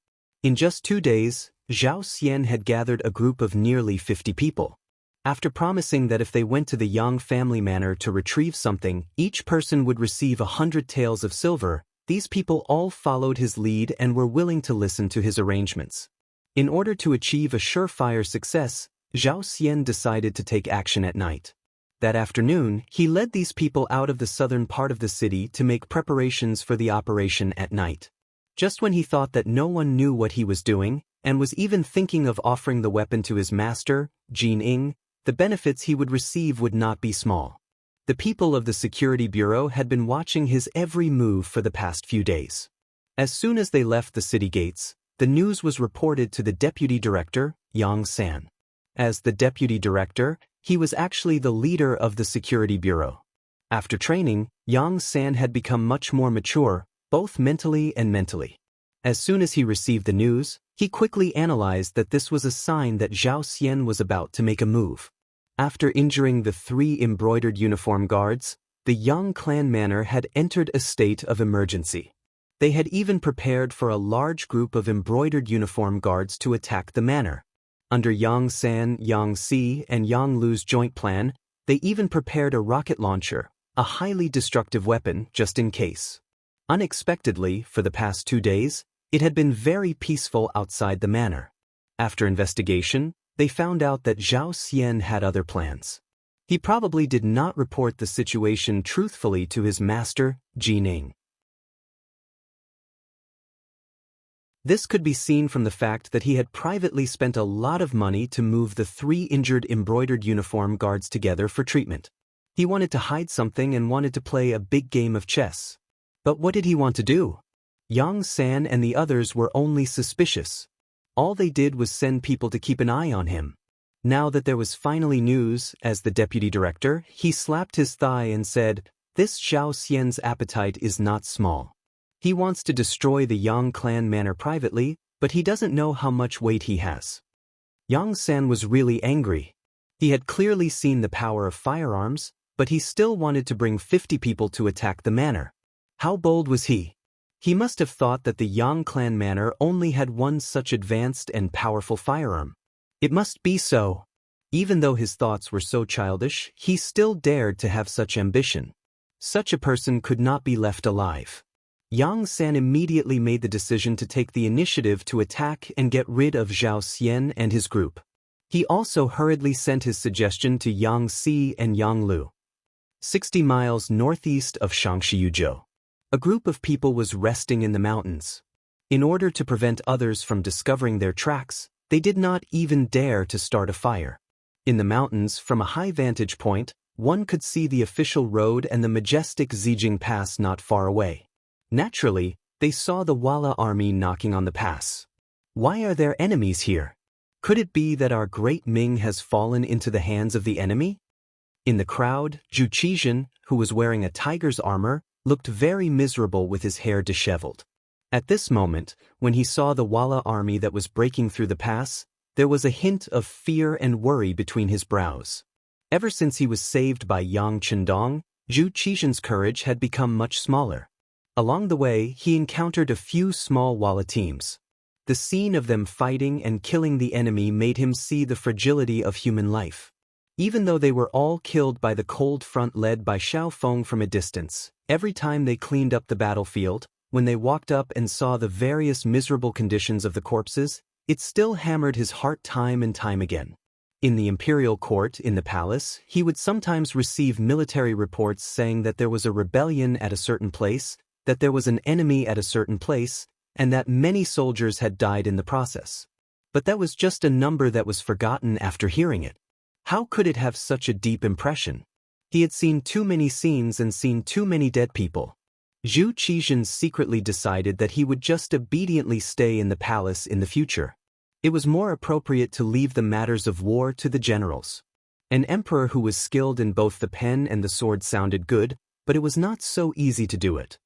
In just 2 days, Zhao Xian had gathered a group of nearly 50 people. After promising that if they went to the Yang family manor to retrieve something, each person would receive 100 taels of silver, these people all followed his lead and were willing to listen to his arrangements. In order to achieve a surefire success, Zhao Xian decided to take action at night. That afternoon, he led these people out of the southern part of the city to make preparations for the operation at night. Just when he thought that no one knew what he was doing, and was even thinking of offering the weapon to his master, Jin Ying, the benefits he would receive would not be small. The people of the security bureau had been watching his every move for the past few days. As soon as they left the city gates, the news was reported to the deputy director, Yang San. As the deputy director, he was actually the leader of the security bureau. After training, Yang San had become much more mature, both mentally and mentally. As soon as he received the news, he quickly analyzed that this was a sign that Zhao Xian was about to make a move. After injuring the 3 embroidered uniform guards, the Yang clan manor had entered a state of emergency. They had even prepared for a large group of embroidered uniform guards to attack the manor. Under Yang San, Yang Si, and Yang Lu's joint plan, they even prepared a rocket launcher, a highly destructive weapon just in case. Unexpectedly, for the past 2 days, it had been very peaceful outside the manor. After investigation, they found out that Zhao Xian had other plans. He probably did not report the situation truthfully to his master, Jin Ying. This could be seen from the fact that he had privately spent a lot of money to move the 3 injured embroidered uniform guards together for treatment. He wanted to hide something and wanted to play a big game of chess. But what did he want to do? Yang San and the others were only suspicious. All they did was send people to keep an eye on him. Now that there was finally news, as the deputy director, he slapped his thigh and said, "This Zhao Xian's appetite is not small. He wants to destroy the Yang clan manor privately, but he doesn't know how much weight he has." Yang San was really angry. He had clearly seen the power of firearms, but he still wanted to bring 50 people to attack the manor. How bold was he? He must have thought that the Yang clan manor only had one such advanced and powerful firearm. It must be so. Even though his thoughts were so childish, he still dared to have such ambition. Such a person could not be left alive. Yang San immediately made the decision to take the initiative to attack and get rid of Zhao Xian and his group. He also hurriedly sent his suggestion to Yang Si and Yang Lu. 60 miles northeast of Shangshiyuzhou, a group of people was resting in the mountains. In order to prevent others from discovering their tracks, they did not even dare to start a fire. In the mountains, from a high vantage point, one could see the official road and the majestic Zijing Pass not far away. Naturally, they saw the Wala army knocking on the pass. Why are there enemies here? Could it be that our great Ming has fallen into the hands of the enemy? In the crowd, Zhu Qizhen, who was wearing a tiger's armor, looked very miserable with his hair disheveled. At this moment, when he saw the Wala army that was breaking through the pass, there was a hint of fear and worry between his brows. Ever since he was saved by Yang Chendong, Zhu Qizhen's courage had become much smaller. Along the way, he encountered a few small Wala teams. The scene of them fighting and killing the enemy made him see the fragility of human life. Even though they were all killed by the cold front led by Xiao Feng from a distance, every time they cleaned up the battlefield, when they walked up and saw the various miserable conditions of the corpses, it still hammered his heart time and time again. In the imperial court in the palace, he would sometimes receive military reports saying that there was a rebellion at a certain place, that there was an enemy at a certain place, and that many soldiers had died in the process. But that was just a number that was forgotten after hearing it. How could it have such a deep impression? He had seen too many scenes and seen too many dead people. Zhu Qizhen secretly decided that he would just obediently stay in the palace in the future. It was more appropriate to leave the matters of war to the generals. An emperor who was skilled in both the pen and the sword sounded good, but it was not so easy to do it.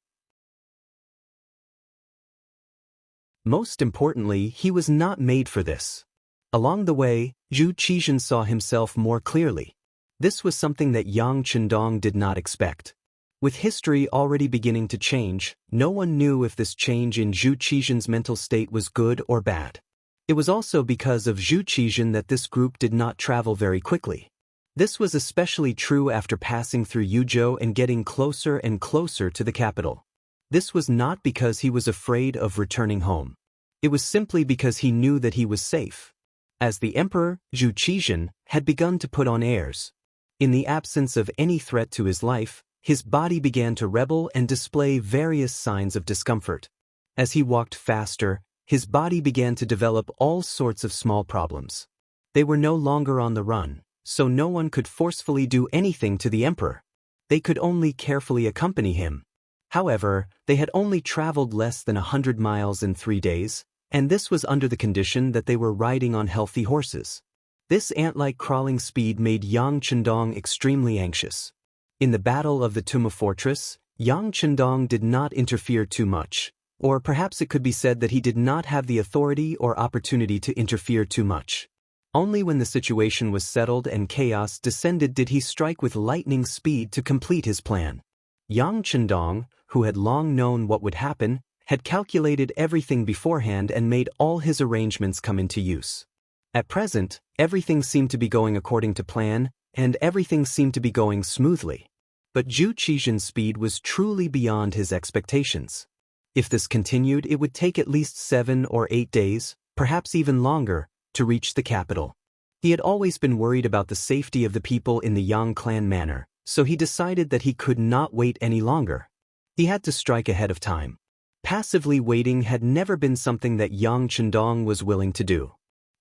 Most importantly, he was not made for this. Along the way, Zhu Qizhen saw himself more clearly. This was something that Yang Chendong did not expect. With history already beginning to change, no one knew if this change in Zhu Qizhen's mental state was good or bad. It was also because of Zhu Qizhen that this group did not travel very quickly. This was especially true after passing through Yuzhou and getting closer and closer to the capital. This was not because he was afraid of returning home. It was simply because he knew that he was safe. As the emperor, Zhu Qizhen, had begun to put on airs. In the absence of any threat to his life, his body began to rebel and display various signs of discomfort. As he walked faster, his body began to develop all sorts of small problems. They were no longer on the run, so no one could forcefully do anything to the emperor. They could only carefully accompany him. However, they had only traveled less than 100 miles in 3 days, and this was under the condition that they were riding on healthy horses. This ant-like crawling speed made Yang Chendong extremely anxious. In the Battle of the Tuma Fortress, Yang Chendong did not interfere too much, or perhaps it could be said that he did not have the authority or opportunity to interfere too much. Only when the situation was settled and chaos descended did he strike with lightning speed to complete his plan. Yang Chendong, who had long known what would happen, had calculated everything beforehand and made all his arrangements come into use. At present, everything seemed to be going according to plan, and everything seemed to be going smoothly. But Zhu Qizhen's speed was truly beyond his expectations. If this continued, it would take at least 7 or 8 days, perhaps even longer, to reach the capital. He had always been worried about the safety of the people in the Yang clan manor, so he decided that he could not wait any longer. He had to strike ahead of time. Passively waiting had never been something that Yang Chendong was willing to do.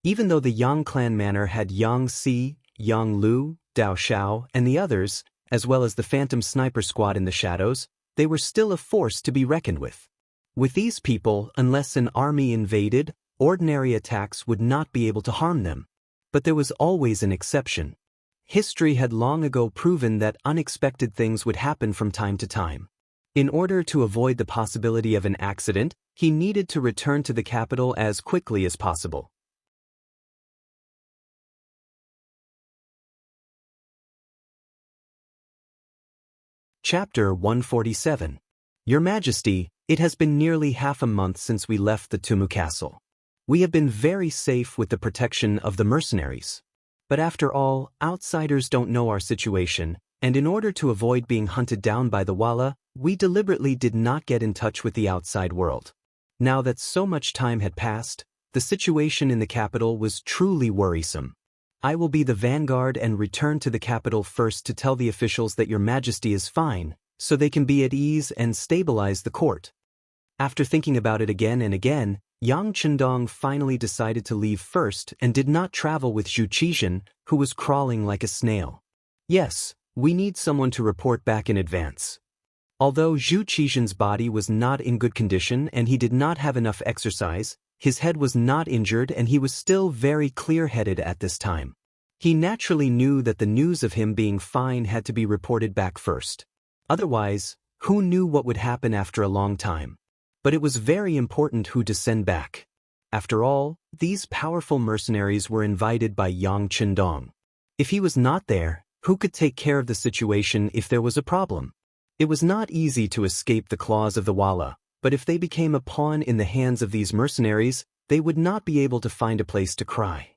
Even though the Yang clan manor had Yang Si, Yang Lu, Dao Xiao, and the others, as well as the Phantom Sniper Squad in the shadows, they were still a force to be reckoned with. With these people, unless an army invaded, ordinary attacks would not be able to harm them. But there was always an exception. History had long ago proven that unexpected things would happen from time to time. In order to avoid the possibility of an accident, he needed to return to the capital as quickly as possible. Chapter 147. Your Majesty, it has been nearly half a month since we left the Tumu Castle. We have been very safe with the protection of the mercenaries. But after all, outsiders don't know our situation, and in order to avoid being hunted down by the Wala, we deliberately did not get in touch with the outside world. Now that so much time had passed, the situation in the capital was truly worrisome. I will be the vanguard and return to the capital first to tell the officials that Your Majesty is fine, so they can be at ease and stabilize the court. After thinking about it again and again, Yang Chendong finally decided to leave first and did not travel with Zhu Qizhen, who was crawling like a snail. Yes, we need someone to report back in advance. Although Zhu Qizhen's body was not in good condition and he did not have enough exercise, his head was not injured and he was still very clear-headed at this time. He naturally knew that the news of him being fine had to be reported back first. Otherwise, who knew what would happen after a long time? But it was very important who to send back. After all, these powerful mercenaries were invited by Yang Qindong. If he was not there, who could take care of the situation if there was a problem? It was not easy to escape the claws of the Walla, but if they became a pawn in the hands of these mercenaries, they would not be able to find a place to cry.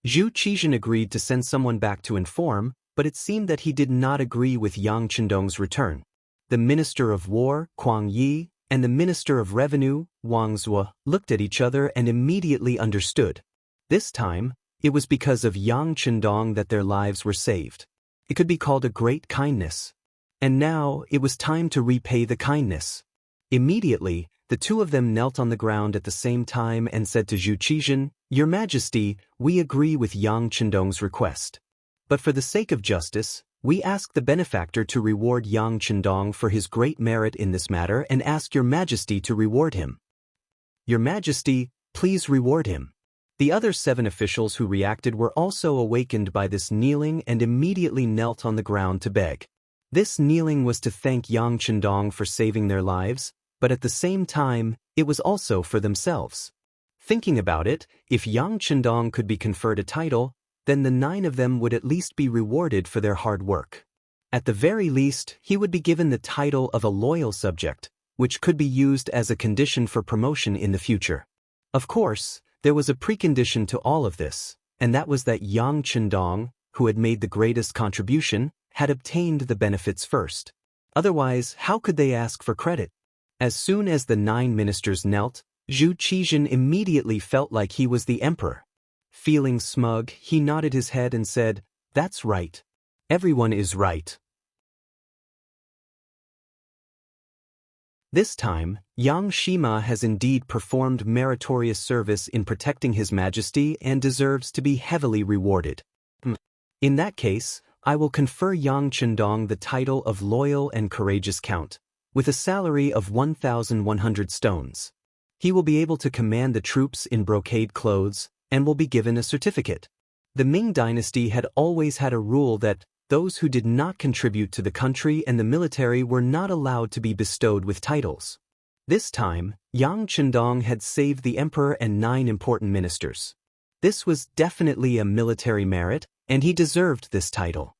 Zhu Qizhen agreed to send someone back to inform, but it seemed that he did not agree with Yang Qindong's return. The Minister of War, Kuang Yi, and the Minister of Revenue, Wang Zhuo, looked at each other and immediately understood. This time, it was because of Yang Qindong that their lives were saved. It could be called a great kindness. And now, it was time to repay the kindness. Immediately, the two of them knelt on the ground at the same time and said to Zhu Qizhen, "Your Majesty, we agree with Yang Qindong's request. But for the sake of justice, we ask the benefactor to reward Yang Qindong for his great merit in this matter and ask Your Majesty to reward him. Your Majesty, please reward him." The other 7 officials who reacted were also awakened by this kneeling and immediately knelt on the ground to beg. This kneeling was to thank Yang Qindong for saving their lives, but at the same time, it was also for themselves. Thinking about it, if Yang Qindong could be conferred a title, then the 9 of them would at least be rewarded for their hard work. At the very least, he would be given the title of a loyal subject, which could be used as a condition for promotion in the future. Of course, there was a precondition to all of this, and that was that Yang Qindong, who had made the greatest contribution, had obtained the benefits first. Otherwise, how could they ask for credit? As soon as the 9 ministers knelt, Zhu Qizhen immediately felt like he was the emperor. Feeling smug, he nodded his head and said, "That's right. Everyone is right." This time, Yang Shima has indeed performed meritorious service in protecting His Majesty and deserves to be heavily rewarded. In that case, I will confer Yang Qindong the title of Loyal and Courageous Count, with a salary of 1,100 stones. He will be able to command the troops in brocade clothes, and will be given a certificate. The Ming dynasty had always had a rule that those who did not contribute to the country and the military were not allowed to be bestowed with titles. This time, Yang Qindong had saved the emperor and 9 important ministers. This was definitely a military merit, and he deserved this title.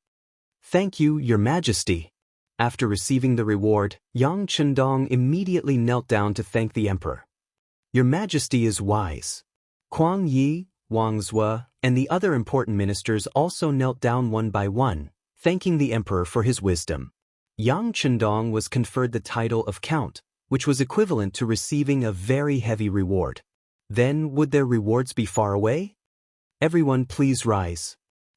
"Thank you, Your Majesty." After receiving the reward, Yang Qindong immediately knelt down to thank the emperor. "Your Majesty is wise." Kuang Yi, Wang Zhuo, and the other important ministers also knelt down one by one, thanking the emperor for his wisdom. Yang Qindong was conferred the title of Count, which was equivalent to receiving a very heavy reward. Then, would their rewards be far away? Everyone please rise.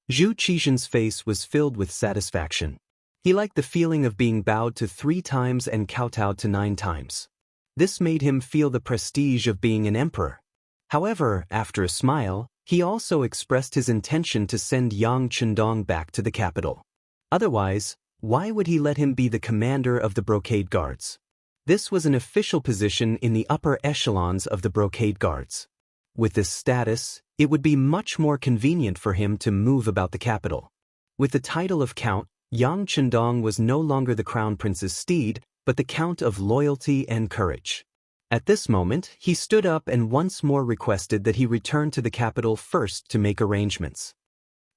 Zhu Qizhen's face was filled with satisfaction. He liked the feeling of being bowed to 3 times and kowtowed to 9 times. This made him feel the prestige of being an emperor. However, after a smile, he also expressed his intention to send Yang Qindong back to the capital. Otherwise, why would he let him be the commander of the brocade guards? This was an official position in the upper echelons of the brocade guards. With this status, it would be much more convenient for him to move about the capital. With the title of Count, Yang Qindong was no longer the Crown Prince's steed, but the Count of Loyalty and Courage. At this moment, he stood up and once more requested that he return to the capital first to make arrangements.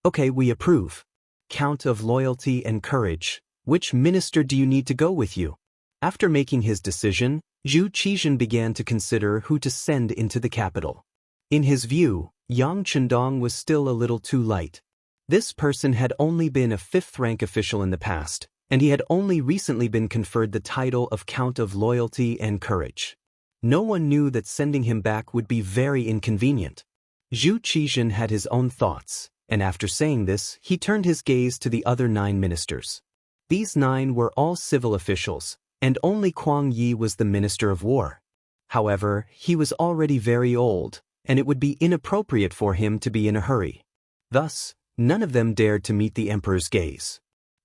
"Okay, we approve. Count of Loyalty and Courage, which minister do you need to go with you?" After making his decision, Zhu Qizhen began to consider who to send into the capital. In his view, Yang Qindong was still a little too light. This person had only been a 5th-rank official in the past, and he had only recently been conferred the title of Count of Loyalty and Courage. No one knew that sending him back would be very inconvenient. Zhu Qizhen had his own thoughts, and after saying this, he turned his gaze to the other 9 ministers. These 9 were all civil officials, and only Kuang Yi was the Minister of War. However, he was already very old, and it would be inappropriate for him to be in a hurry. Thus, none of them dared to meet the emperor's gaze.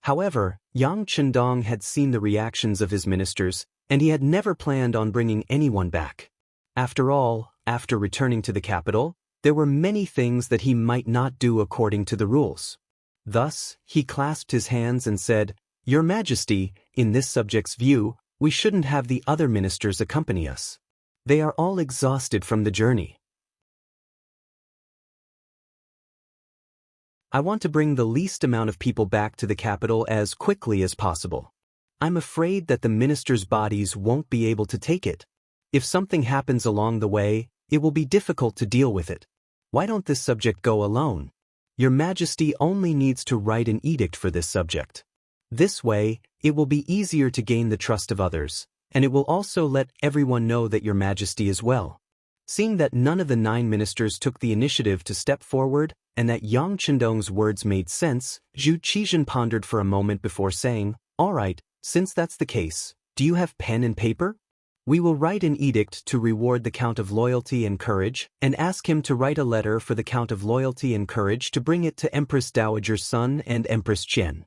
However, Yang Chendong had seen the reactions of his ministers, and he had never planned on bringing anyone back. After all, after returning to the capital, there were many things that he might not do according to the rules. Thus, he clasped his hands and said, "Your Majesty, in this subject's view, we shouldn't have the other ministers accompany us. They are all exhausted from the journey. I want to bring the least amount of people back to the capital as quickly as possible. I'm afraid that the ministers' bodies won't be able to take it. If something happens along the way, it will be difficult to deal with it. Why don't this subject go alone? Your Majesty only needs to write an edict for this subject. This way, it will be easier to gain the trust of others, and it will also let everyone know that Your Majesty is well." Seeing that none of the 9 ministers took the initiative to step forward, and that Yang Chendong's words made sense, Zhu Qizhen pondered for a moment before saying, "All right, since that's the case, do you have pen and paper? We will write an edict to reward the Count of Loyalty and Courage, and ask him to write a letter for the Count of Loyalty and Courage to bring it to Empress Dowager's son and Empress Qian.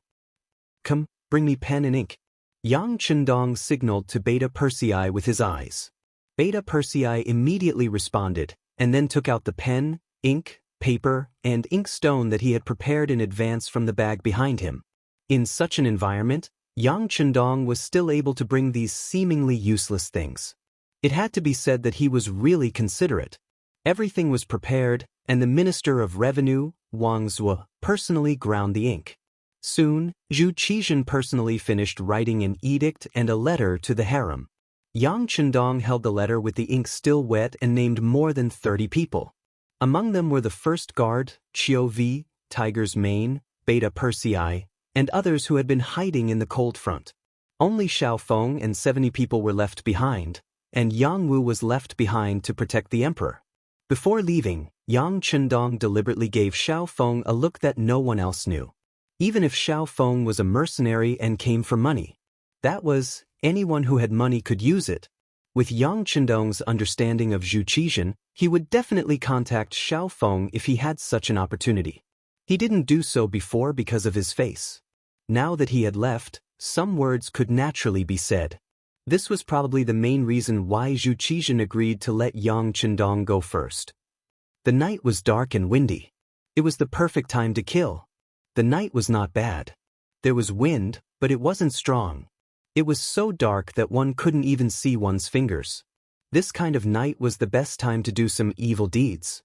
Come, bring me pen and ink." Yang Chendong signaled to Beta Persei with his eyes. Beta Persei immediately responded, and then took out the pen, ink, paper, and inkstone that he had prepared in advance from the bag behind him. In such an environment, Yang Chendong was still able to bring these seemingly useless things. It had to be said that he was really considerate. Everything was prepared, and the Minister of Revenue, Wang Zhuo, personally ground the ink. Soon, Zhu Qizhen personally finished writing an edict and a letter to the harem. Yang Chendong held the letter with the ink still wet and named more than 30 people. Among them were the first guard, Qiu Vi, Tiger's Mane, Beta Persei, and others who had been hiding in the cold front. Only Xiao Feng and 70 people were left behind, and Yang Wu was left behind to protect the emperor. Before leaving, Yang Chendong deliberately gave Xiao Feng a look that no one else knew. Even if Xiao Feng was a mercenary and came for money. That was, anyone who had money could use it. With Yang Chendong's understanding of Zhu Qizhen, he would definitely contact Xiao Feng if he had such an opportunity. He didn't do so before because of his face. Now that he had left, some words could naturally be said. This was probably the main reason why Zhu Qizhen agreed to let Yang Chendong go first. The night was dark and windy. It was the perfect time to kill. The night was not bad. There was wind, but it wasn't strong. It was so dark that one couldn't even see one's fingers. This kind of night was the best time to do some evil deeds.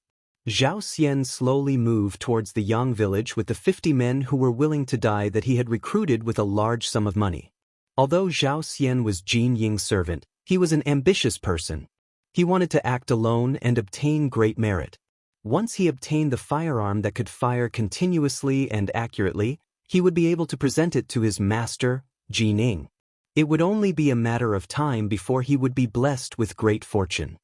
Zhao Xian slowly moved towards the Yang village with the 50 men who were willing to die that he had recruited with a large sum of money. Although Zhao Xian was Jin Ying's servant, he was an ambitious person. He wanted to act alone and obtain great merit. Once he obtained the firearm that could fire continuously and accurately, he would be able to present it to his master, Jin Ying. It would only be a matter of time before he would be blessed with great fortune.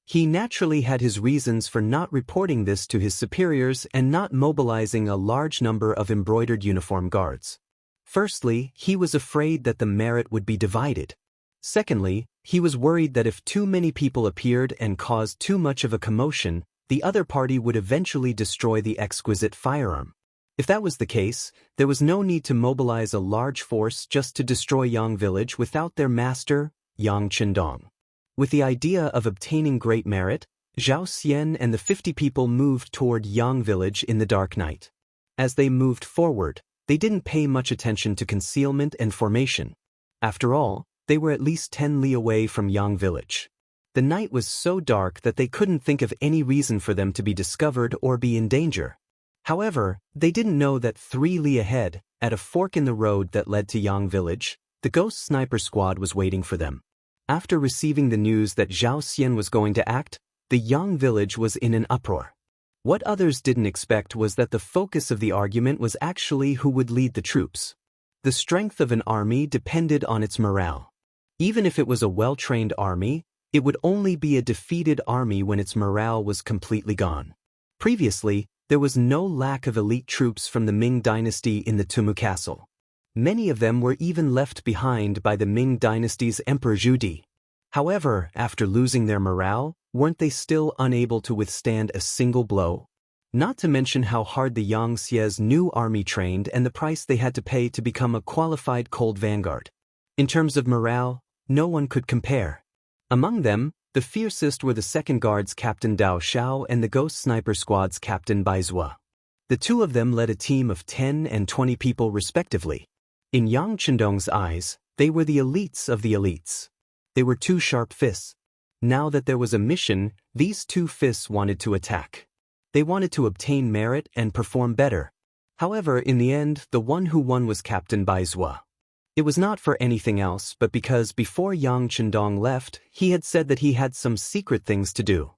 He naturally had his reasons for not reporting this to his superiors and not mobilizing a large number of embroidered uniform guards. Firstly, he was afraid that the merit would be divided. Secondly, he was worried that if too many people appeared and caused too much of a commotion, the other party would eventually destroy the exquisite firearm. If that was the case, there was no need to mobilize a large force just to destroy Yang village without their master, Yang Chendong. With the idea of obtaining great merit, Zhao Xian and the 50 people moved toward Yang village in the dark night. As they moved forward, they didn't pay much attention to concealment and formation. After all, they were at least 10 li away from Yang village. The night was so dark that they couldn't think of any reason for them to be discovered or be in danger. However, they didn't know that 3 li ahead, at a fork in the road that led to Yang village, the ghost sniper squad was waiting for them. After receiving the news that Zhao Xian was going to act, the Yang village was in an uproar. What others didn't expect was that the focus of the argument was actually who would lead the troops. The strength of an army depended on its morale. Even if it was a well-trained army, it would only be a defeated army when its morale was completely gone. Previously, there was no lack of elite troops from the Ming dynasty in the Tumu castle. Many of them were even left behind by the Ming dynasty's Emperor Zhu Di. However, after losing their morale, weren't they still unable to withstand a single blow? Not to mention how hard the Yangtze's new army trained and the price they had to pay to become a qualified cold vanguard. In terms of morale, no one could compare. Among them, the fiercest were the Second Guard's Captain Dao Xiao and the Ghost Sniper Squad's Captain Bai Zhuo. The two of them led a team of 10 and 20 people respectively. In Yang Chendong's eyes, they were the elites of the elites. They were two sharp fists. Now that there was a mission, these two fists wanted to attack. They wanted to obtain merit and perform better. However, in the end, the one who won was Captain Bai Zhuo. It was not for anything else but because before Yang Chendong left, he had said that he had some secret things to do.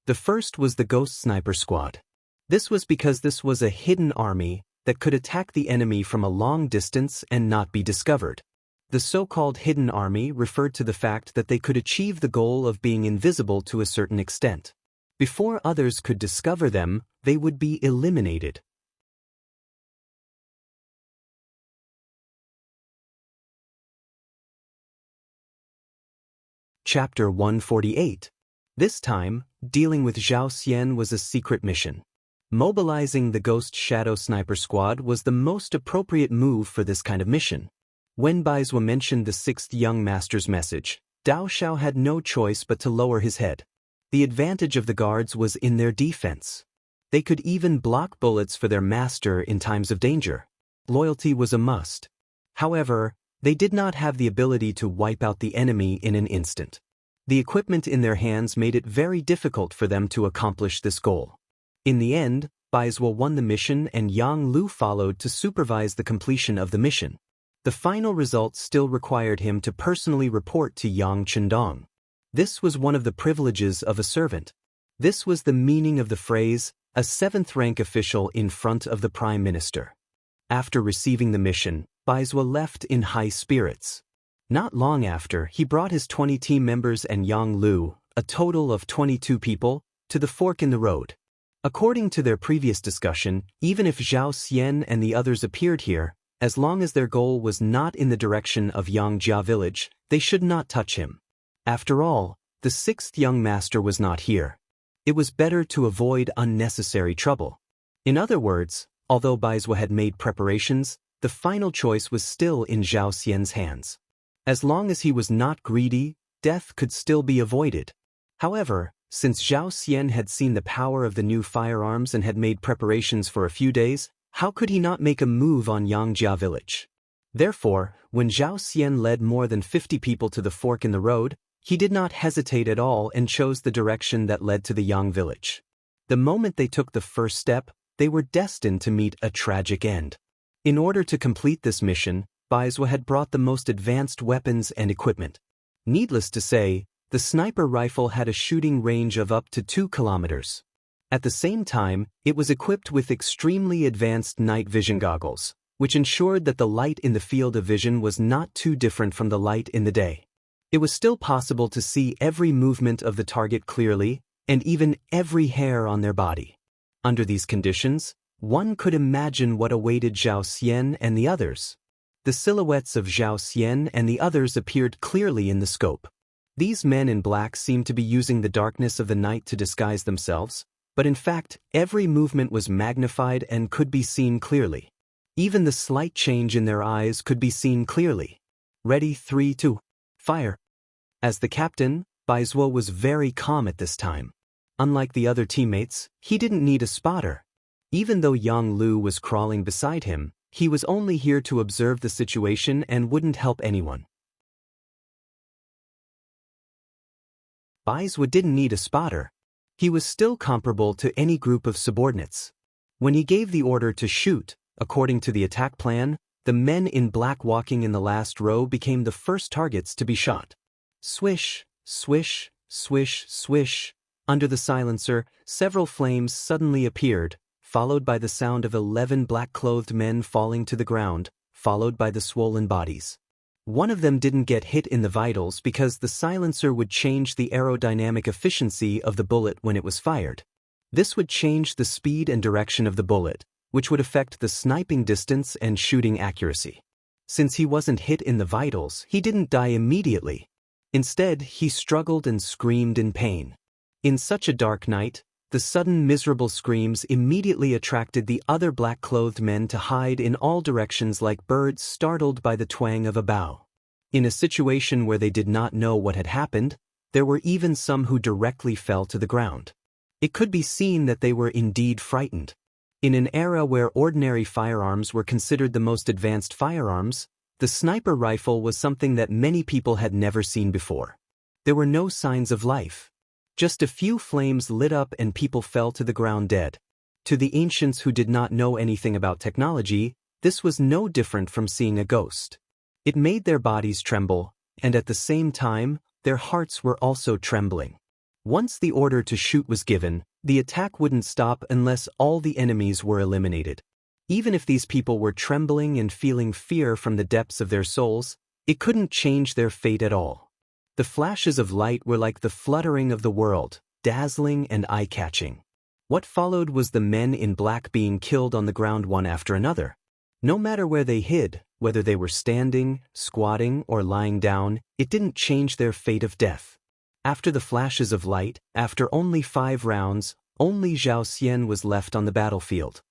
The first was the Ghost Sniper Squad. This was because this was a hidden army that could attack the enemy from a long distance and not be discovered. The so-called hidden army referred to the fact that they could achieve the goal of being invisible to a certain extent. Before others could discover them, they would be eliminated. Chapter 148. This time, dealing with Zhao Xian was a secret mission. Mobilizing the Ghost Shadow Sniper Squad was the most appropriate move for this kind of mission. When Bai Zhuo mentioned the sixth young master's message, Dao Xiao had no choice but to lower his head. The advantage of the guards was in their defense. They could even block bullets for their master in times of danger. Loyalty was a must. However, they did not have the ability to wipe out the enemy in an instant. The equipment in their hands made it very difficult for them to accomplish this goal. In the end, Bai Zhuo won the mission and Yang Lu followed to supervise the completion of the mission. The final result still required him to personally report to Yang Chendong. This was one of the privileges of a servant. This was the meaning of the phrase, a seventh-rank official in front of the Prime Minister. After receiving the mission, Bai Zhuo left in high spirits. Not long after, he brought his 20 team members and Yang Lu, a total of 22 people, to the fork in the road. According to their previous discussion, even if Zhao Xian and the others appeared here, as long as their goal was not in the direction of Yangjia village, they should not touch him. After all, the sixth young master was not here. It was better to avoid unnecessary trouble. In other words, although Bai Zhuo had made preparations, the final choice was still in Zhao Xian's hands. As long as he was not greedy, death could still be avoided. However, since Zhao Xian had seen the power of the new firearms and had made preparations for a few days, how could he not make a move on Yangjia village? Therefore, when Zhao Xian led more than 50 people to the fork in the road, he did not hesitate at all and chose the direction that led to the Yang village. The moment they took the first step, they were destined to meet a tragic end. In order to complete this mission, Bai Zhuo had brought the most advanced weapons and equipment. Needless to say, the sniper rifle had a shooting range of up to 2 kilometers. At the same time, it was equipped with extremely advanced night vision goggles, which ensured that the light in the field of vision was not too different from the light in the day. It was still possible to see every movement of the target clearly, and even every hair on their body. Under these conditions, one could imagine what awaited Zhao Xian and the others. The silhouettes of Zhao Xian and the others appeared clearly in the scope. These men in black seemed to be using the darkness of the night to disguise themselves, but in fact, every movement was magnified and could be seen clearly. Even the slight change in their eyes could be seen clearly. Ready, 3, 2, fire. As the captain, Bai Zhuo was very calm at this time. Unlike the other teammates, he didn't need a spotter. Even though Yang Lu was crawling beside him, he was only here to observe the situation and wouldn't help anyone. Bai Zhuo didn't need a spotter. He was still comparable to any group of subordinates. When he gave the order to shoot, according to the attack plan, the men in black walking in the last row became the first targets to be shot. Swish, swish, swish, swish. Under the silencer, several flames suddenly appeared, followed by the sound of 11 black-clothed men falling to the ground, followed by the swollen bodies. One of them didn't get hit in the vitals because the silencer would change the aerodynamic efficiency of the bullet when it was fired. This would change the speed and direction of the bullet, which would affect the sniping distance and shooting accuracy. Since he wasn't hit in the vitals, he didn't die immediately. Instead, he struggled and screamed in pain. In such a dark night, The sudden miserable screams immediately attracted the other black-clothed men to hide in all directions like birds startled by the twang of a bow. In a situation where they did not know what had happened, there were even some who directly fell to the ground. It could be seen that they were indeed frightened. In an era where ordinary firearms were considered the most advanced firearms, the sniper rifle was something that many people had never seen before. There were no signs of life. Just a few flames lit up and people fell to the ground dead. To the ancients who did not know anything about technology, this was no different from seeing a ghost. It made their bodies tremble, and at the same time, their hearts were also trembling. Once the order to shoot was given, the attack wouldn't stop unless all the enemies were eliminated. Even if these people were trembling and feeling fear from the depths of their souls, it couldn't change their fate at all. The flashes of light were like the fluttering of the world, dazzling and eye-catching. What followed was the men in black being killed on the ground one after another. No matter where they hid, whether they were standing, squatting, or lying down, it didn't change their fate of death. After the flashes of light, after only 5 rounds, only Zhao Xian was left on the battlefield.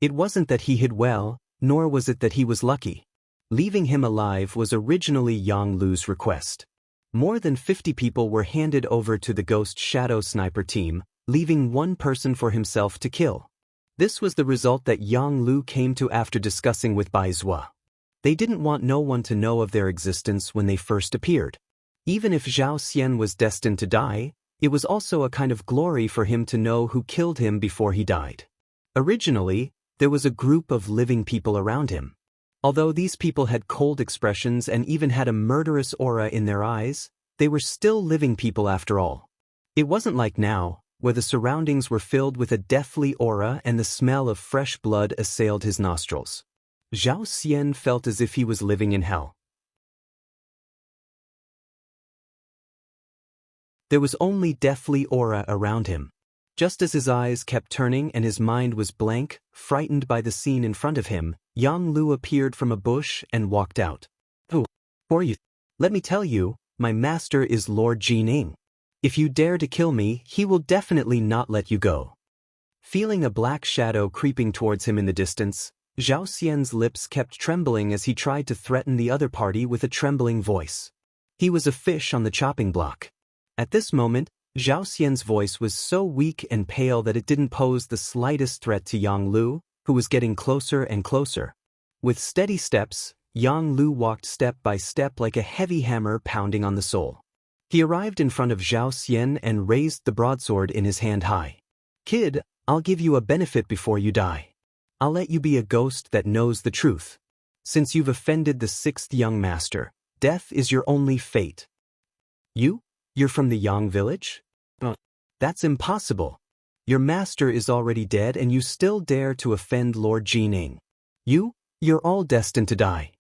It wasn't that he hid well, nor was it that he was lucky. Leaving him alive was originally Yang Lu's request. More than 50 people were handed over to the Ghost Shadow Sniper team, leaving one person for himself to kill. This was the result that Yang Lu came to after discussing with Bai Zhua. They didn't want no one to know of their existence when they first appeared. Even if Zhao Xian was destined to die, it was also a kind of glory for him to know who killed him before he died. Originally, there was a group of living people around him. Although these people had cold expressions and even had a murderous aura in their eyes, they were still living people after all. It wasn't like now, where the surroundings were filled with a deathly aura and the smell of fresh blood assailed his nostrils. Zhao Xian felt as if he was living in hell. There was only deathly aura around him. Just as his eyes kept turning and his mind was blank, frightened by the scene in front of him, Yang Lu appeared from a bush and walked out. "Who are you? Let me tell you, my master is Lord Jining. If you dare to kill me, he will definitely not let you go." Feeling a black shadow creeping towards him in the distance, Zhao Xian's lips kept trembling as he tried to threaten the other party with a trembling voice. He was a fish on the chopping block. At this moment, Zhao Xian's voice was so weak and pale that it didn't pose the slightest threat to Yang Lu, who was getting closer and closer. With steady steps, Yang Lu walked step by step like a heavy hammer pounding on the soul. He arrived in front of Zhao Xian and raised the broadsword in his hand high. "Kid, I'll give you a benefit before you die. I'll let you be a ghost that knows the truth. Since you've offended the 6th young master, death is your only fate." You're from the Yang village? That's impossible. Your master is already dead and you still dare to offend Lord Jining. You're all destined to die.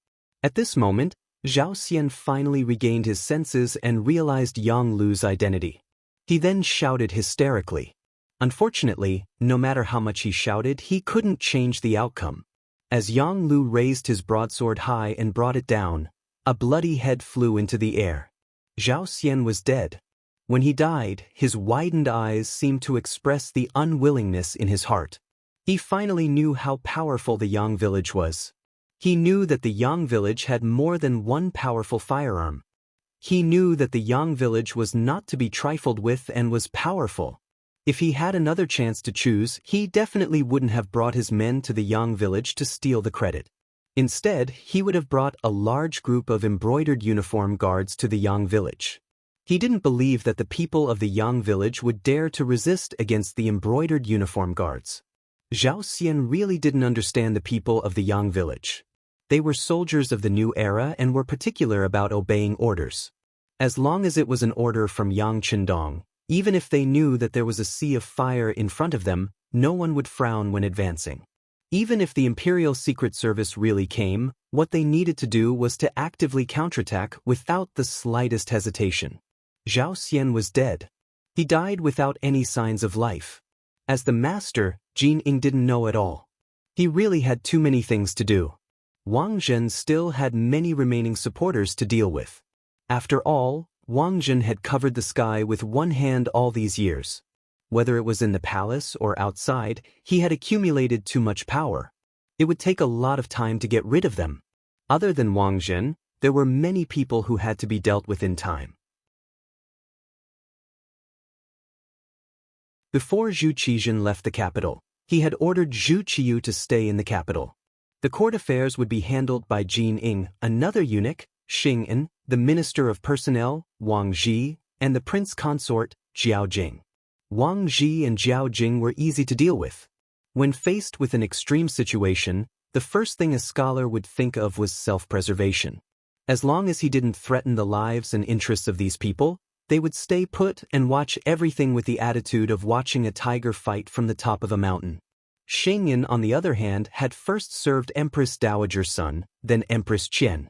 At this moment, Zhao Xian finally regained his senses and realized Yang Lu's identity. He then shouted hysterically. Unfortunately, no matter how much he shouted, he couldn't change the outcome. As Yang Lu raised his broadsword high and brought it down, a bloody head flew into the air. Zhao Xian was dead. When he died, his widened eyes seemed to express the unwillingness in his heart. He finally knew how powerful the Yang village was. He knew that the Yang village had more than one powerful firearm. He knew that the Yang village was not to be trifled with and was powerful. If he had another chance to choose, he definitely wouldn't have brought his men to the Yang village to steal the credit. Instead, he would have brought a large group of embroidered uniform guards to the Yang village. He didn't believe that the people of the Yang village would dare to resist against the embroidered uniform guards. Zhao Xian really didn't understand the people of the Yang village. They were soldiers of the new era and were particular about obeying orders. As long as it was an order from Yang Qindong, even if they knew that there was a sea of fire in front of them, no one would frown when advancing. Even if the Imperial Secret Service really came, what they needed to do was to actively counterattack without the slightest hesitation. Zhao Xian was dead. He died without any signs of life. As the master, Jining didn't know at all. He really had too many things to do. Wang Zhen still had many remaining supporters to deal with. After all, Wang Zhen had covered the sky with one hand all these years. Whether it was in the palace or outside, he had accumulated too much power. It would take a lot of time to get rid of them. Other than Wang Zhen, there were many people who had to be dealt with in time. Before Zhu Qizhen left the capital, he had ordered Zhu Qiyu to stay in the capital. The court affairs would be handled by Jin Ying, another eunuch, Xing An, the Minister of Personnel, Wang Zhi, and the Prince Consort, Jiao Jing. Wang Zhi and Jiao Jing were easy to deal with. When faced with an extreme situation, the first thing a scholar would think of was self-preservation. As long as he didn't threaten the lives and interests of these people, they would stay put and watch everything with the attitude of watching a tiger fight from the top of a mountain. Xing Yan, on the other hand, had first served Empress Dowager's son, then Empress Qian.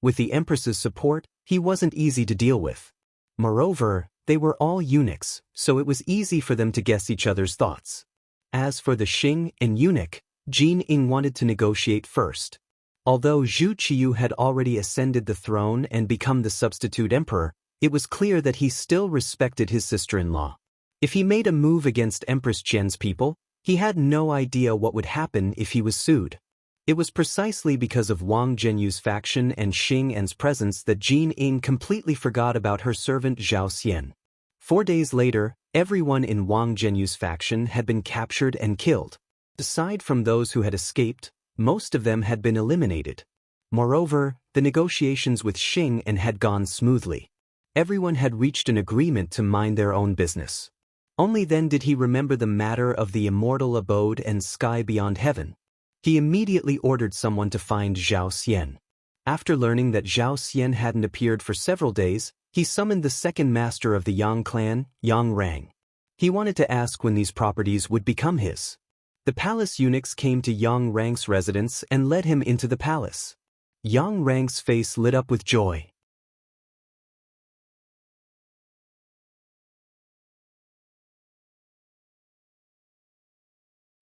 With the Empress's support, he wasn't easy to deal with. Moreover, they were all eunuchs, so it was easy for them to guess each other's thoughts. As for the Xing and eunuch, Jin Ying wanted to negotiate first. Although Zhu Qiyu had already ascended the throne and become the substitute emperor, it was clear that he still respected his sister-in-law. If he made a move against Empress Qian's people, he had no idea what would happen if he was sued. It was precisely because of Wang Zhenyu's faction and Xing An's presence that Jin Ying completely forgot about her servant Zhao Xian. 4 days later, everyone in Wang Zhenyu's faction had been captured and killed. Aside from those who had escaped, most of them had been eliminated. Moreover, the negotiations with Xing An had gone smoothly. Everyone had reached an agreement to mind their own business. Only then did he remember the matter of the immortal abode and sky beyond heaven. He immediately ordered someone to find Zhao Xian. After learning that Zhao Xian hadn't appeared for several days, he summoned the second master of the Yang clan, Yang Rang. He wanted to ask when these properties would become his. The palace eunuchs came to Yang Rang's residence and led him into the palace. Yang Rang's face lit up with joy.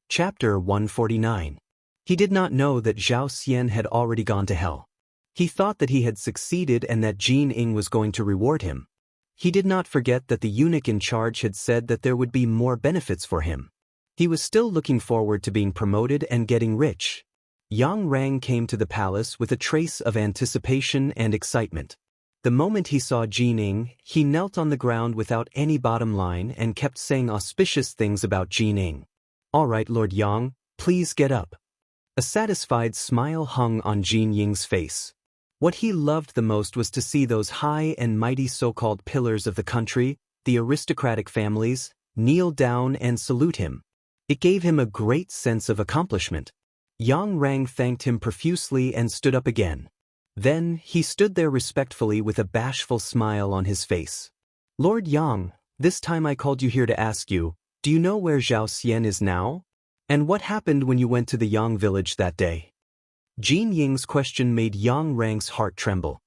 Chapter 149. He did not know that Zhao Xian had already gone to hell. He thought that he had succeeded and that Jin Ying was going to reward him. He did not forget that the eunuch in charge had said that there would be more benefits for him. He was still looking forward to being promoted and getting rich. Yang Rang came to the palace with a trace of anticipation and excitement. The moment he saw Jin Ying, he knelt on the ground without any bottom line and kept saying auspicious things about Jin Ying. "All right, Lord Yang, please get up." A satisfied smile hung on Jin Ying's face. What he loved the most was to see those high and mighty so-called pillars of the country, the aristocratic families, kneel down and salute him. It gave him a great sense of accomplishment. Yang Rang thanked him profusely and stood up again. Then, he stood there respectfully with a bashful smile on his face. "Lord Yang, this time I called you here to ask you, do you know where Zhao Xian is now? And what happened when you went to the Yang village that day?" Jin Ying's question made Yang Rang's heart tremble.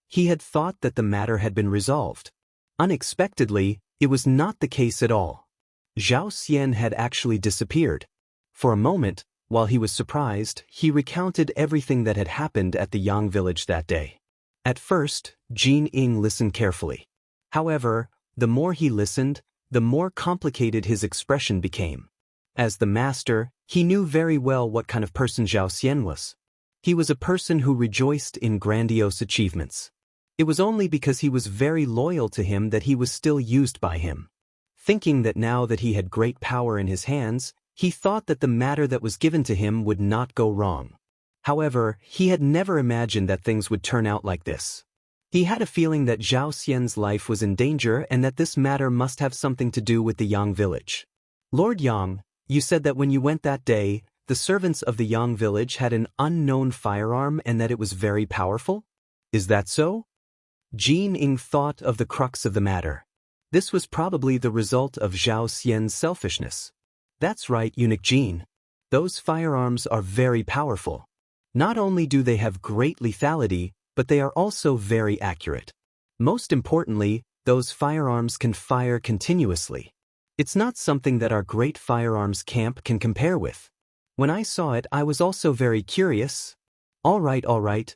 He had thought that the matter had been resolved. Unexpectedly, it was not the case at all. Zhao Xian had actually disappeared. For a moment, while he was surprised, he recounted everything that had happened at the Yang village that day. At first, Jin Ying listened carefully. However, the more he listened, the more complicated his expression became. As the master, he knew very well what kind of person Zhao Xian was. He was a person who rejoiced in grandiose achievements. It was only because he was very loyal to him that he was still used by him. Thinking that now that he had great power in his hands, he thought that the matter that was given to him would not go wrong. However, he had never imagined that things would turn out like this. He had a feeling that Zhao Xian's life was in danger and that this matter must have something to do with the Yang village. "Lord Yang, you said that when you went that day, the servants of the Yang village had an unknown firearm and that it was very powerful? Is that so?" Jin Ying thought of the crux of the matter. This was probably the result of Zhao Xian's selfishness. "That's right, Eunuch Jin. Those firearms are very powerful. Not only do they have great lethality, but they are also very accurate. Most importantly, those firearms can fire continuously. It's not something that our great firearms camp can compare with. When I saw it, I was also very curious." All right.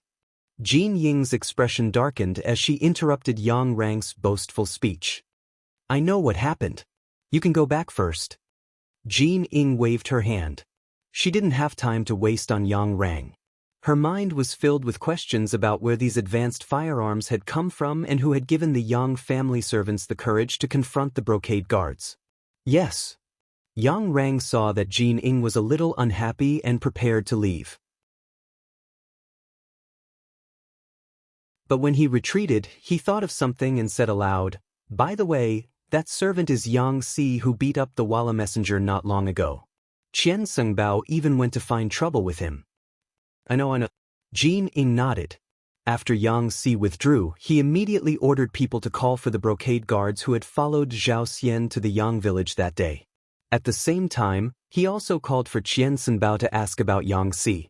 Jin Ying's expression darkened as she interrupted Yang Rang's boastful speech. "I know what happened. You can go back first. Jean Ying waved her hand. She didn't have time to waste on Yang Rang. Her mind was filled with questions about where these advanced firearms had come from and who had given the Yang family servants the courage to confront the brocade guards. Yes. Yang Rang saw that Jean Ying was a little unhappy and prepared to leave. But when he retreated, he thought of something and said aloud, "By the way, that servant is Yang Si who beat up the Walla messenger not long ago. Qian Sengbao even went to find trouble with him." I know. Jean Ying nodded. After Yang Si withdrew, he immediately ordered people to call for the brocade guards who had followed Zhao Xian to the Yang village that day. At the same time, he also called for Qian Senbao to ask about Yang Si.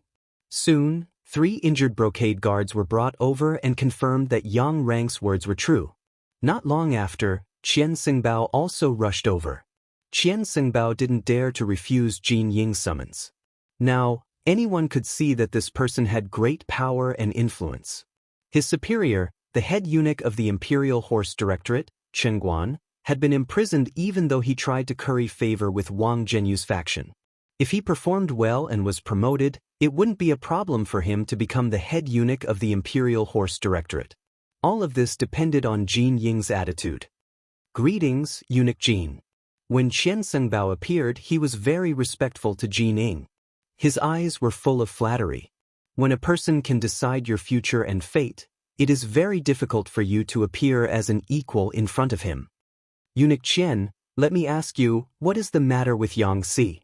Soon, 3 injured brocade guards were brought over and confirmed that Yang Rang's words were true. Not long after, Qian Sengbao also rushed over. Qian Sengbao didn't dare to refuse Jean Ying's summons. Now, anyone could see that this person had great power and influence. His superior, the head eunuch of the Imperial Horse Directorate, Chen Guan, had been imprisoned even though he tried to curry favor with Wang Zhenyu's faction. If he performed well and was promoted, it wouldn't be a problem for him to become the head eunuch of the Imperial Horse Directorate. All of this depended on Jean Ying's attitude. "Greetings, Eunuch Jean." When Qian Sengbao appeared, he was very respectful to Jean Ying. His eyes were full of flattery. When a person can decide your future and fate, it is very difficult for you to appear as an equal in front of him. "Eunuch Qian, let me ask you, what is the matter with Yang Si?"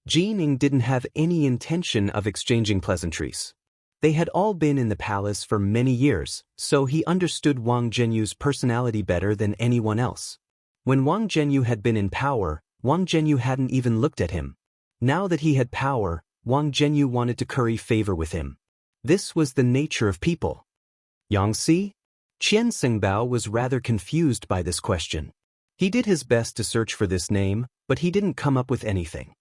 Jean Ying didn't have any intention of exchanging pleasantries. They had all been in the palace for many years, so he understood Wang Zhenyu's personality better than anyone else. When Wang Zhenyu had been in power, Wang Zhenyu hadn't even looked at him. Now that he had power, Wang Zhenyu wanted to curry favor with him. This was the nature of people. Yang Si? Qian Sengbao was rather confused by this question. He did his best to search for this name, but he didn't come up with anything.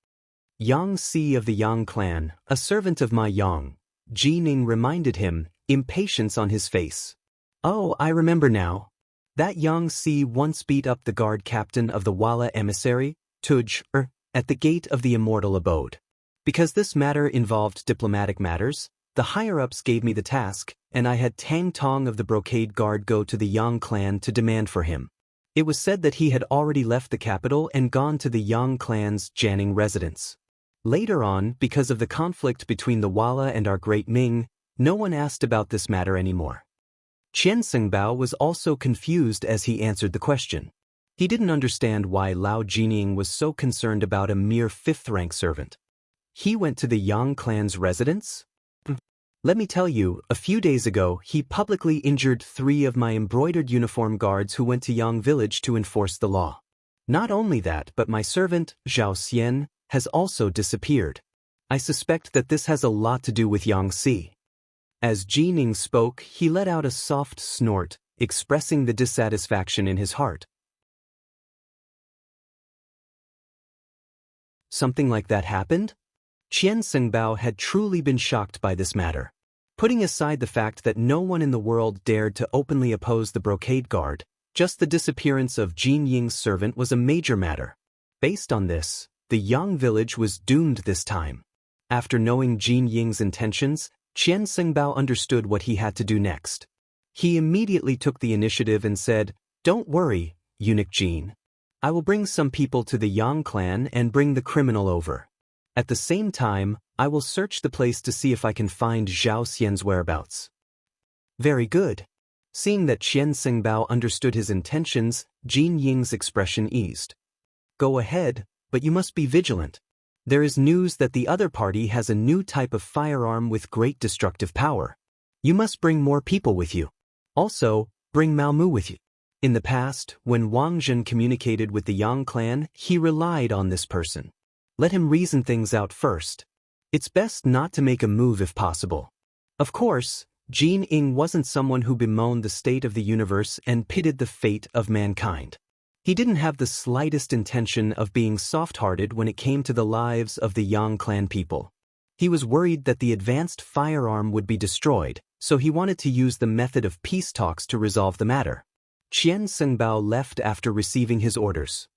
Yang Si of the Yang clan, a servant of my Yang. Jean Ying reminded him, impatience on his face. "Oh, I remember now. That Yang Si once beat up the guard captain of the Walla emissary, Tuj, at the gate of the immortal abode. Because this matter involved diplomatic matters, the higher-ups gave me the task, and I had Tang Tong of the brocade guard go to the Yang clan to demand for him. It was said that he had already left the capital and gone to the Yang clan's Jianing residence. Later on, because of the conflict between the Walla and our great Ming, no one asked about this matter anymore." Qian Sengbao was also confused as he answered the question. He didn't understand why Lao Jining was so concerned about a mere 5th-rank servant. He went to the Yang clan's residence? Let me tell you, a few days ago, he publicly injured 3 of my embroidered uniform guards who went to Yang village to enforce the law. Not only that, but my servant, Zhao Xian, has also disappeared. I suspect that this has a lot to do with Yang Si. As Jean Ying spoke, he let out a soft snort, expressing the dissatisfaction in his heart. Something like that happened? Qian Sengbao had truly been shocked by this matter. Putting aside the fact that no one in the world dared to openly oppose the brocade guard, just the disappearance of Jean Ying's servant was a major matter. Based on this, the Yang village was doomed this time. After knowing Jean Ying's intentions, Qian Sengbao understood what he had to do next. He immediately took the initiative and said, "Don't worry, Eunuch Jean. I will bring some people to the Yang clan and bring the criminal over. At the same time, I will search the place to see if I can find Zhao Xian's whereabouts." Very good. Seeing that Qian Sengbao understood his intentions, Jean Ying's expression eased. "Go ahead, but you must be vigilant. There is news that the other party has a new type of firearm with great destructive power. You must bring more people with you. Also, bring Mao Mu with you." In the past, when Wang Zhen communicated with the Yang clan, he relied on this person. Let him reason things out first. It's best not to make a move if possible. Of course, Jean Ying wasn't someone who bemoaned the state of the universe and pitted the fate of mankind. He didn't have the slightest intention of being soft-hearted when it came to the lives of the Yang clan people. He was worried that the advanced firearm would be destroyed, so he wanted to use the method of peace talks to resolve the matter. Qian Sengbao left after receiving his orders.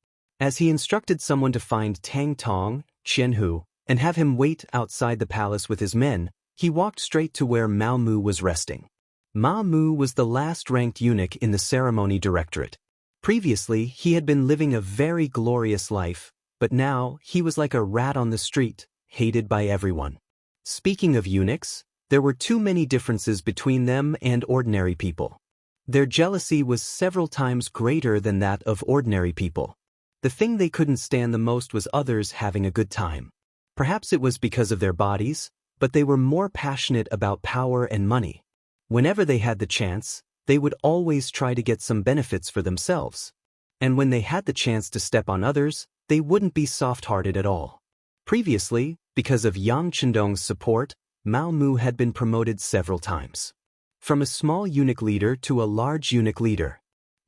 As he instructed someone to find Tang Tong, Qian Hu, and have him wait outside the palace with his men, he walked straight to where Mao Mu was resting. Mao Mu was the last-ranked eunuch in the ceremony directorate. Previously, he had been living a very glorious life, but now he was like a rat on the street, hated by everyone. Speaking of eunuchs, there were too many differences between them and ordinary people. Their jealousy was several times greater than that of ordinary people. The thing they couldn't stand the most was others having a good time. Perhaps it was because of their bodies, but they were more passionate about power and money. Whenever they had the chance, they would always try to get some benefits for themselves. And when they had the chance to step on others, they wouldn't be soft-hearted at all. Previously, because of Yang Chendong's support, Mao Mu had been promoted several times. From a small eunuch leader to a large eunuch leader.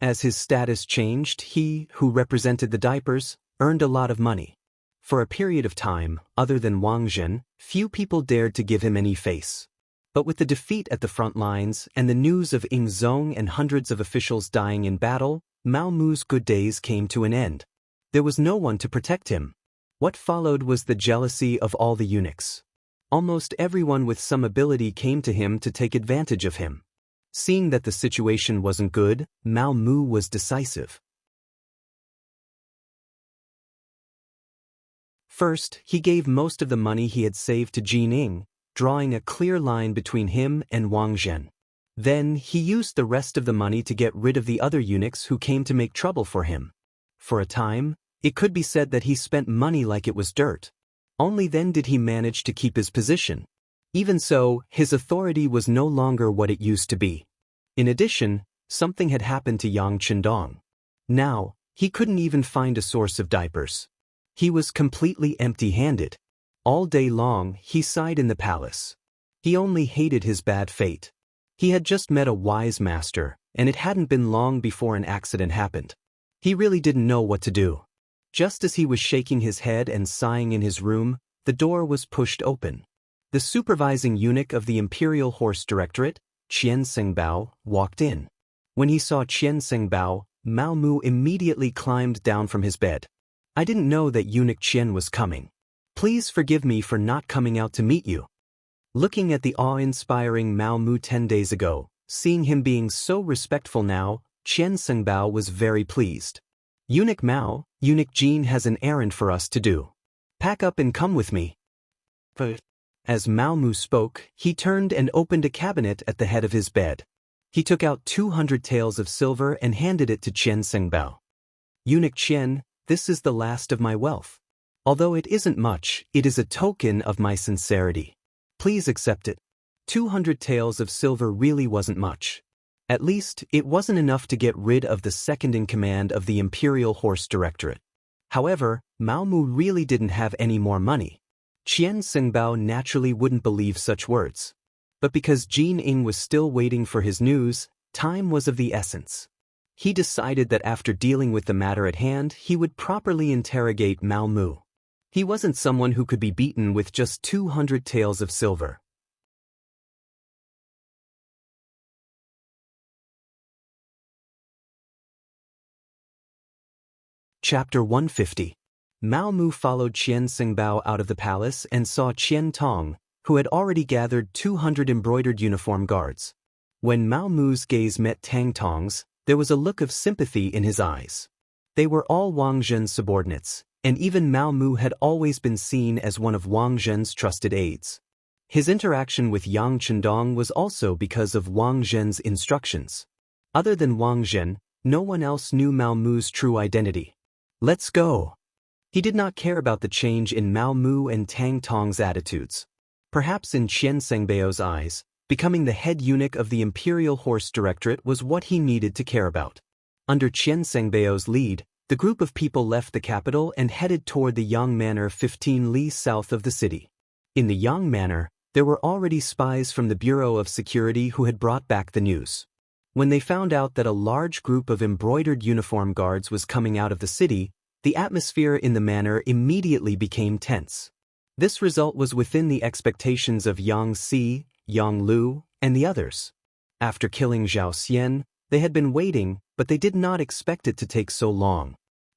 As his status changed, he, who represented the diapers, earned a lot of money. For a period of time, other than Wang Zhen, few people dared to give him any face. But with the defeat at the front lines and the news of Ying Zong and hundreds of officials dying in battle, Mao Mu's good days came to an end. There was no one to protect him. What followed was the jealousy of all the eunuchs. Almost everyone with some ability came to him to take advantage of him. Seeing that the situation wasn't good, Mao Mu was decisive. First, he gave most of the money he had saved to Jin Ying, drawing a clear line between him and Wang Zhen. Then, he used the rest of the money to get rid of the other eunuchs who came to make trouble for him. For a time, it could be said that he spent money like it was dirt. Only then did he manage to keep his position. Even so, his authority was no longer what it used to be. In addition, something had happened to Yang Chendong. Now, he couldn't even find a source of diapers. He was completely empty-handed. All day long, he sighed in the palace. He only hated his bad fate. He had just met a wise master, and it hadn't been long before an accident happened. He really didn't know what to do. Just as he was shaking his head and sighing in his room, the door was pushed open. The supervising eunuch of the Imperial Horse Directorate, Qian Sengbao, walked in. When he saw Qian Sengbao, Mao Mu immediately climbed down from his bed. I didn't know that eunuch Qian was coming. Please forgive me for not coming out to meet you. Looking at the awe-inspiring Mao Mu 10 days ago, seeing him being so respectful now, Qian Sengbao was very pleased. Eunuch Mao, Eunuch Jin has an errand for us to do. Pack up and come with me. But as Mao Mu spoke, he turned and opened a cabinet at the head of his bed. He took out 200 taels of silver and handed it to Qian Sengbao. Eunuch Qian, this is the last of my wealth. Although it isn't much, it is a token of my sincerity. Please accept it. 200 taels of silver really wasn't much. At least, it wasn't enough to get rid of the second-in-command of the Imperial Horse Directorate. However, Mao Mu really didn't have any more money. Qian Sengbao naturally wouldn't believe such words. But because Jin Ying was still waiting for his news, time was of the essence. He decided that after dealing with the matter at hand, he would properly interrogate Mao Mu. He wasn't someone who could be beaten with just 200 taels of silver. Chapter 150. Mao Mu followed Qian Sengbao out of the palace and saw Qian Tong, who had already gathered 200 embroidered uniform guards. When Mao Mu's gaze met Tang Tong's, there was a look of sympathy in his eyes. They were all Wang Zhen's subordinates, and even Mao Mu had always been seen as one of Wang Zhen's trusted aides. His interaction with Yang Chendong was also because of Wang Zhen's instructions. Other than Wang Zhen, no one else knew Mao Mu's true identity. Let's go. He did not care about the change in Mao Mu and Tang Tong's attitudes. Perhaps in Qian Sengbao's eyes, becoming the head eunuch of the Imperial Horse Directorate was what he needed to care about. Under Qian Sengbao's lead, the group of people left the capital and headed toward the Yang Manor 15 li south of the city. In the Yang Manor, there were already spies from the Bureau of Security who had brought back the news. When they found out that a large group of embroidered uniform guards was coming out of the city, the atmosphere in the manor immediately became tense. This result was within the expectations of Yang Si, Yang Lu, and the others. After killing Zhao Xian, they had been waiting, but they did not expect it to take so long.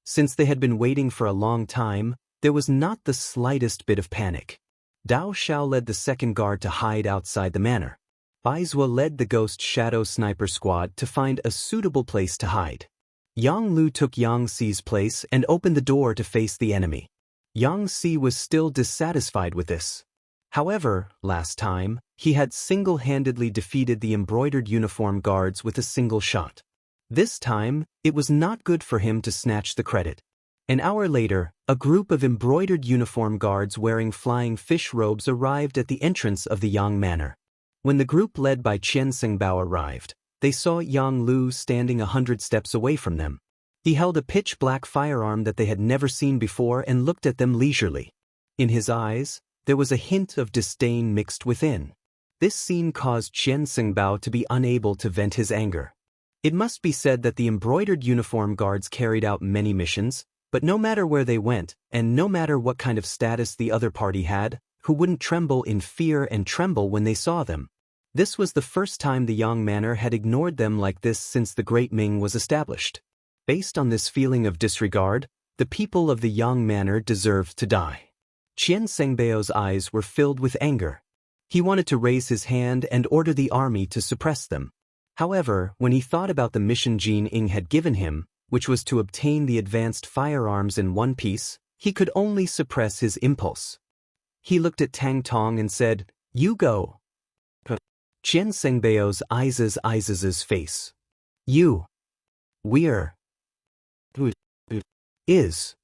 Since they had been waiting for a long time, there was not the slightest bit of panic. Dao Xiao led the second guard to hide outside the manor. Baizhua led the Ghost Shadow Sniper Squad to find a suitable place to hide. Yang Lu took Yang Xi's place and opened the door to face the enemy. Yang Xi was still dissatisfied with this. However, last time, he had single-handedly defeated the embroidered uniform guards with a single shot. This time, it was not good for him to snatch the credit. An hour later, a group of embroidered uniform guards wearing flying fish robes arrived at the entrance of the Yang Manor. When the group led by Qian Xingbao arrived, they saw Yang Lu standing 100 steps away from them. He held a pitch-black firearm that they had never seen before and looked at them leisurely. In his eyes, there was a hint of disdain mixed within. This scene caused Qian Xingbao to be unable to vent his anger. It must be said that the embroidered uniform guards carried out many missions, but no matter where they went, and no matter what kind of status the other party had, who wouldn't tremble in fear and tremble when they saw them? This was the first time the Yang Manor had ignored them like this since the Great Ming was established. Based on this feeling of disregard, the people of the Yang Manor deserved to die. Qian Sengbao's eyes were filled with anger. He wanted to raise his hand and order the army to suppress them. However, when he thought about the mission Jin Ying had given him, which was to obtain the advanced firearms in one piece, he could only suppress his impulse. He looked at Tang Tong and said, "You go." Qian Sengbao's eyes' face. "You. We're. Who is.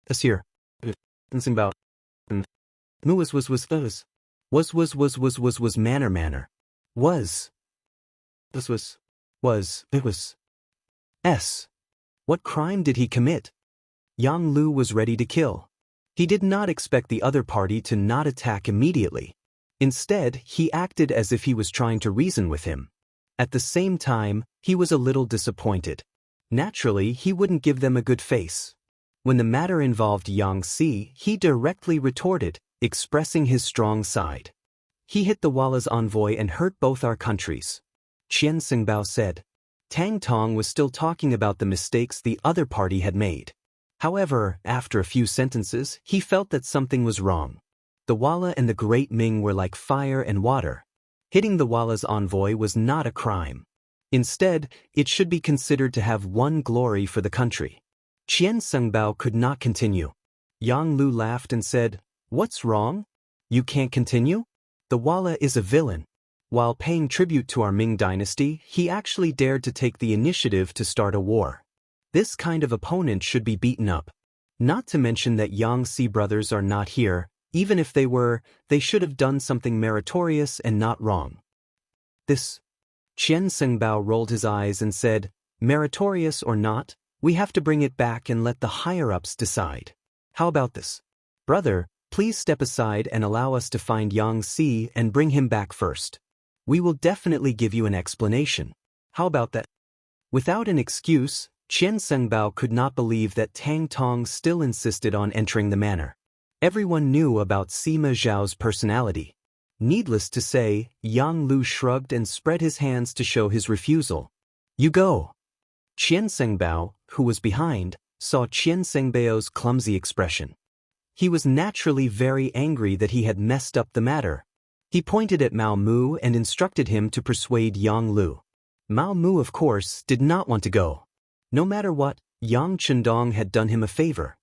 Asir. Sengbao. Mu was manor. Was. This was. It was. S. What crime did he commit? Yang Lu was ready to kill. He did not expect the other party to not attack immediately. Instead, he acted as if he was trying to reason with him. At the same time, he was a little disappointed. Naturally, he wouldn't give them a good face. When the matter involved Yang Xi, he directly retorted, expressing his strong side. He hit the Walla's envoy and hurt both our countries. Qian Xingbao said. Tang Tong was still talking about the mistakes the other party had made. However, after a few sentences, he felt that something was wrong. The Walla and the Great Ming were like fire and water. Hitting the Walla's envoy was not a crime. Instead, it should be considered to have won glory for the country. Qian Xingbao could not continue. Yang Lu laughed and said, "What's wrong? You can't continue? The Walla is a villain. While paying tribute to our Ming dynasty, he actually dared to take the initiative to start a war. This kind of opponent should be beaten up. Not to mention that Yang Xi brothers are not here. Even if they were, they should have done something meritorious and not wrong." This. Qian Xingbao rolled his eyes and said, "Meritorious or not, we have to bring it back and let the higher-ups decide. How about this? Brother, please step aside and allow us to find Yang Xi and bring him back first. We will definitely give you an explanation. How about that?" Without an excuse, Qian Xingbao could not believe that Tang Tong still insisted on entering the manor. Everyone knew about Sima Zhao's personality. Needless to say, Yang Lu shrugged and spread his hands to show his refusal. "You go." Qian Xingbao, who was behind, saw Qian Sengbao's clumsy expression. He was naturally very angry that he had messed up the matter. He pointed at Mao Mu and instructed him to persuade Yang Lu. Mao Mu, of course, did not want to go. No matter what, Yang Chendong had done him a favor.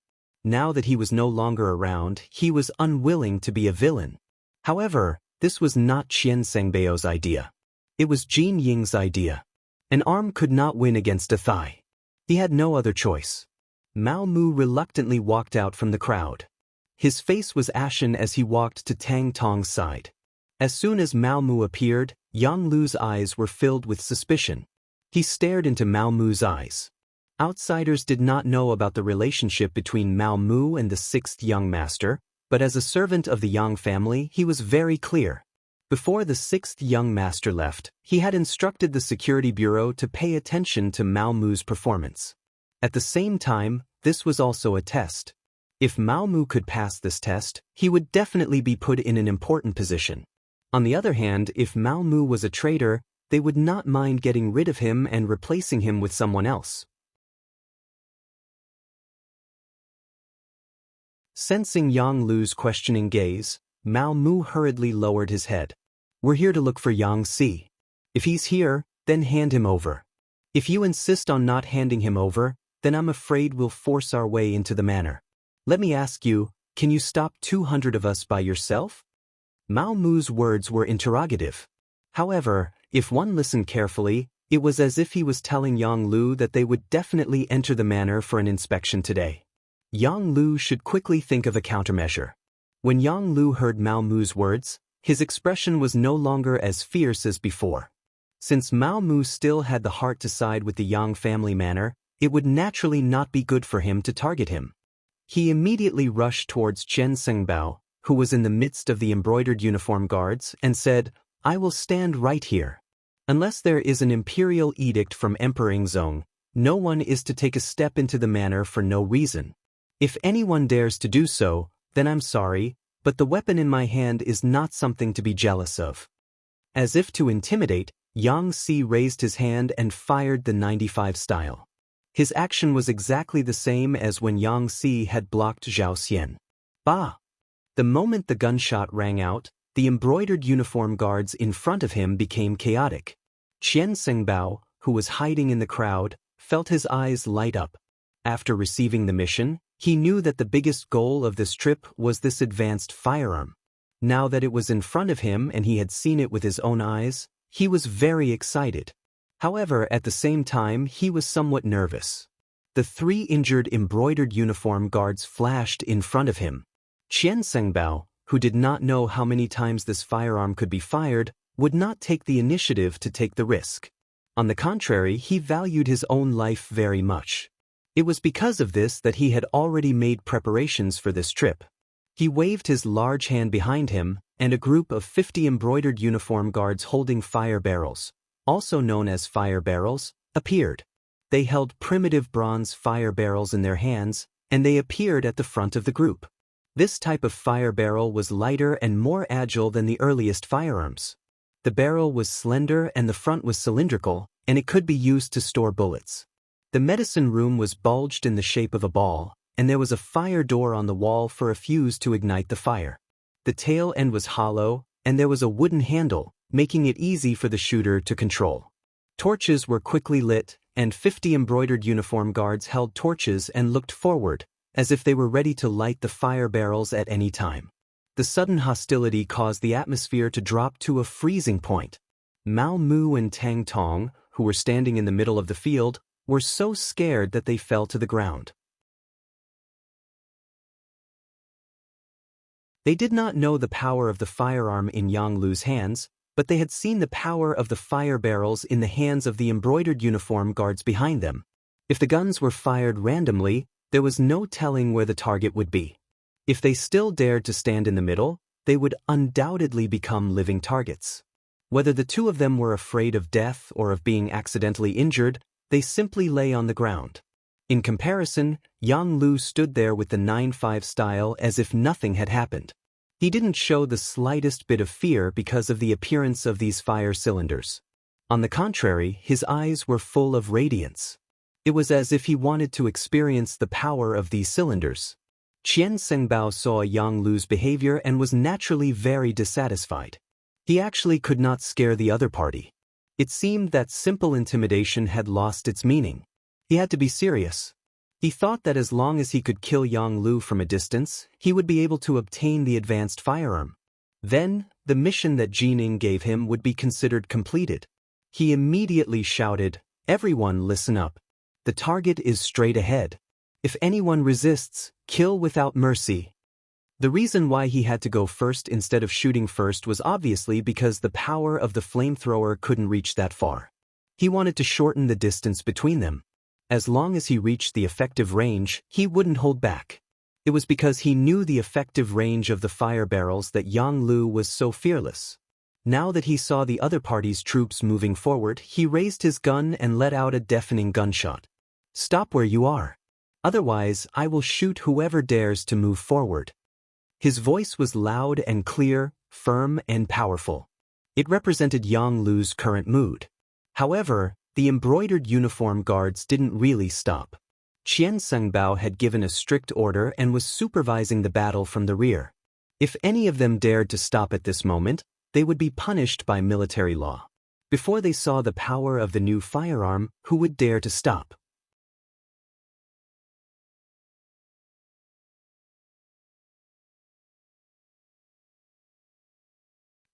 Now that he was no longer around, he was unwilling to be a villain. However, this was not Qian Sengbao's idea. It was Jin Ying's idea. An arm could not win against a thigh. He had no other choice. Mao Mu reluctantly walked out from the crowd. His face was ashen as he walked to Tang Tong's side. As soon as Mao Mu appeared, Yang Lu's eyes were filled with suspicion. He stared into Mao Mu's eyes. Outsiders did not know about the relationship between Mao Mu and the sixth young master, but as a servant of the Yang family, he was very clear. Before the sixth young master left, he had instructed the security bureau to pay attention to Mao Mu's performance. At the same time, this was also a test. If Mao Mu could pass this test, he would definitely be put in an important position. On the other hand, if Mao Mu was a traitor, they would not mind getting rid of him and replacing him with someone else. Sensing Yang Lu's questioning gaze, Mao Mu hurriedly lowered his head. "We're here to look for Yang Si. If he's here, then hand him over. If you insist on not handing him over, then I'm afraid we'll force our way into the manor. Let me ask you, can you stop 200 of us by yourself?" Mao Mu's words were interrogative. However, if one listened carefully, it was as if he was telling Yang Lu that they would definitely enter the manor for an inspection today. Yang Lu should quickly think of a countermeasure. When Yang Lu heard Mao Mu's words, his expression was no longer as fierce as before. Since Mao Mu still had the heart to side with the Yang family manor, it would naturally not be good for him to target him. He immediately rushed towards Chen Sengbao, who was in the midst of the embroidered uniform guards, and said, "I will stand right here. Unless there is an imperial edict from Emperor Ingzong, no one is to take a step into the manor for no reason. If anyone dares to do so, then I'm sorry, but the weapon in my hand is not something to be jealous of." As if to intimidate, Yang Si raised his hand and fired the 95 style. His action was exactly the same as when Yang Si had blocked Zhao Xian. Bah! The moment the gunshot rang out, the embroidered uniform guards in front of him became chaotic. Qian Sengbao, who was hiding in the crowd, felt his eyes light up. After receiving the mission, he knew that the biggest goal of this trip was this advanced firearm. Now that it was in front of him and he had seen it with his own eyes, he was very excited. However, at the same time, he was somewhat nervous. The 3 injured embroidered uniform guards flashed in front of him. Qian Sengbao, who did not know how many times this firearm could be fired, would not take the initiative to take the risk. On the contrary, he valued his own life very much. It was because of this that he had already made preparations for this trip. He waved his large hand behind him, and a group of 50 embroidered uniform guards holding fire barrels, also known as fire barrels, appeared. They held primitive bronze fire barrels in their hands, and they appeared at the front of the group. This type of fire barrel was lighter and more agile than the earliest firearms. The barrel was slender and the front was cylindrical, and it could be used to store bullets. The medicine room was bulged in the shape of a ball, and there was a fire door on the wall for a fuse to ignite the fire. The tail end was hollow, and there was a wooden handle, making it easy for the shooter to control. Torches were quickly lit, and 50 embroidered uniform guards held torches and looked forward, as if they were ready to light the fire barrels at any time. The sudden hostility caused the atmosphere to drop to a freezing point. Mao Mu and Tang Tong, who were standing in the middle of the field, were so scared that they fell to the ground. They did not know the power of the firearm in Yang Lu's hands, but they had seen the power of the fire barrels in the hands of the embroidered uniform guards behind them. If the guns were fired randomly, there was no telling where the target would be. If they still dared to stand in the middle, they would undoubtedly become living targets. Whether the two of them were afraid of death or of being accidentally injured, they simply lay on the ground. In comparison, Yang Lu stood there with the 9-5 style as if nothing had happened. He didn't show the slightest bit of fear because of the appearance of these fire cylinders. On the contrary, his eyes were full of radiance. It was as if he wanted to experience the power of these cylinders. Qian Sengbao saw Yang Lu's behavior and was naturally very dissatisfied. He actually could not scare the other party. It seemed that simple intimidation had lost its meaning. He had to be serious. He thought that as long as he could kill Yang Lu from a distance, he would be able to obtain the advanced firearm. Then, the mission that Jining gave him would be considered completed. He immediately shouted, "Everyone listen up. The target is straight ahead. If anyone resists, kill without mercy." The reason why he had to go first instead of shooting first was obviously because the power of the flamethrower couldn't reach that far. He wanted to shorten the distance between them. As long as he reached the effective range, he wouldn't hold back. It was because he knew the effective range of the fire barrels that Yang Lu was so fearless. Now that he saw the other party's troops moving forward, he raised his gun and let out a deafening gunshot. "Stop where you are. Otherwise, I will shoot whoever dares to move forward." His voice was loud and clear, firm and powerful. It represented Yang Lu's current mood. However, the embroidered uniform guards didn't really stop. Qian Sengbao had given a strict order and was supervising the battle from the rear. If any of them dared to stop at this moment, they would be punished by military law. Before they saw the power of the new firearm, who would dare to stop?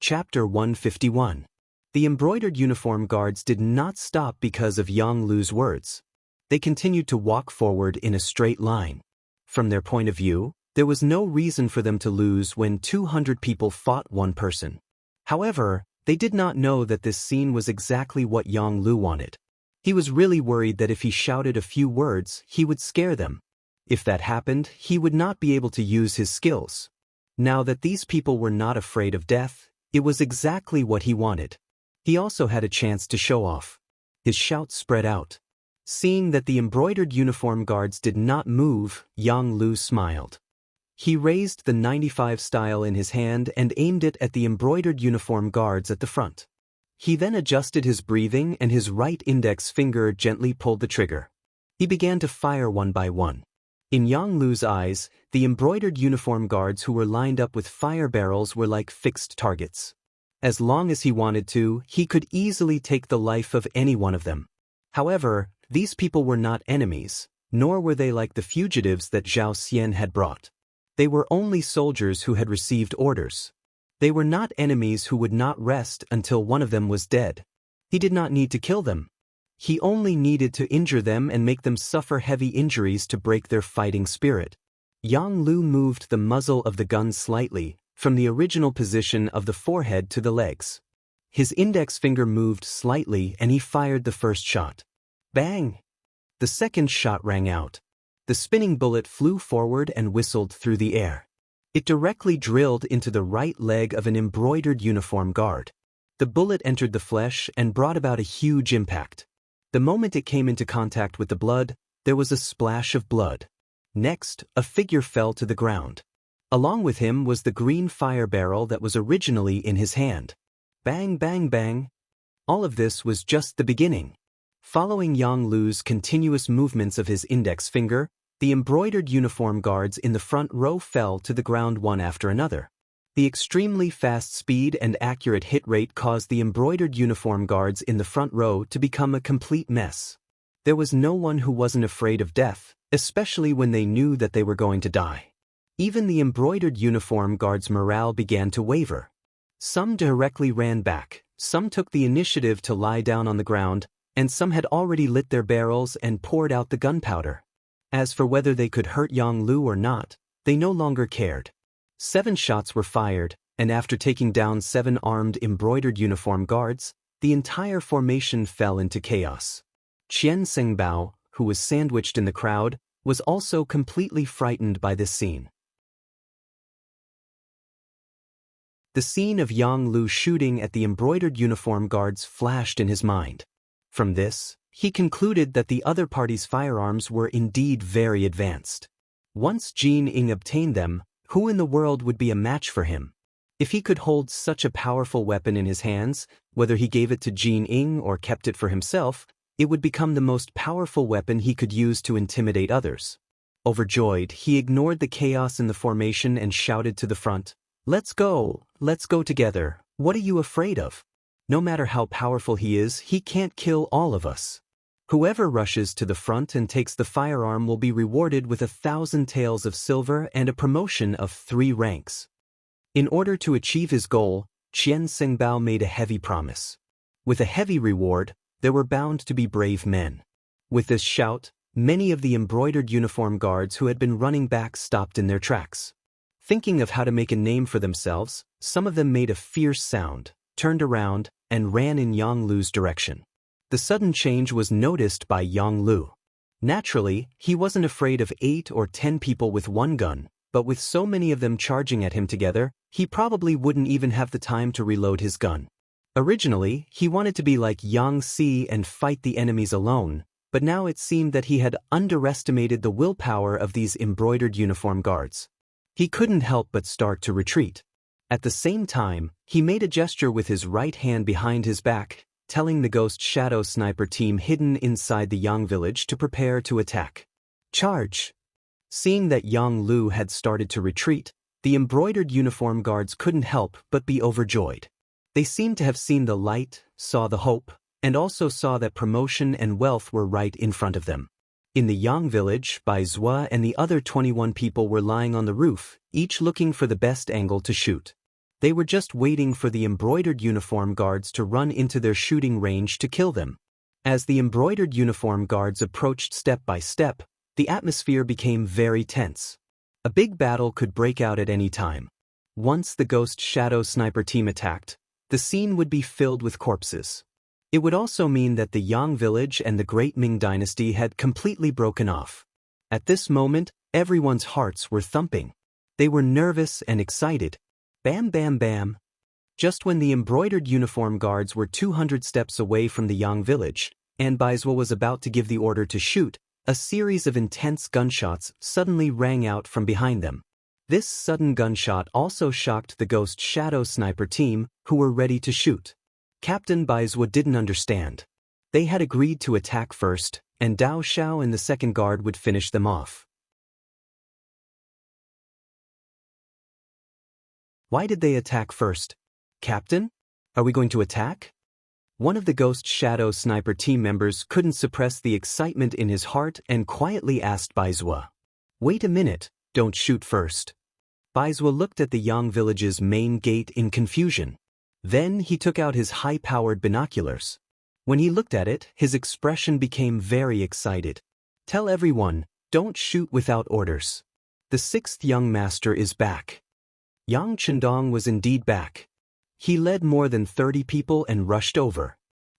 Chapter 151. The embroidered uniform guards did not stop because of Yang Lu's words. They continued to walk forward in a straight line. From their point of view, there was no reason for them to lose when 200 people fought one person. However, they did not know that this scene was exactly what Yang Lu wanted. He was really worried that if he shouted a few words, he would scare them. If that happened, he would not be able to use his skills. Now that these people were not afraid of death, it was exactly what he wanted. He also had a chance to show off. His shout spread out. Seeing that the embroidered uniform guards did not move, Yang Lu smiled. He raised the 95 style in his hand and aimed it at the embroidered uniform guards at the front. He then adjusted his breathing and his right index finger gently pulled the trigger. He began to fire one by one. In Yang Lu's eyes, the embroidered uniform guards who were lined up with fire barrels were like fixed targets. As long as he wanted to, he could easily take the life of any one of them. However, these people were not enemies, nor were they like the fugitives that Zhao Xian had brought. They were only soldiers who had received orders. They were not enemies who would not rest until one of them was dead. He did not need to kill them. He only needed to injure them and make them suffer heavy injuries to break their fighting spirit. Yang Lu moved the muzzle of the gun slightly, from the original position of the forehead to the legs. His index finger moved slightly and he fired the first shot. Bang! The second shot rang out. The spinning bullet flew forward and whistled through the air. It directly drilled into the right leg of an embroidered uniform guard. The bullet entered the flesh and brought about a huge impact. The moment it came into contact with the blood, there was a splash of blood. Next, a figure fell to the ground. Along with him was the green fire barrel that was originally in his hand. Bang, bang, bang. All of this was just the beginning. Following Yang Lu's continuous movements of his index finger, the embroidered uniform guards in the front row fell to the ground one after another. The extremely fast speed and accurate hit rate caused the embroidered uniform guards in the front row to become a complete mess. There was no one who wasn't afraid of death, especially when they knew that they were going to die. Even the embroidered uniform guards' morale began to waver. Some directly ran back, some took the initiative to lie down on the ground, and some had already lit their barrels and poured out the gunpowder. As for whether they could hurt Yang Lu or not, they no longer cared. 7 shots were fired, and after taking down 7 armed embroidered uniform guards, the entire formation fell into chaos. Qian Sengbao, who was sandwiched in the crowd, was also completely frightened by this scene. The scene of Yang Lu shooting at the embroidered uniform guards flashed in his mind. From this, he concluded that the other party's firearms were indeed very advanced. Once Jin Ying obtained them, who in the world would be a match for him? If he could hold such a powerful weapon in his hands, whether he gave it to Jin Ying or kept it for himself, it would become the most powerful weapon he could use to intimidate others. Overjoyed, he ignored the chaos in the formation and shouted to the front, let's go together, what are you afraid of? No matter how powerful he is, he can't kill all of us. Whoever rushes to the front and takes the firearm will be rewarded with 1,000 taels of silver and a promotion of 3 ranks. In order to achieve his goal, Qian Sengbao made a heavy promise. With a heavy reward, there were bound to be brave men. With this shout, many of the embroidered uniform guards who had been running back stopped in their tracks. Thinking of how to make a name for themselves, some of them made a fierce sound, turned around, and ran in Yang Lu's direction. The sudden change was noticed by Yang Lu. Naturally, he wasn't afraid of 8 or 10 people with one gun, but with so many of them charging at him together, he probably wouldn't even have the time to reload his gun. Originally, he wanted to be like Yang Si and fight the enemies alone, but now it seemed that he had underestimated the willpower of these embroidered uniform guards. He couldn't help but start to retreat. At the same time, he made a gesture with his right hand behind his back, telling the Ghost Shadow Sniper team hidden inside the Yang village to prepare to attack. Charge! Seeing that Yang Lu had started to retreat, the embroidered uniform guards couldn't help but be overjoyed. They seemed to have seen the light, saw the hope, and also saw that promotion and wealth were right in front of them. In the Yang village, Bai Zhua and the other 21 people were lying on the roof, each looking for the best angle to shoot. They were just waiting for the embroidered uniform guards to run into their shooting range to kill them. As the embroidered uniform guards approached step by step, the atmosphere became very tense. A big battle could break out at any time. Once the Ghost Shadow Sniper team attacked, the scene would be filled with corpses. It would also mean that the Yang village and the Great Ming Dynasty had completely broken off. At this moment, everyone's hearts were thumping. They were nervous and excited. Bam bam bam. Just when the embroidered uniform guards were 200 steps away from the Yang village, and Bai Zhua was about to give the order to shoot, a series of intense gunshots suddenly rang out from behind them. This sudden gunshot also shocked the Ghost Shadow Sniper team, who were ready to shoot. Captain Bai Zhua didn't understand. They had agreed to attack first, and Dao Xiao and the second guard would finish them off. Why did they attack first? Captain? Are we going to attack? One of the Ghost Shadow Sniper team members couldn't suppress the excitement in his heart and quietly asked Bai Zhua. Wait a minute, don't shoot first. Bai Zhua looked at the Yang village's main gate in confusion. Then he took out his high-powered binoculars. When he looked at it, his expression became very excited. Tell everyone, don't shoot without orders. The sixth young master is back. Yang Chendong was indeed back. He led more than 30 people and rushed over.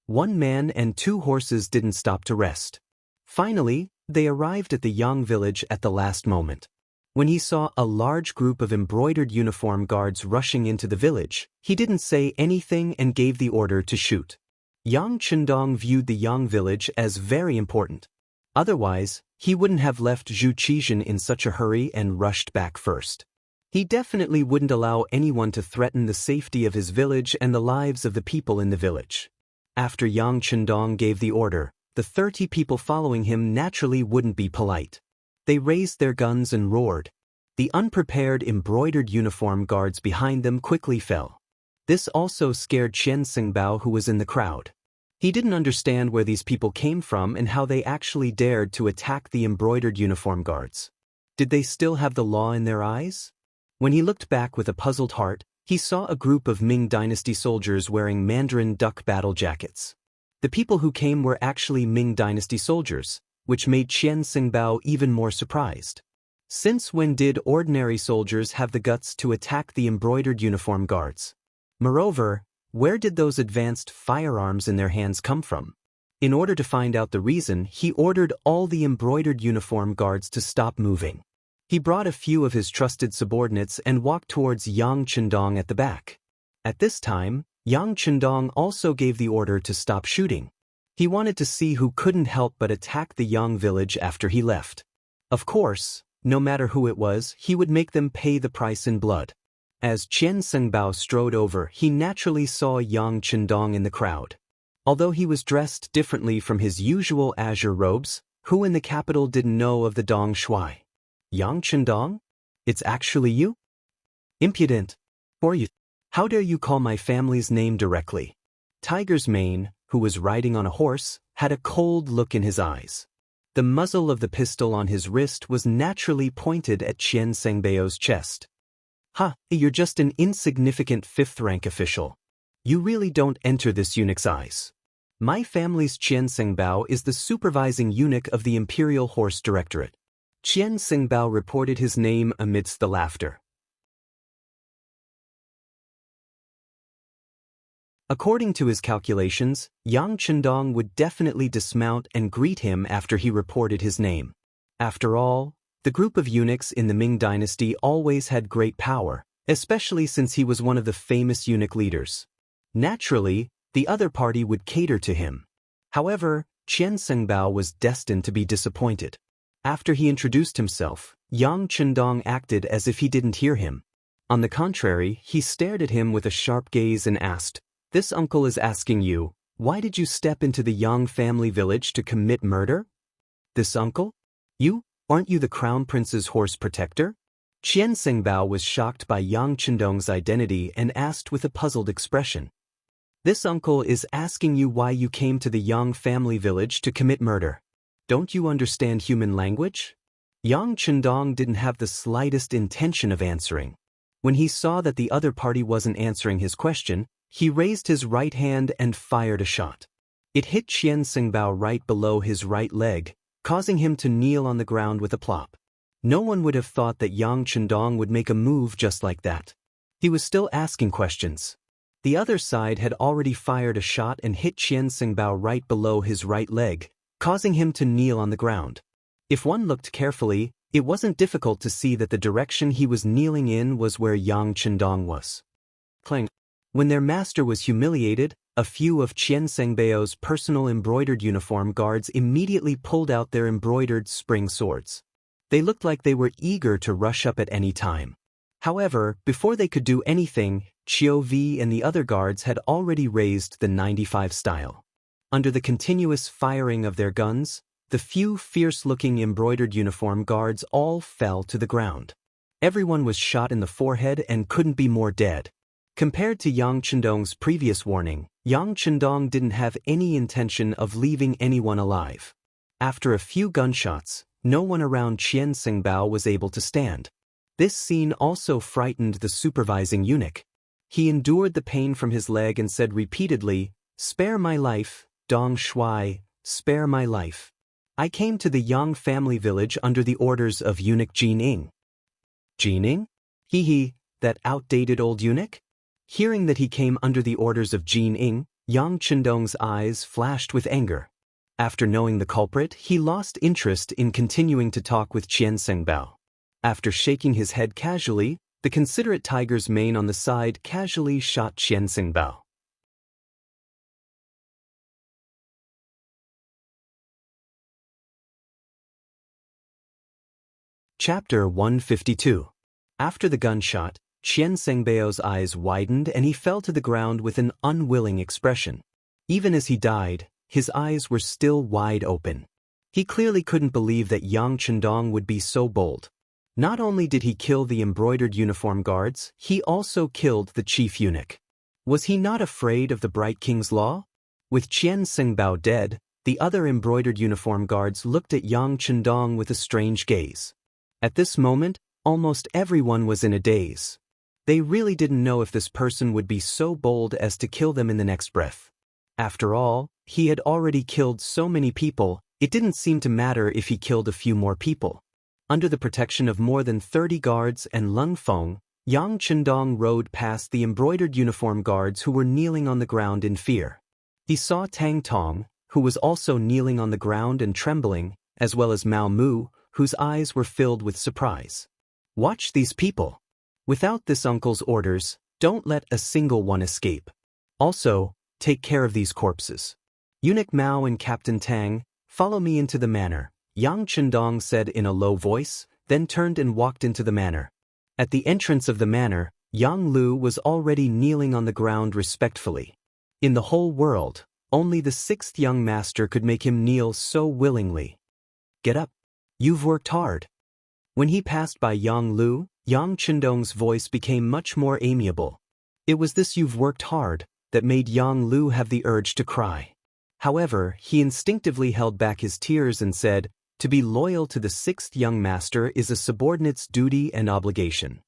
1 man and 2 horses didn't stop to rest. Finally, they arrived at the Yang village at the last moment. When he saw a large group of embroidered uniform guards rushing into the village, he didn't say anything and gave the order to shoot. Yang Chendong viewed the Yang village as very important. Otherwise, he wouldn't have left Zhu Qizhen in such a hurry and rushed back first. He definitely wouldn't allow anyone to threaten the safety of his village and the lives of the people in the village. After Yang Chendong gave the order, the 30 people following him naturally wouldn't be polite. They raised their guns and roared. The unprepared embroidered uniform guards behind them quickly fell. This also scared Qian Xingbao, who was in the crowd. He didn't understand where these people came from and how they actually dared to attack the embroidered uniform guards. Did they still have the law in their eyes? When he looked back with a puzzled heart, he saw a group of Ming Dynasty soldiers wearing Mandarin duck battle jackets. The people who came were actually Ming Dynasty soldiers, which made Qian Xingbao even more surprised. Since when did ordinary soldiers have the guts to attack the embroidered uniform guards? Moreover, where did those advanced firearms in their hands come from? In order to find out the reason, he ordered all the embroidered uniform guards to stop moving. He brought a few of his trusted subordinates and walked towards Yang Chendong at the back. At this time, Yang Chendong also gave the order to stop shooting. He wanted to see who couldn't help but attack the Yang village after he left. Of course, no matter who it was, he would make them pay the price in blood. As Qian Xingbao strode over, he naturally saw Yang Chendong in the crowd. Although he was dressed differently from his usual azure robes, who in the capital didn't know of the Dong Shui? Yang Chendong? It's actually you? Impudent. Or you? How dare you call my family's name directly? Tiger's Mane, who was riding on a horse, had a cold look in his eyes. The muzzle of the pistol on his wrist was naturally pointed at Qian Xingbao's chest. Ha, you're just an insignificant 5th-rank official. You really don't enter this eunuch's eyes. My family's Qian Xingbao is the supervising eunuch of the Imperial Horse Directorate. Qian Xingbao reported his name amidst the laughter. According to his calculations, Yang Chendong would definitely dismount and greet him after he reported his name. After all, the group of eunuchs in the Ming Dynasty always had great power, especially since he was one of the famous eunuch leaders. Naturally, the other party would cater to him. However, Qian Xingbao was destined to be disappointed. After he introduced himself, Yang Chendong acted as if he didn't hear him. On the contrary, he stared at him with a sharp gaze and asked, "This uncle is asking you, why did you step into the Yang family village to commit murder?" "This uncle? You? Aren't you the crown prince's horse protector?" Qian Xingbao was shocked by Yang Chendong's identity and asked with a puzzled expression. "This uncle is asking you why you came to the Yang family village to commit murder. Don't you understand human language?" Yang Chendong didn't have the slightest intention of answering. When he saw that the other party wasn't answering his question, he raised his right hand and fired a shot. It hit Qian Xingbao right below his right leg, causing him to kneel on the ground with a plop. No one would have thought that Yang Chendong would make a move just like that. He was still asking questions. The other side had already fired a shot and hit Qian Xingbao right below his right leg, causing him to kneel on the ground. If one looked carefully, it wasn't difficult to see that the direction he was kneeling in was where Yang Chendong was. Clang. When their master was humiliated, a few of Qian Xingbao's personal embroidered uniform guards immediately pulled out their embroidered spring swords. They looked like they were eager to rush up at any time. However, before they could do anything, Qiu Vi and the other guards had already raised the 95 style. Under the continuous firing of their guns, the few fierce-looking embroidered uniform guards all fell to the ground. Everyone was shot in the forehead and couldn't be more dead. Compared to Yang Chendong's previous warning, Yang Chendong didn't have any intention of leaving anyone alive. After a few gunshots, no one around Qian Xingbao was able to stand. This scene also frightened the supervising eunuch. He endured the pain from his leg and said repeatedly, "Spare my life, Dong Shuai, spare my life. I came to the Yang family village under the orders of eunuch Jin Ing." Jin Ing? He, that outdated old eunuch? Hearing that he came under the orders of Jin Ing, Yang Chendong's eyes flashed with anger. After knowing the culprit, he lost interest in continuing to talk with Qian Xingbao. After shaking his head casually, the considerate tiger's mane on the side casually shot Qian Xingbao. Chapter 152. After the gunshot, Qian Xingbao's eyes widened and he fell to the ground with an unwilling expression. Even as he died, his eyes were still wide open. He clearly couldn't believe that Yang Chendong would be so bold. Not only did he kill the embroidered uniform guards, he also killed the chief eunuch. Was he not afraid of the Bright King's law? With Qian Xingbao dead, the other embroidered uniform guards looked at Yang Chendong with a strange gaze. At this moment, almost everyone was in a daze. They really didn't know if this person would be so bold as to kill them in the next breath. After all, he had already killed so many people, it didn't seem to matter if he killed a few more people. Under the protection of more than 30 guards and Lung Feng, Yang Chendong rode past the embroidered uniform guards who were kneeling on the ground in fear. He saw Tang Tong, who was also kneeling on the ground and trembling, as well as Mao Mu, whose eyes were filled with surprise. "Watch these people. Without this uncle's orders, don't let a single one escape. Also, take care of these corpses. Eunuch Mao and Captain Tang, follow me into the manor," Yang Chendong said in a low voice, then turned and walked into the manor. At the entrance of the manor, Yang Lu was already kneeling on the ground respectfully. In the whole world, only the 6th young master could make him kneel so willingly. "Get up. You've worked hard." When he passed by Yang Lu, Yang Chendong's voice became much more amiable. It was this "you've worked hard" that made Yang Lu have the urge to cry. However, he instinctively held back his tears and said, "To be loyal to the 6th young master is a subordinate's duty and obligation."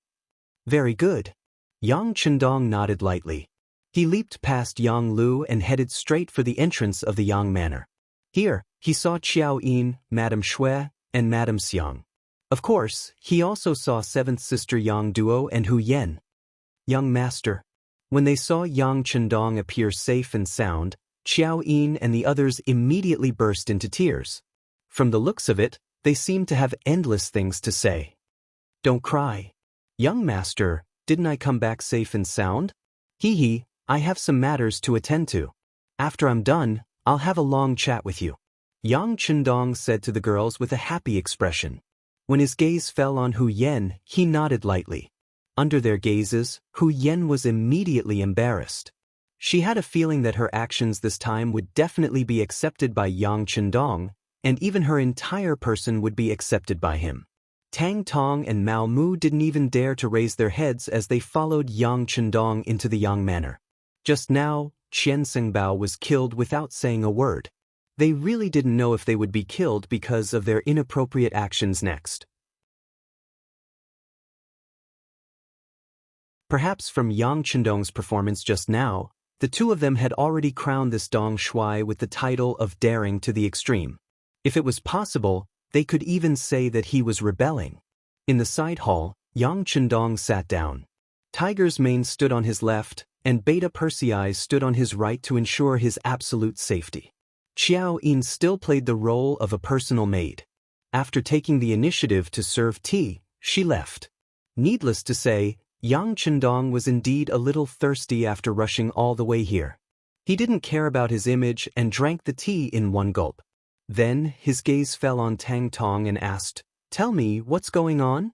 "Very good." Yang Chendong nodded lightly. He leaped past Yang Lu and headed straight for the entrance of the Yang Manor. Here, he saw Qiao Yin, Madame Shui, and Madame Xiang. Of course, he also saw 7th sister Yang Duo and Hu Yen. "Young master." When they saw Yang Chendong appear safe and sound, Qiao Yin and the others immediately burst into tears. From the looks of it, they seemed to have endless things to say. "Don't cry. Young master, didn't I come back safe and sound? I have some matters to attend to. After I'm done, I'll have a long chat with you," Yang Chendong said to the girls with a happy expression. When his gaze fell on Hu Yen, he nodded lightly. Under their gazes, Hu Yen was immediately embarrassed. She had a feeling that her actions this time would definitely be accepted by Yang Chendong, and even her entire person would be accepted by him. Tang Tong and Mao Mu didn't even dare to raise their heads as they followed Yang Chendong into the Yang Manor. Just now, Qian Xingbao was killed without saying a word. They really didn't know if they would be killed because of their inappropriate actions next. Perhaps from Yang Chendong's performance just now, the two of them had already crowned this Dong Shuai with the title of daring to the extreme. If it was possible, they could even say that he was rebelling. In the side hall, Yang Chendong sat down. Tiger's Mane stood on his left, and Beta Persei stood on his right to ensure his absolute safety. Xiao Yin still played the role of a personal maid. After taking the initiative to serve tea, she left. Needless to say, Yang Chendong was indeed a little thirsty after rushing all the way here. He didn't care about his image and drank the tea in one gulp. Then, his gaze fell on Tang Tong and asked, "Tell me, what's going on?"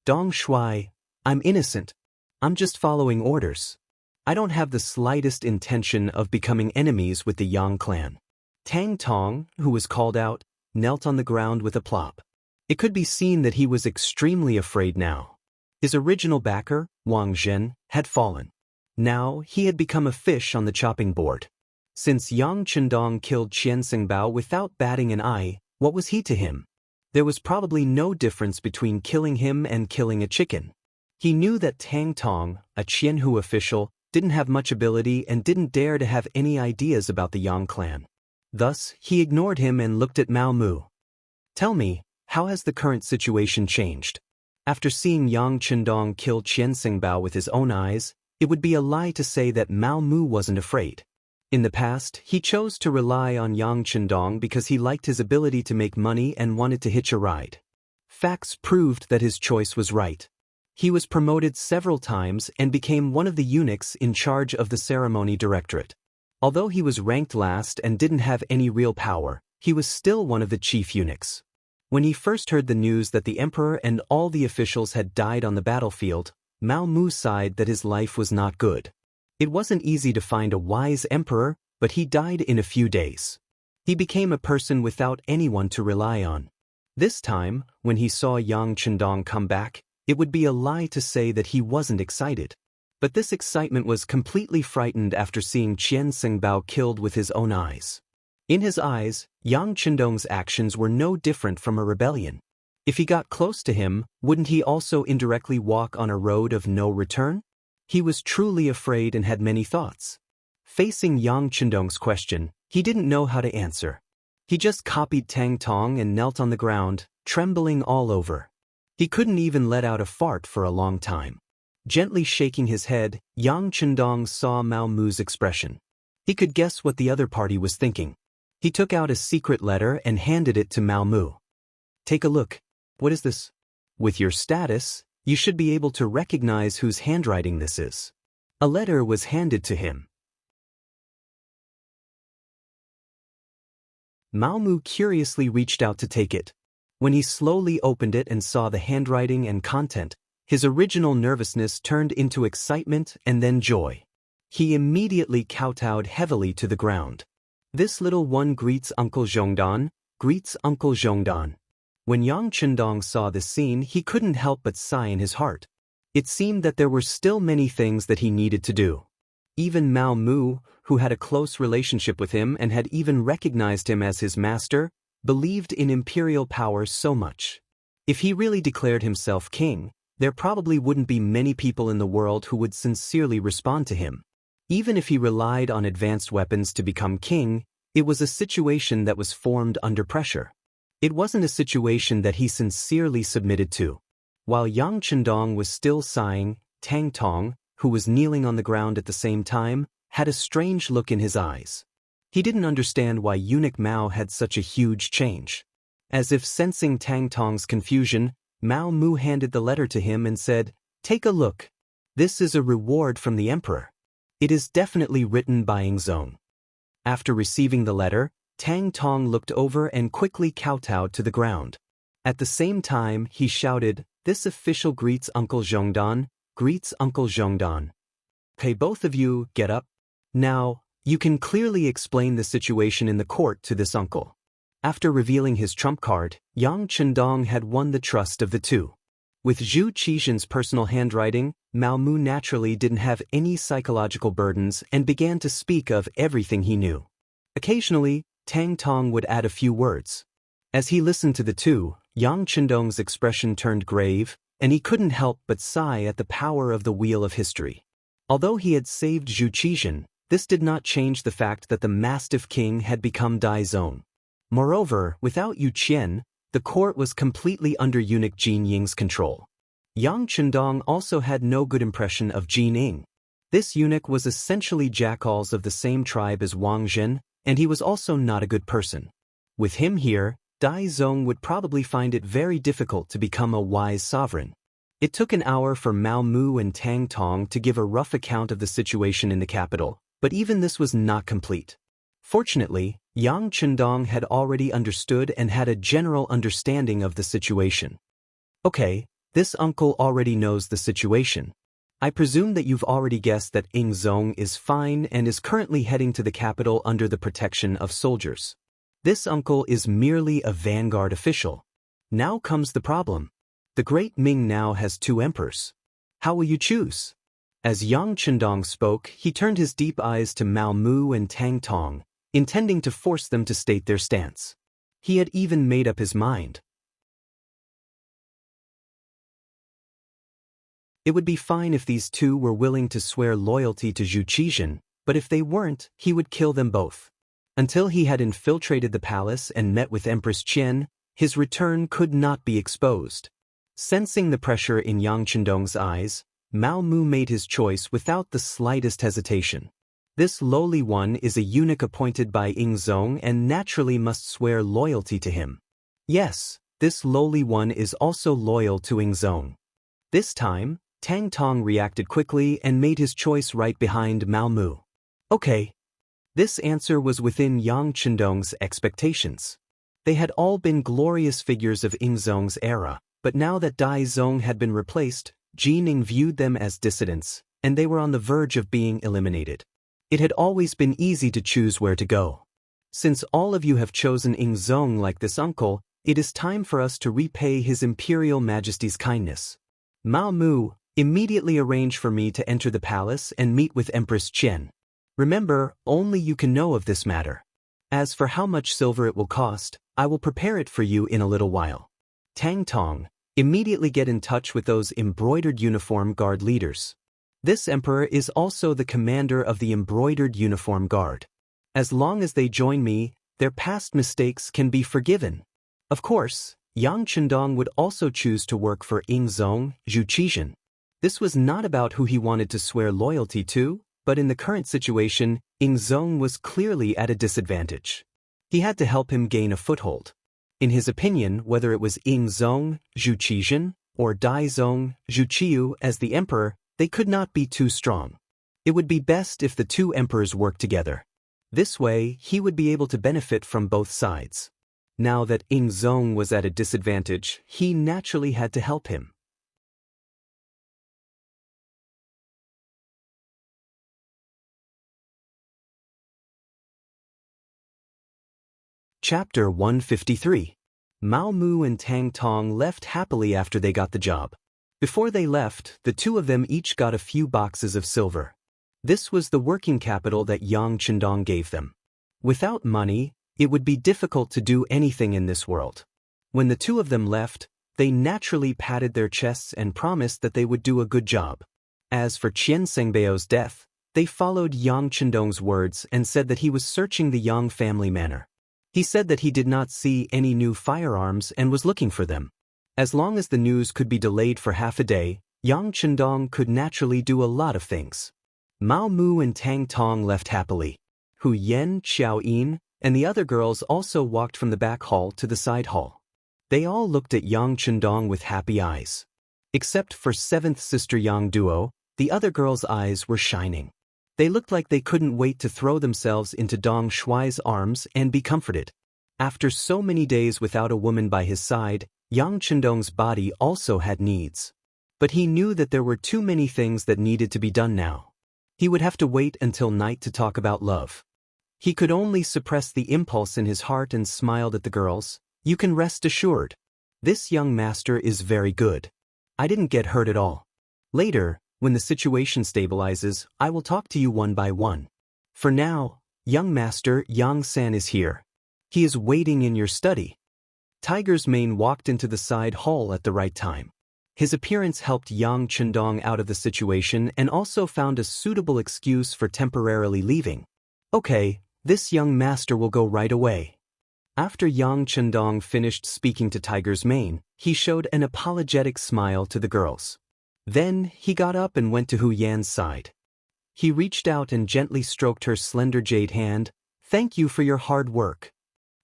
"Dong Shuai, I'm innocent. I'm just following orders. I don't have the slightest intention of becoming enemies with the Yang clan." Tang Tong, who was called out, knelt on the ground with a plop. It could be seen that he was extremely afraid now. His original backer, Wang Zhen, had fallen. Now, he had become a fish on the chopping board. Since Yang Chendong killed Qian Xingbao without batting an eye, what was he to him? There was probably no difference between killing him and killing a chicken. He knew that Tang Tong, a Qianhu official, didn't have much ability and didn't dare to have any ideas about the Yang clan. Thus, he ignored him and looked at Mao Mu. "Tell me, how has the current situation changed?" After seeing Yang Chendong kill Qian Xingbao with his own eyes, it would be a lie to say that Mao Mu wasn't afraid. In the past, he chose to rely on Yang Chendong because he liked his ability to make money and wanted to hitch a ride. Facts proved that his choice was right. He was promoted several times and became one of the eunuchs in charge of the ceremony directorate. Although he was ranked last and didn't have any real power, he was still one of the chief eunuchs. When he first heard the news that the emperor and all the officials had died on the battlefield, Mao Mu sighed that his life was not good. It wasn't easy to find a wise emperor, but he died in a few days. He became a person without anyone to rely on. This time, when he saw Yang Chendong come back, it would be a lie to say that he wasn't excited. But this excitement was completely frightened after seeing Qian Xingbao killed with his own eyes. In his eyes, Yang Chendong's actions were no different from a rebellion. If he got close to him, wouldn't he also indirectly walk on a road of no return? He was truly afraid and had many thoughts. Facing Yang Chendong's question, he didn't know how to answer. He just copied Tang Tong and knelt on the ground, trembling all over. He couldn't even let out a fart for a long time. Gently shaking his head, Yang Chendong saw Mao Mu's expression. He could guess what the other party was thinking. He took out a secret letter and handed it to Mao Mu. "Take a look. What is this? With your status, you should be able to recognize whose handwriting this is." A letter was handed to him. Mao Mu curiously reached out to take it. When he slowly opened it and saw the handwriting and content, his original nervousness turned into excitement and then joy. He immediately kowtowed heavily to the ground. "This little one greets Uncle Zhongdan, greets Uncle Zhongdan." When Yang Chendong saw this scene, he couldn't help but sigh in his heart. It seemed that there were still many things that he needed to do. Even Mao Mu, who had a close relationship with him and had even recognized him as his master, believed in imperial power so much. If he really declared himself king, there probably wouldn't be many people in the world who would sincerely respond to him. Even if he relied on advanced weapons to become king, it was a situation that was formed under pressure. It wasn't a situation that he sincerely submitted to. While Yang Chendong was still sighing, Tang Tong, who was kneeling on the ground at the same time, had a strange look in his eyes. He didn't understand why eunuch Mao had such a huge change. As if sensing Tang Tong's confusion, Mao Mu handed the letter to him and said, "Take a look. This is a reward from the emperor. It is definitely written by Ingzong." After receiving the letter, Tang Tong looked over and quickly kowtowed to the ground. At the same time, he shouted, "This official greets Uncle Zhongdan, greets Uncle Zhongdan. "Hey, both of you, get up. Now, you can clearly explain the situation in the court to this uncle." After revealing his trump card, Yang Chendong had won the trust of the two. With Zhu Qixin's personal handwriting, Mao Mu naturally didn't have any psychological burdens and began to speak of everything he knew. Occasionally, Tang Tong would add a few words. As he listened to the two, Yang Chendong's expression turned grave, and he couldn't help but sigh at the power of the wheel of history. Although he had saved Zhu Qixin, this did not change the fact that the Mastiff King had become Dai Zong. Moreover, without Yu Qian, the court was completely under eunuch Jin Ying's control. Yang Chendong also had no good impression of Jin Ying. This eunuch was essentially jackals of the same tribe as Wang Zhen, and he was also not a good person. With him here, Dai Zong would probably find it very difficult to become a wise sovereign. It took an hour for Mao Mu and Tang Tong to give a rough account of the situation in the capital, but even this was not complete. Fortunately, Yang Chendong had already understood and had a general understanding of the situation. "Okay, this uncle already knows the situation. I presume that you've already guessed that Ying Zong is fine and is currently heading to the capital under the protection of soldiers. This uncle is merely a vanguard official. Now comes the problem. The great Ming now has two emperors. How will you choose?" As Yang Chendong spoke, he turned his deep eyes to Mao Mu and Tang Tong, intending to force them to state their stance. He had even made up his mind. It would be fine if these two were willing to swear loyalty to Zhu Qixin, but if they weren't, he would kill them both. Until he had infiltrated the palace and met with Empress Qian, his return could not be exposed. Sensing the pressure in Yang Chendong's eyes, Mao Mu made his choice without the slightest hesitation. This lowly one is a eunuch appointed by Ying Zong and naturally must swear loyalty to him. Yes, this lowly one is also loyal to Ying Zong. This time, Tang Tong reacted quickly and made his choice right behind Mao Mu. Okay. This answer was within Yang Chendong's expectations. They had all been glorious figures of Ying Zong's era, but now that Dai Zong had been replaced, Jin Ying viewed them as dissidents, and they were on the verge of being eliminated. It had always been easy to choose where to go. Since all of you have chosen Ying Zong like this uncle, it is time for us to repay His Imperial Majesty's kindness. Mao Mu, immediately arrange for me to enter the palace and meet with Empress Qian. Remember, only you can know of this matter. As for how much silver it will cost, I will prepare it for you in a little while. Tang Tong, immediately get in touch with those embroidered uniform guard leaders. This emperor is also the commander of the embroidered uniform guard. As long as they join me, their past mistakes can be forgiven. Of course, Yang Chendong would also choose to work for Ying Zong, Zhu Qixin. This was not about who he wanted to swear loyalty to, but in the current situation, Ying Zong was clearly at a disadvantage. He had to help him gain a foothold. In his opinion, whether it was Ying Zong, Zhu Qixin, or Dai Zong, Zhu Qiu as the emperor, they could not be too strong. It would be best if the two emperors worked together. This way, he would be able to benefit from both sides. Now that Ying Zong was at a disadvantage, he naturally had to help him. Chapter 153. Mao Mu and Tang Tong left happily after they got the job. Before they left, the two of them each got a few boxes of silver. This was the working capital that Yang Chendong gave them. Without money, it would be difficult to do anything in this world. When the two of them left, they naturally patted their chests and promised that they would do a good job. As for Qian Sengbeo's death, they followed Yang Chendong's words and said that he was searching the Yang family manor. He said that he did not see any new firearms and was looking for them. As long as the news could be delayed for half a day, Yang Chendong could naturally do a lot of things. Mao Mu and Tang Tong left happily. Hu Yen, Xiao Yin, and the other girls also walked from the back hall to the side hall. They all looked at Yang Chendong with happy eyes. Except for seventh sister Yang Duo, the other girls' eyes were shining. They looked like they couldn't wait to throw themselves into Dong Shuai's arms and be comforted. After so many days without a woman by his side, Yang Chendong's body also had needs. But he knew that there were too many things that needed to be done now. He would have to wait until night to talk about love. He could only suppress the impulse in his heart and smiled at the girls. You can rest assured. This young master is very good. I didn't get hurt at all. Later, when the situation stabilizes, I will talk to you one by one. For now, young master Yang-san is here. He is waiting in your study. Tiger's Mane walked into the side hall at the right time. His appearance helped Yang Chendong out of the situation and also found a suitable excuse for temporarily leaving. Okay, this young master will go right away. After Yang Chendong finished speaking to Tiger's Mane, he showed an apologetic smile to the girls. Then, he got up and went to Hu Yan's side. He reached out and gently stroked her slender jade hand. Thank you for your hard work.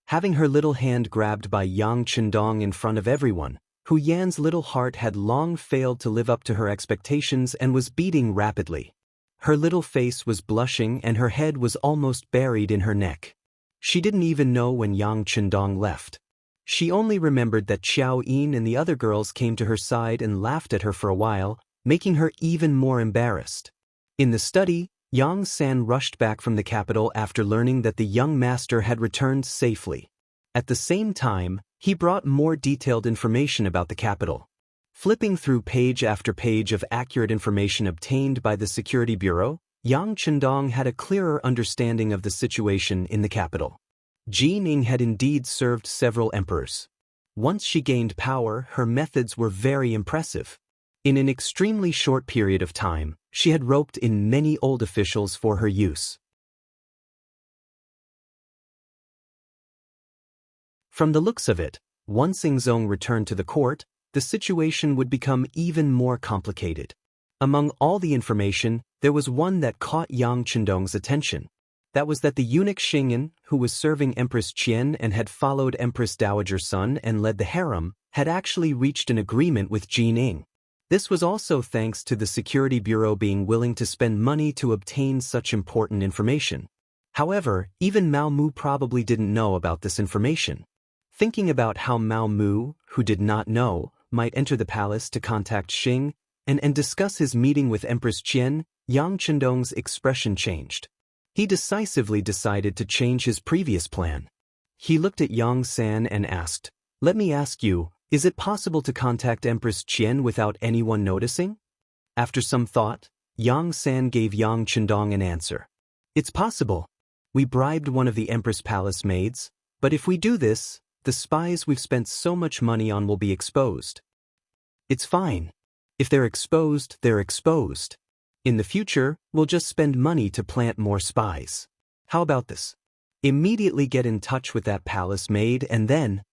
Having her little hand grabbed by Yang Chendong in front of everyone, Hu Yan's little heart had long failed to live up to her expectations and was beating rapidly. Her little face was blushing and her head was almost buried in her neck. She didn't even know when Yang Chendong left. She only remembered that Xiao Yin and the other girls came to her side and laughed at her for a while, making her even more embarrassed. In the study, Yang San rushed back from the capital after learning that the young master had returned safely. At the same time, he brought more detailed information about the capital. Flipping through page after page of accurate information obtained by the Security Bureau, Yang Chendong had a clearer understanding of the situation in the capital. Jin Ning had indeed served several emperors. Once she gained power, her methods were very impressive. In an extremely short period of time, she had roped in many old officials for her use. From the looks of it, once Ingzong returned to the court, the situation would become even more complicated. Among all the information, there was one that caught Yang Chendong's attention. That was that the eunuch Xingyan, who was serving Empress Qian and had followed Empress Dowager Sun and led the harem, had actually reached an agreement with Jin Ning. This was also thanks to the Security Bureau being willing to spend money to obtain such important information. However, even Mao Mu probably didn't know about this information. Thinking about how Mao Mu, who did not know, might enter the palace to contact Xing and discuss his meeting with Empress Qian, Yang Chendong's expression changed. He decisively decided to change his previous plan. He looked at Yang San and asked, "Let me ask you, is it possible to contact Empress Qian without anyone noticing?" After some thought, Yang San gave Yang Chendong an answer. "It's possible. We bribed one of the Empress Palace maids, but if we do this, the spies we've spent so much money on will be exposed. It's fine. If they're exposed, they're exposed. In the future, we'll just spend money to plant more spies. How about this? Immediately get in touch with that palace maid and then..."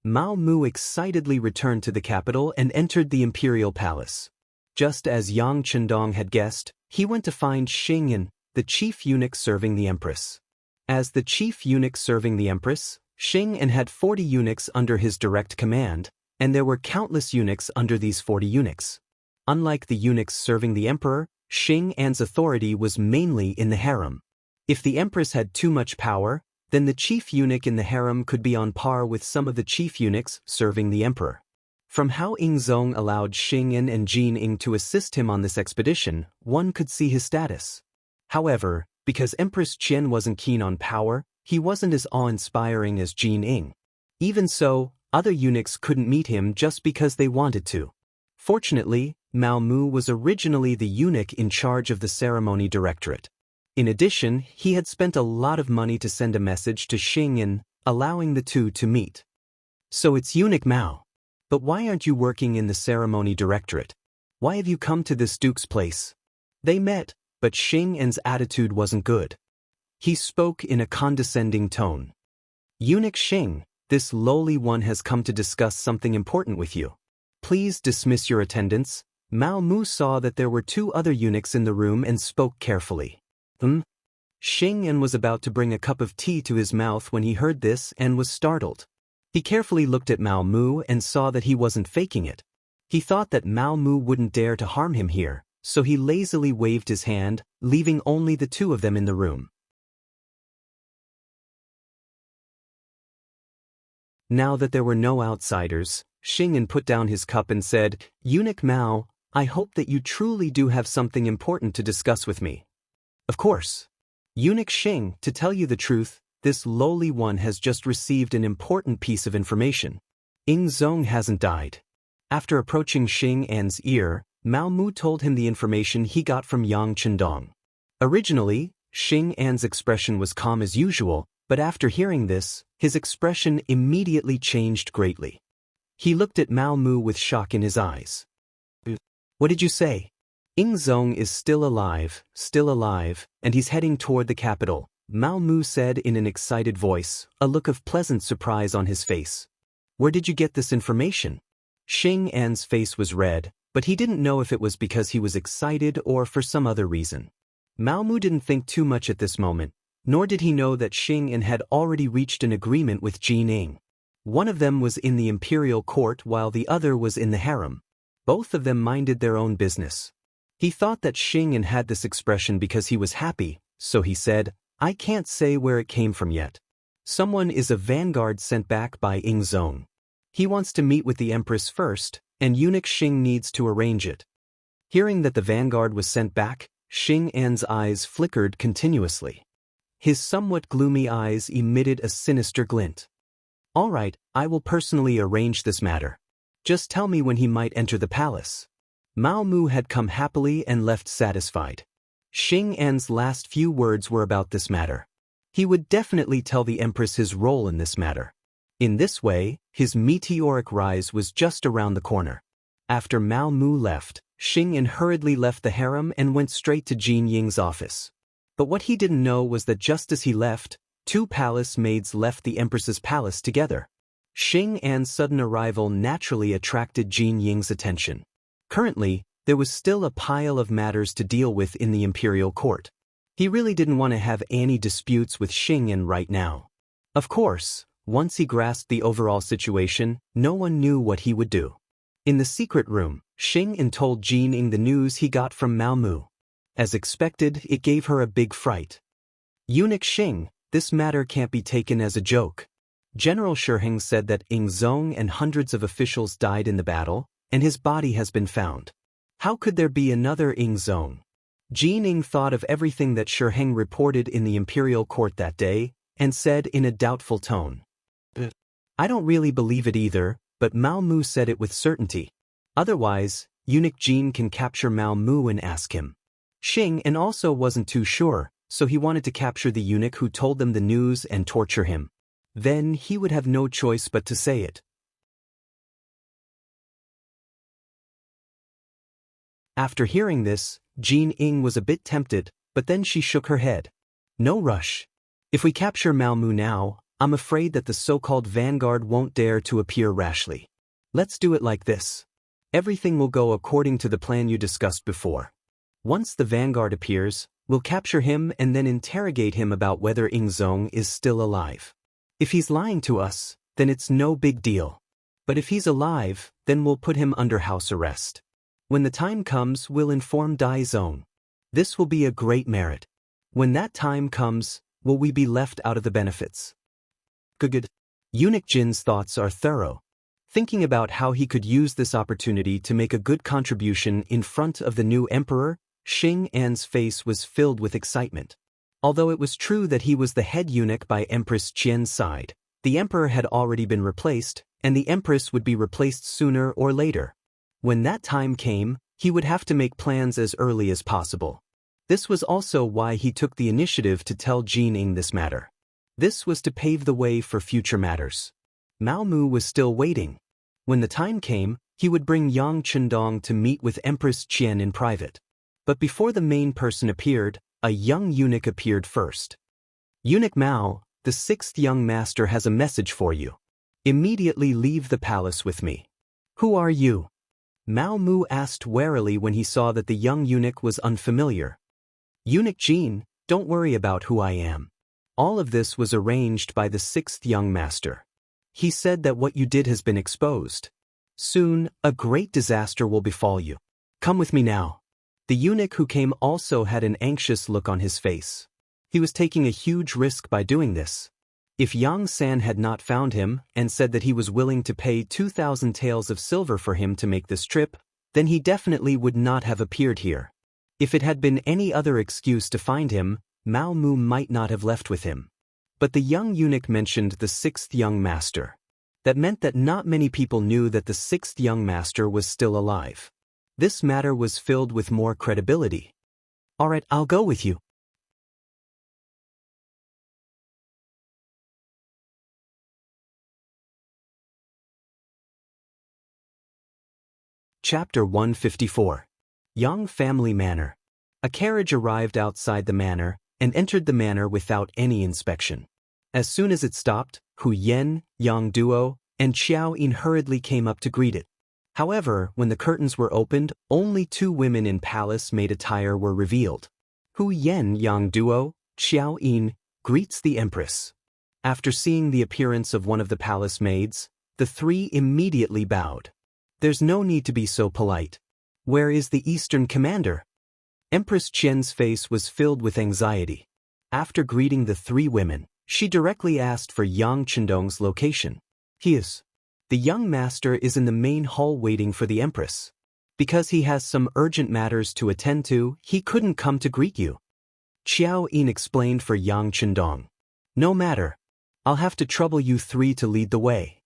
Mao Mu excitedly returned to the capital and entered the imperial palace. Just as Yang Chendong had guessed, he went to find Xingyan, the chief eunuch serving the empress. As the chief eunuch serving the empress, Xingyan had 40 eunuchs under his direct command, and there were countless eunuchs under these 40 eunuchs. Unlike the eunuchs serving the emperor, Xingyan's authority was mainly in the harem. If the empress had too much power, then the chief eunuch in the harem could be on par with some of the chief eunuchs serving the emperor. From how Ingzong allowed Xingyan and Jin Ning to assist him on this expedition, one could see his status. However, because Empress Qian wasn't keen on power, he wasn't as awe-inspiring as Jin Ning. Even so, other eunuchs couldn't meet him just because they wanted to. Fortunately, Mao Mu was originally the eunuch in charge of the ceremony directorate. In addition, he had spent a lot of money to send a message to Xingyan, allowing the two to meet. "So it's eunuch Mao. But why aren't you working in the ceremony directorate? Why have you come to this duke's place?" They met, but Xingyan's attitude wasn't good. He spoke in a condescending tone. "Eunuch Xing, this lowly one has come to discuss something important with you. Please dismiss your attendants." Mao Mu saw that there were two other eunuchs in the room and spoke carefully. Xingyan was about to bring a cup of tea to his mouth when he heard this and was startled. He carefully looked at Mao Mu and saw that he wasn't faking it. He thought that Mao Mu wouldn't dare to harm him here, so he lazily waved his hand, leaving only the two of them in the room. Now that there were no outsiders, Xing put down his cup and said, "Eunuch Mao, I hope that you truly do have something important to discuss with me." "Of course." "Eunuch Xing, to tell you the truth, this lowly one has just received an important piece of information. Ying Zong hasn't died." After approaching Xing An's ear, Mao Mu told him the information he got from Yang Chendong. Originally, Xing An's expression was calm as usual, but after hearing this, his expression immediately changed greatly. He looked at Mao Mu with shock in his eyes. "What did you say?" "Ying Zong is still alive, and he's heading toward the capital," Mao Mu said in an excited voice, a look of pleasant surprise on his face. "Where did you get this information?" Xing An's face was red, but he didn't know if it was because he was excited or for some other reason. Mao Mu didn't think too much at this moment, nor did he know that Xing An had already reached an agreement with Jin Ying. One of them was in the imperial court while the other was in the harem. Both of them minded their own business. He thought that Xing An had this expression because he was happy, so he said, "I can't say where it came from yet. Someone is a vanguard sent back by Ying Zong. He wants to meet with the Empress first, and Eunuch Xing needs to arrange it." Hearing that the vanguard was sent back, Xing An's eyes flickered continuously. His somewhat gloomy eyes emitted a sinister glint. "All right, I will personally arrange this matter. Just tell me when he might enter the palace." Mao Mu had come happily and left satisfied. Xing An's last few words were about this matter. He would definitely tell the Empress his role in this matter. In this way, his meteoric rise was just around the corner. After Mao Mu left, Xing An hurriedly left the harem and went straight to Jin Ying's office. But what he didn't know was that just as he left, two palace maids left the Empress's palace together. Xing An's sudden arrival naturally attracted Jin Ying's attention. Currently, there was still a pile of matters to deal with in the imperial court. He really didn't want to have any disputes with Xing An right now. Of course, once he grasped the overall situation, no one knew what he would do. In the secret room, Xing An told Jin Ying the news he got from Mao Mu. As expected, it gave her a big fright. "Eunuch Xing, this matter can't be taken as a joke. General Shiheng said that Ying Zong and hundreds of officials died in the battle, and his body has been found. How could there be another Ying Zong?" Jin Ying thought of everything that Shiheng reported in the imperial court that day, and said in a doubtful tone, "I don't really believe it either, but Mao Mu said it with certainty. Otherwise, Eunuch Jin can capture Mao Mu and ask him." Xing An also wasn't too sure, so he wanted to capture the eunuch who told them the news and torture him. Then he would have no choice but to say it. After hearing this, Jin Ying was a bit tempted, but then she shook her head. "No rush. If we capture Mao Mu now, I'm afraid that the so-called vanguard won't dare to appear rashly. Let's do it like this. Everything will go according to the plan you discussed before. Once the vanguard appears, we'll capture him and then interrogate him about whether Ying Zong is still alive. If he's lying to us, then it's no big deal. But if he's alive, then we'll put him under house arrest. When the time comes, we'll inform Dai Zong. This will be a great merit. When that time comes, will we be left out of the benefits?" Good. Eunuch Jin's thoughts are thorough. Thinking about how he could use this opportunity to make a good contribution in front of the new emperor, Xing An's face was filled with excitement. Although it was true that he was the head eunuch by Empress Qian's side, the emperor had already been replaced, and the empress would be replaced sooner or later. When that time came, he would have to make plans as early as possible. This was also why he took the initiative to tell Jin Ying this matter. This was to pave the way for future matters. Mao Mu was still waiting. When the time came, he would bring Yang Chendong to meet with Empress Qian in private. But before the main person appeared, a young eunuch appeared first. "Eunuch Mao, the sixth young master has a message for you. Immediately leave the palace with me." "Who are you?" Mao Mu asked warily when he saw that the young eunuch was unfamiliar. "Eunuch Jin, don't worry about who I am. All of this was arranged by the sixth young master. He said that what you did has been exposed. Soon, a great disaster will befall you. Come with me now." The eunuch who came also had an anxious look on his face. He was taking a huge risk by doing this. If Yang San had not found him and said that he was willing to pay 2,000 taels of silver for him to make this trip, then he definitely would not have appeared here. If it had been any other excuse to find him, Mao Mu might not have left with him. But the young eunuch mentioned the sixth young master. That meant that not many people knew that the sixth young master was still alive. This matter was filled with more credibility. "Alright, I'll go with you." Chapter 154. Yang Family Manor. A carriage arrived outside the manor and entered the manor without any inspection. As soon as it stopped, Hu Yen, Yang Duo, and Xiao Yin hurriedly came up to greet it. However, when the curtains were opened, only 2 women in palace-made attire were revealed. Hu Yen, Yang Duo, Xiao Yin, greets the Empress. After seeing the appearance of one of the palace maids, the 3 immediately bowed. "There's no need to be so polite. Where is the Eastern commander?" Empress Qian's face was filled with anxiety. After greeting the 3 women, she directly asked for Yang Chendong's location. "He is. The young master is in the main hall waiting for the Empress. Because he has some urgent matters to attend to, he couldn't come to greet you." Xiao Yin explained for Yang Chendong. "No matter. I'll have to trouble you 3 to lead the way."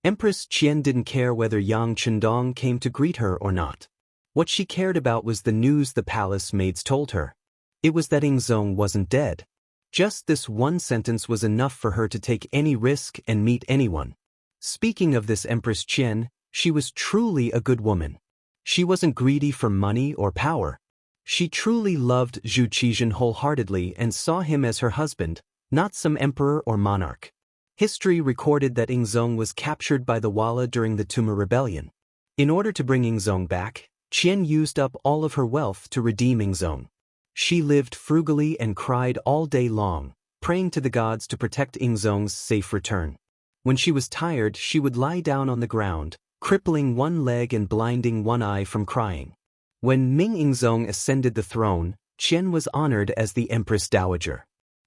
Empress Qian didn't care whether Yang Chendong came to greet her or not. What she cared about was the news the palace maids told her. It was that Ingzong wasn't dead. Just this one sentence was enough for her to take any risk and meet anyone. Speaking of this Empress Qian, she was truly a good woman. She wasn't greedy for money or power. She truly loved Zhu Qizhen wholeheartedly and saw him as her husband, not some emperor or monarch. History recorded that Ingzong was captured by the Walla during the Tuma Rebellion. In order to bring Ingzong back, Qian used up all of her wealth to redeem Ingzong. She lived frugally and cried all day long, praying to the gods to protect Ingzong's safe return. When she was tired, she would lie down on the ground, crippling one leg and blinding one eye from crying. When Ming Ingzong ascended the throne, Qian was honored as the Empress Dowager.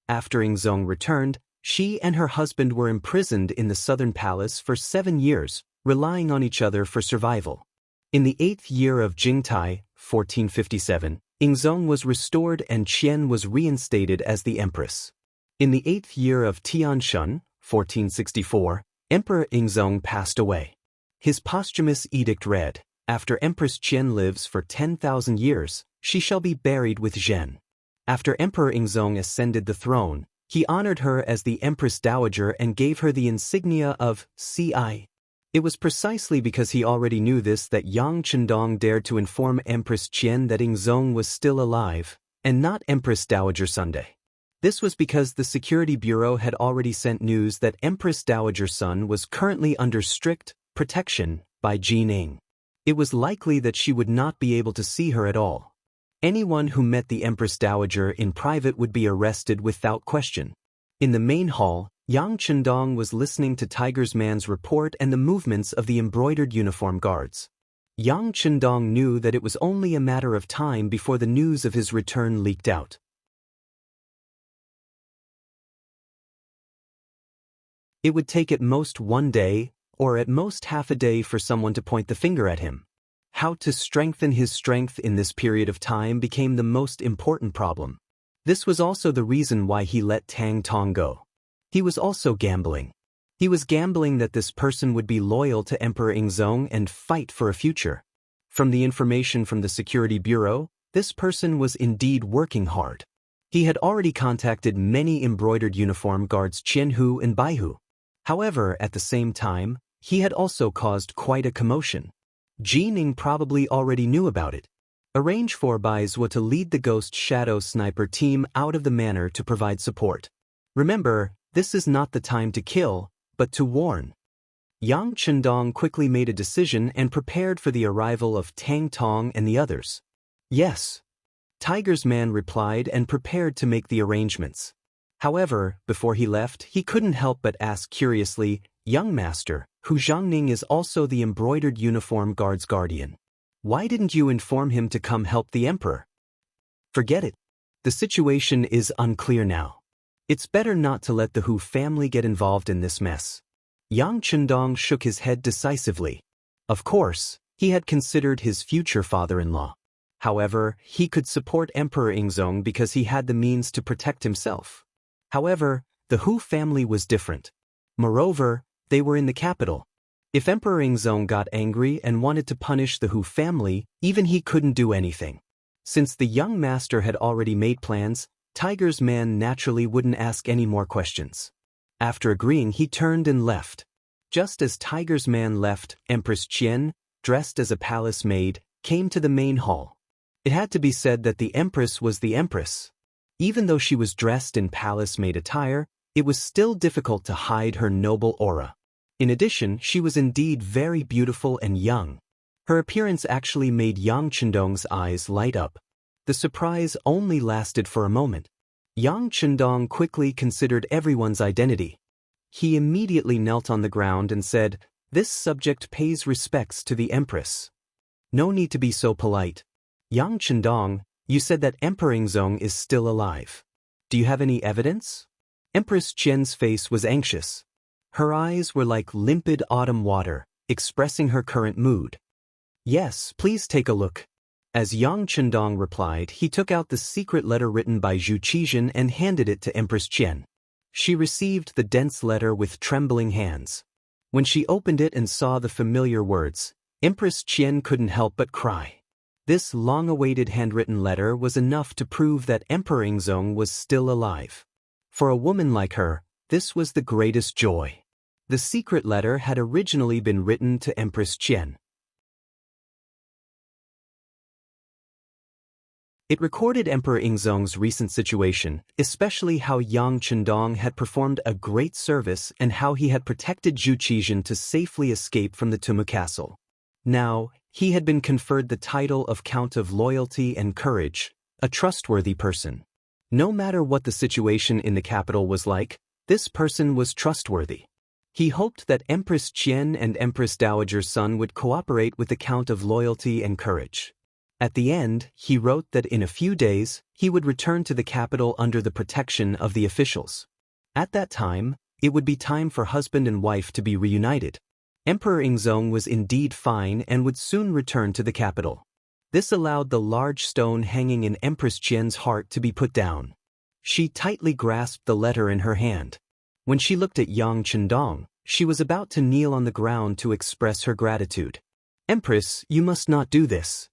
After Ingzong returned, she and her husband were imprisoned in the southern palace for 7 years, relying on each other for survival. In the 8th year of Jingtai, 1457, Ingzong was restored and Qian was reinstated as the empress. In the 8th year of Tianshun, 1464, Emperor Ingzong passed away. His posthumous edict read, "After Empress Qian lives for 10,000 years, she shall be buried with Zhen." After Emperor Ingzong ascended the throne, he honored her as the Empress Dowager and gave her the insignia of Ci. It was precisely because he already knew this that Yang Chendong dared to inform Empress Qian that Ingzong was still alive, and not Empress Dowager Sunday. This was because the Security Bureau had already sent news that Empress Dowager Sun was currently under strict protection by Jining. It was likely that she would not be able to see her at all. Anyone who met the Empress Dowager in private would be arrested without question. In the main hall, Yang Chendong was listening to Tiger's Man's report and the movements of the embroidered uniform guards. Yang Chendong knew that it was only a matter of time before the news of his return leaked out. It would take at most 1 day, or at most half a day for someone to point the finger at him. How to strengthen his strength in this period of time became the most important problem. This was also the reason why he let Tang Tong go. He was also gambling. He was gambling that this person would be loyal to Emperor Ingzong and fight for a future. From the information from the Security Bureau, this person was indeed working hard. He had already contacted many embroidered uniform guards Qianhu and Baihu. However, at the same time, he had also caused quite a commotion. Jining probably already knew about it. Arrange for Bai Zhuo to lead the Ghost Shadow Sniper team out of the manor to provide support. Remember, this is not the time to kill, but to warn. Yang Chendong quickly made a decision and prepared for the arrival of Tang Tong and the others. Yes. Tiger's Man replied and prepared to make the arrangements. However, before he left, he couldn't help but ask curiously, "Young master, Hu Zhangning is also the embroidered uniform guard's guardian. Why didn't you inform him to come help the emperor?" "Forget it. The situation is unclear now. It's better not to let the Hu family get involved in this mess. Yang Chendong shook his head decisively. Of course, he had considered his future father-in-law. However, he could support Emperor Ingzong because he had the means to protect himself. However, the Hu family was different. Moreover, they were in the capital. If Emperor Ingzong got angry and wanted to punish the Hu family, even he couldn't do anything. Since the young master had already made plans, Tiger's man naturally wouldn't ask any more questions. After agreeing, he turned and left. Just as Tiger's man left, Empress Qian, dressed as a palace maid, came to the main hall. It had to be said that the Empress was the Empress. Even though she was dressed in palace maid attire, it was still difficult to hide her noble aura. In addition, she was indeed very beautiful and young. Her appearance actually made Yang Chendong's eyes light up. The surprise only lasted for a moment. Yang Chendong quickly considered everyone's identity. He immediately knelt on the ground and said, "This subject pays respects to the Empress." "No need to be so polite. Yang Chendong, you said that Emperor Ingzong is still alive. Do you have any evidence?" Empress Qian's face was anxious. Her eyes were like limpid autumn water, expressing her current mood. "Yes, please take a look." As Yang Chendong replied, he took out the secret letter written by Zhu Qizhen and handed it to Empress Qian. She received the dense letter with trembling hands. When she opened it and saw the familiar words, Empress Qian couldn't help but cry. This long-awaited handwritten letter was enough to prove that Emperor Ingzong was still alive. For a woman like her, this was the greatest joy. The secret letter had originally been written to Empress Qian. It recorded Emperor Ingzong's recent situation, especially how Yang Chendong had performed a great service and how he had protected Zhu Qizhen to safely escape from the Tumu castle. Now, he had been conferred the title of Count of Loyalty and Courage, a trustworthy person. No matter what the situation in the capital was like, this person was trustworthy. He hoped that Empress Qian and Empress Dowager's son would cooperate with the Count of Loyalty and Courage. At the end, he wrote that in a few days, he would return to the capital under the protection of the officials. At that time, it would be time for husband and wife to be reunited. Emperor Ingzong was indeed fine and would soon return to the capital. This allowed the large stone hanging in Empress Qian's heart to be put down. She tightly grasped the letter in her hand. When she looked at Yang Chendong, she was about to kneel on the ground to express her gratitude. "Empress, you must not do this."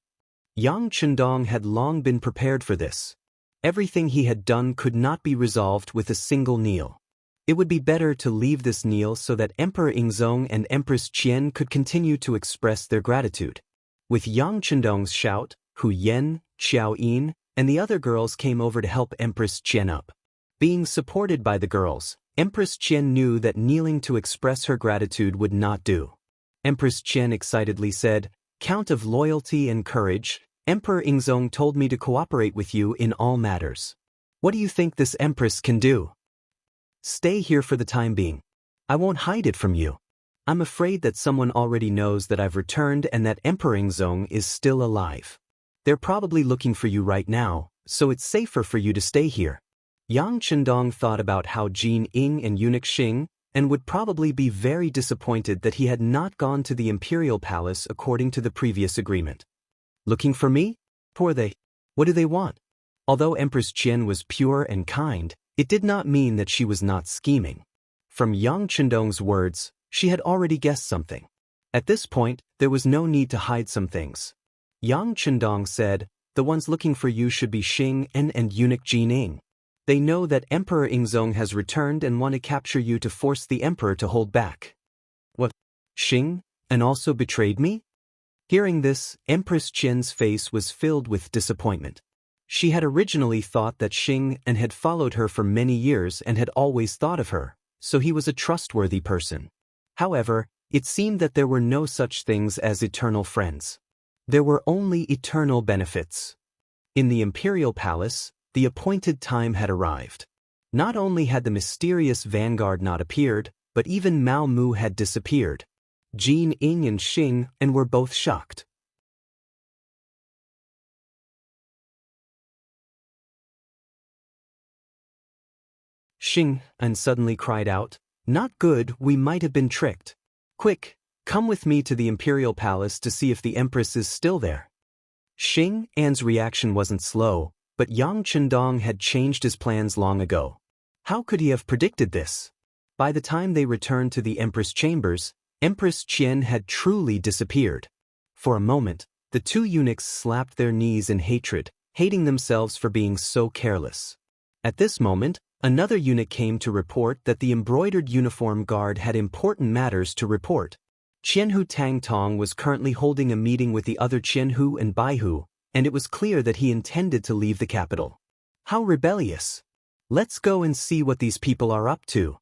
Yang Chendong had long been prepared for this. Everything he had done could not be resolved with a single kneel. It would be better to leave this kneel so that Emperor Ingzong and Empress Qian could continue to express their gratitude. With Yang Chendong's shout, Hu Yen, Xiao Yin, and the other girls came over to help Empress Qian up. Being supported by the girls, Empress Qian knew that kneeling to express her gratitude would not do. Empress Qian excitedly said, "Count of Loyalty and Courage, Emperor Ingzong told me to cooperate with you in all matters. What do you think this Empress can do? Stay here for the time being. I won't hide it from you. I'm afraid that someone already knows that I've returned and that Emperor Ingzong is still alive. They're probably looking for you right now, so it's safer for you to stay here." Yang Chendong thought about how Jin Ying and eunuch Xing, and would probably be very disappointed that he had not gone to the imperial palace according to the previous agreement. "Looking for me? Poor they. What do they want?" Although Empress Qian was pure and kind, it did not mean that she was not scheming. From Yang Chendong's words, she had already guessed something. At this point, there was no need to hide some things. Yang Chendong said, "The ones looking for you should be Xing and eunuch Jin Ying. They know that Emperor Ingzong has returned and want to capture you to force the emperor to hold back." "What? Xing, and also betrayed me?" Hearing this, Empress Qian's face was filled with disappointment. She had originally thought that Xing and had followed her for many years and had always thought of her, so he was a trustworthy person. However, it seemed that there were no such things as eternal friends. There were only eternal benefits. In the imperial palace, the appointed time had arrived. Not only had the mysterious vanguard not appeared, but even Mao Mu had disappeared. Jin Ying and Xing and were both shocked. Xing, and suddenly cried out, "Not good, we might have been tricked. Quick, come with me to the imperial palace to see if the empress is still there." Xing An's reaction wasn't slow, but Yang Chendong had changed his plans long ago. How could he have predicted this? By the time they returned to the Empress chambers, Empress Qian had truly disappeared. For a moment, the two eunuchs slapped their knees in hatred, hating themselves for being so careless. At this moment, another eunuch came to report that the embroidered uniform guard had important matters to report. Qianhu Tangtong was currently holding a meeting with the other Qianhu and Baihu, and it was clear that he intended to leave the capital. How rebellious! Let's go and see what these people are up to.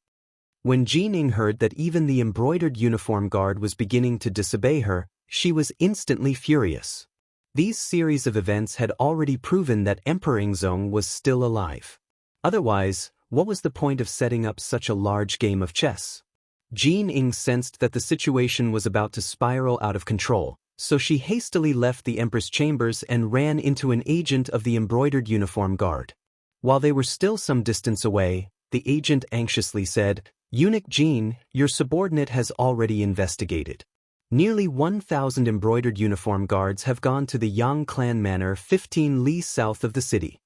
When Jining heard that even the embroidered uniform guard was beginning to disobey her, she was instantly furious. These series of events had already proven that Emperor Yingzong was still alive. Otherwise, what was the point of setting up such a large game of chess? Jining sensed that the situation was about to spiral out of control, so she hastily left the Empress chambers and ran into an agent of the embroidered uniform guard. While they were still some distance away, the agent anxiously said, "Eunuch Jin, your subordinate has already investigated. Nearly 1,000 embroidered uniform guards have gone to the Yang clan manor 15 li south of the city."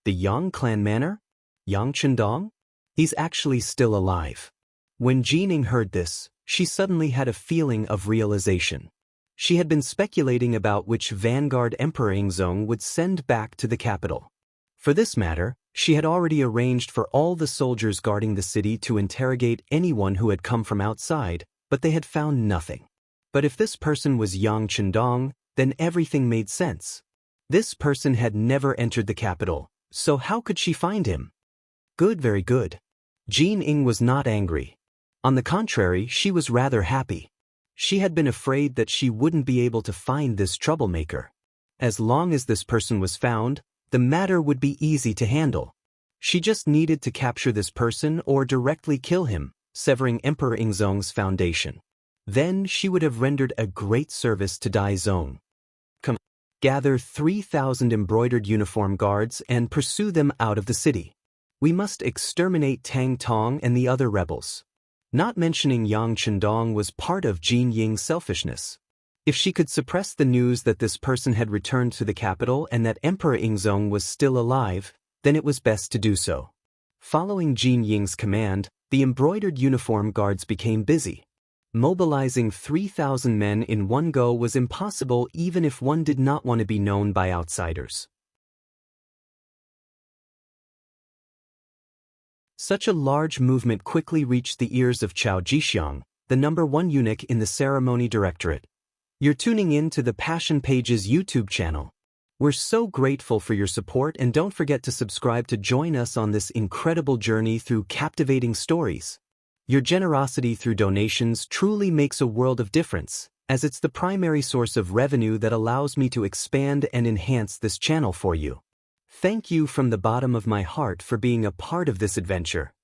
The Yang clan manor? Yang Chendong? He's actually still alive. When Jining heard this, she suddenly had a feeling of realization. She had been speculating about which vanguard Emperor Yingzong would send back to the capital. For this matter, she had already arranged for all the soldiers guarding the city to interrogate anyone who had come from outside, but they had found nothing. But if this person was Yang Chendong, then everything made sense. This person had never entered the capital, so how could she find him? Good, very good. Jining was not angry. On the contrary, she was rather happy. She had been afraid that she wouldn't be able to find this troublemaker. As long as this person was found, the matter would be easy to handle. She just needed to capture this person or directly kill him, severing Emperor Yingzong's foundation. Then she would have rendered a great service to Daizong. Come, gather 3,000 embroidered uniform guards and pursue them out of the city. We must exterminate Tang Tong and the other rebels. Not mentioning Yang Chendong was part of Jin Ying's selfishness. If she could suppress the news that this person had returned to the capital and that Emperor Yingzong was still alive, then it was best to do so. Following Jin Ying's command, the embroidered uniform guards became busy. Mobilizing 3,000 men in one go was impossible even if one did not want to be known by outsiders. Such a large movement quickly reached the ears of Chao Jixiang, the #1 eunuch in the ceremony directorate. You're tuning in to the Passion Pages YouTube channel. We're so grateful for your support, and don't forget to subscribe to join us on this incredible journey through captivating stories. Your generosity through donations truly makes a world of difference, as it's the primary source of revenue that allows me to expand and enhance this channel for you. Thank you from the bottom of my heart for being a part of this adventure.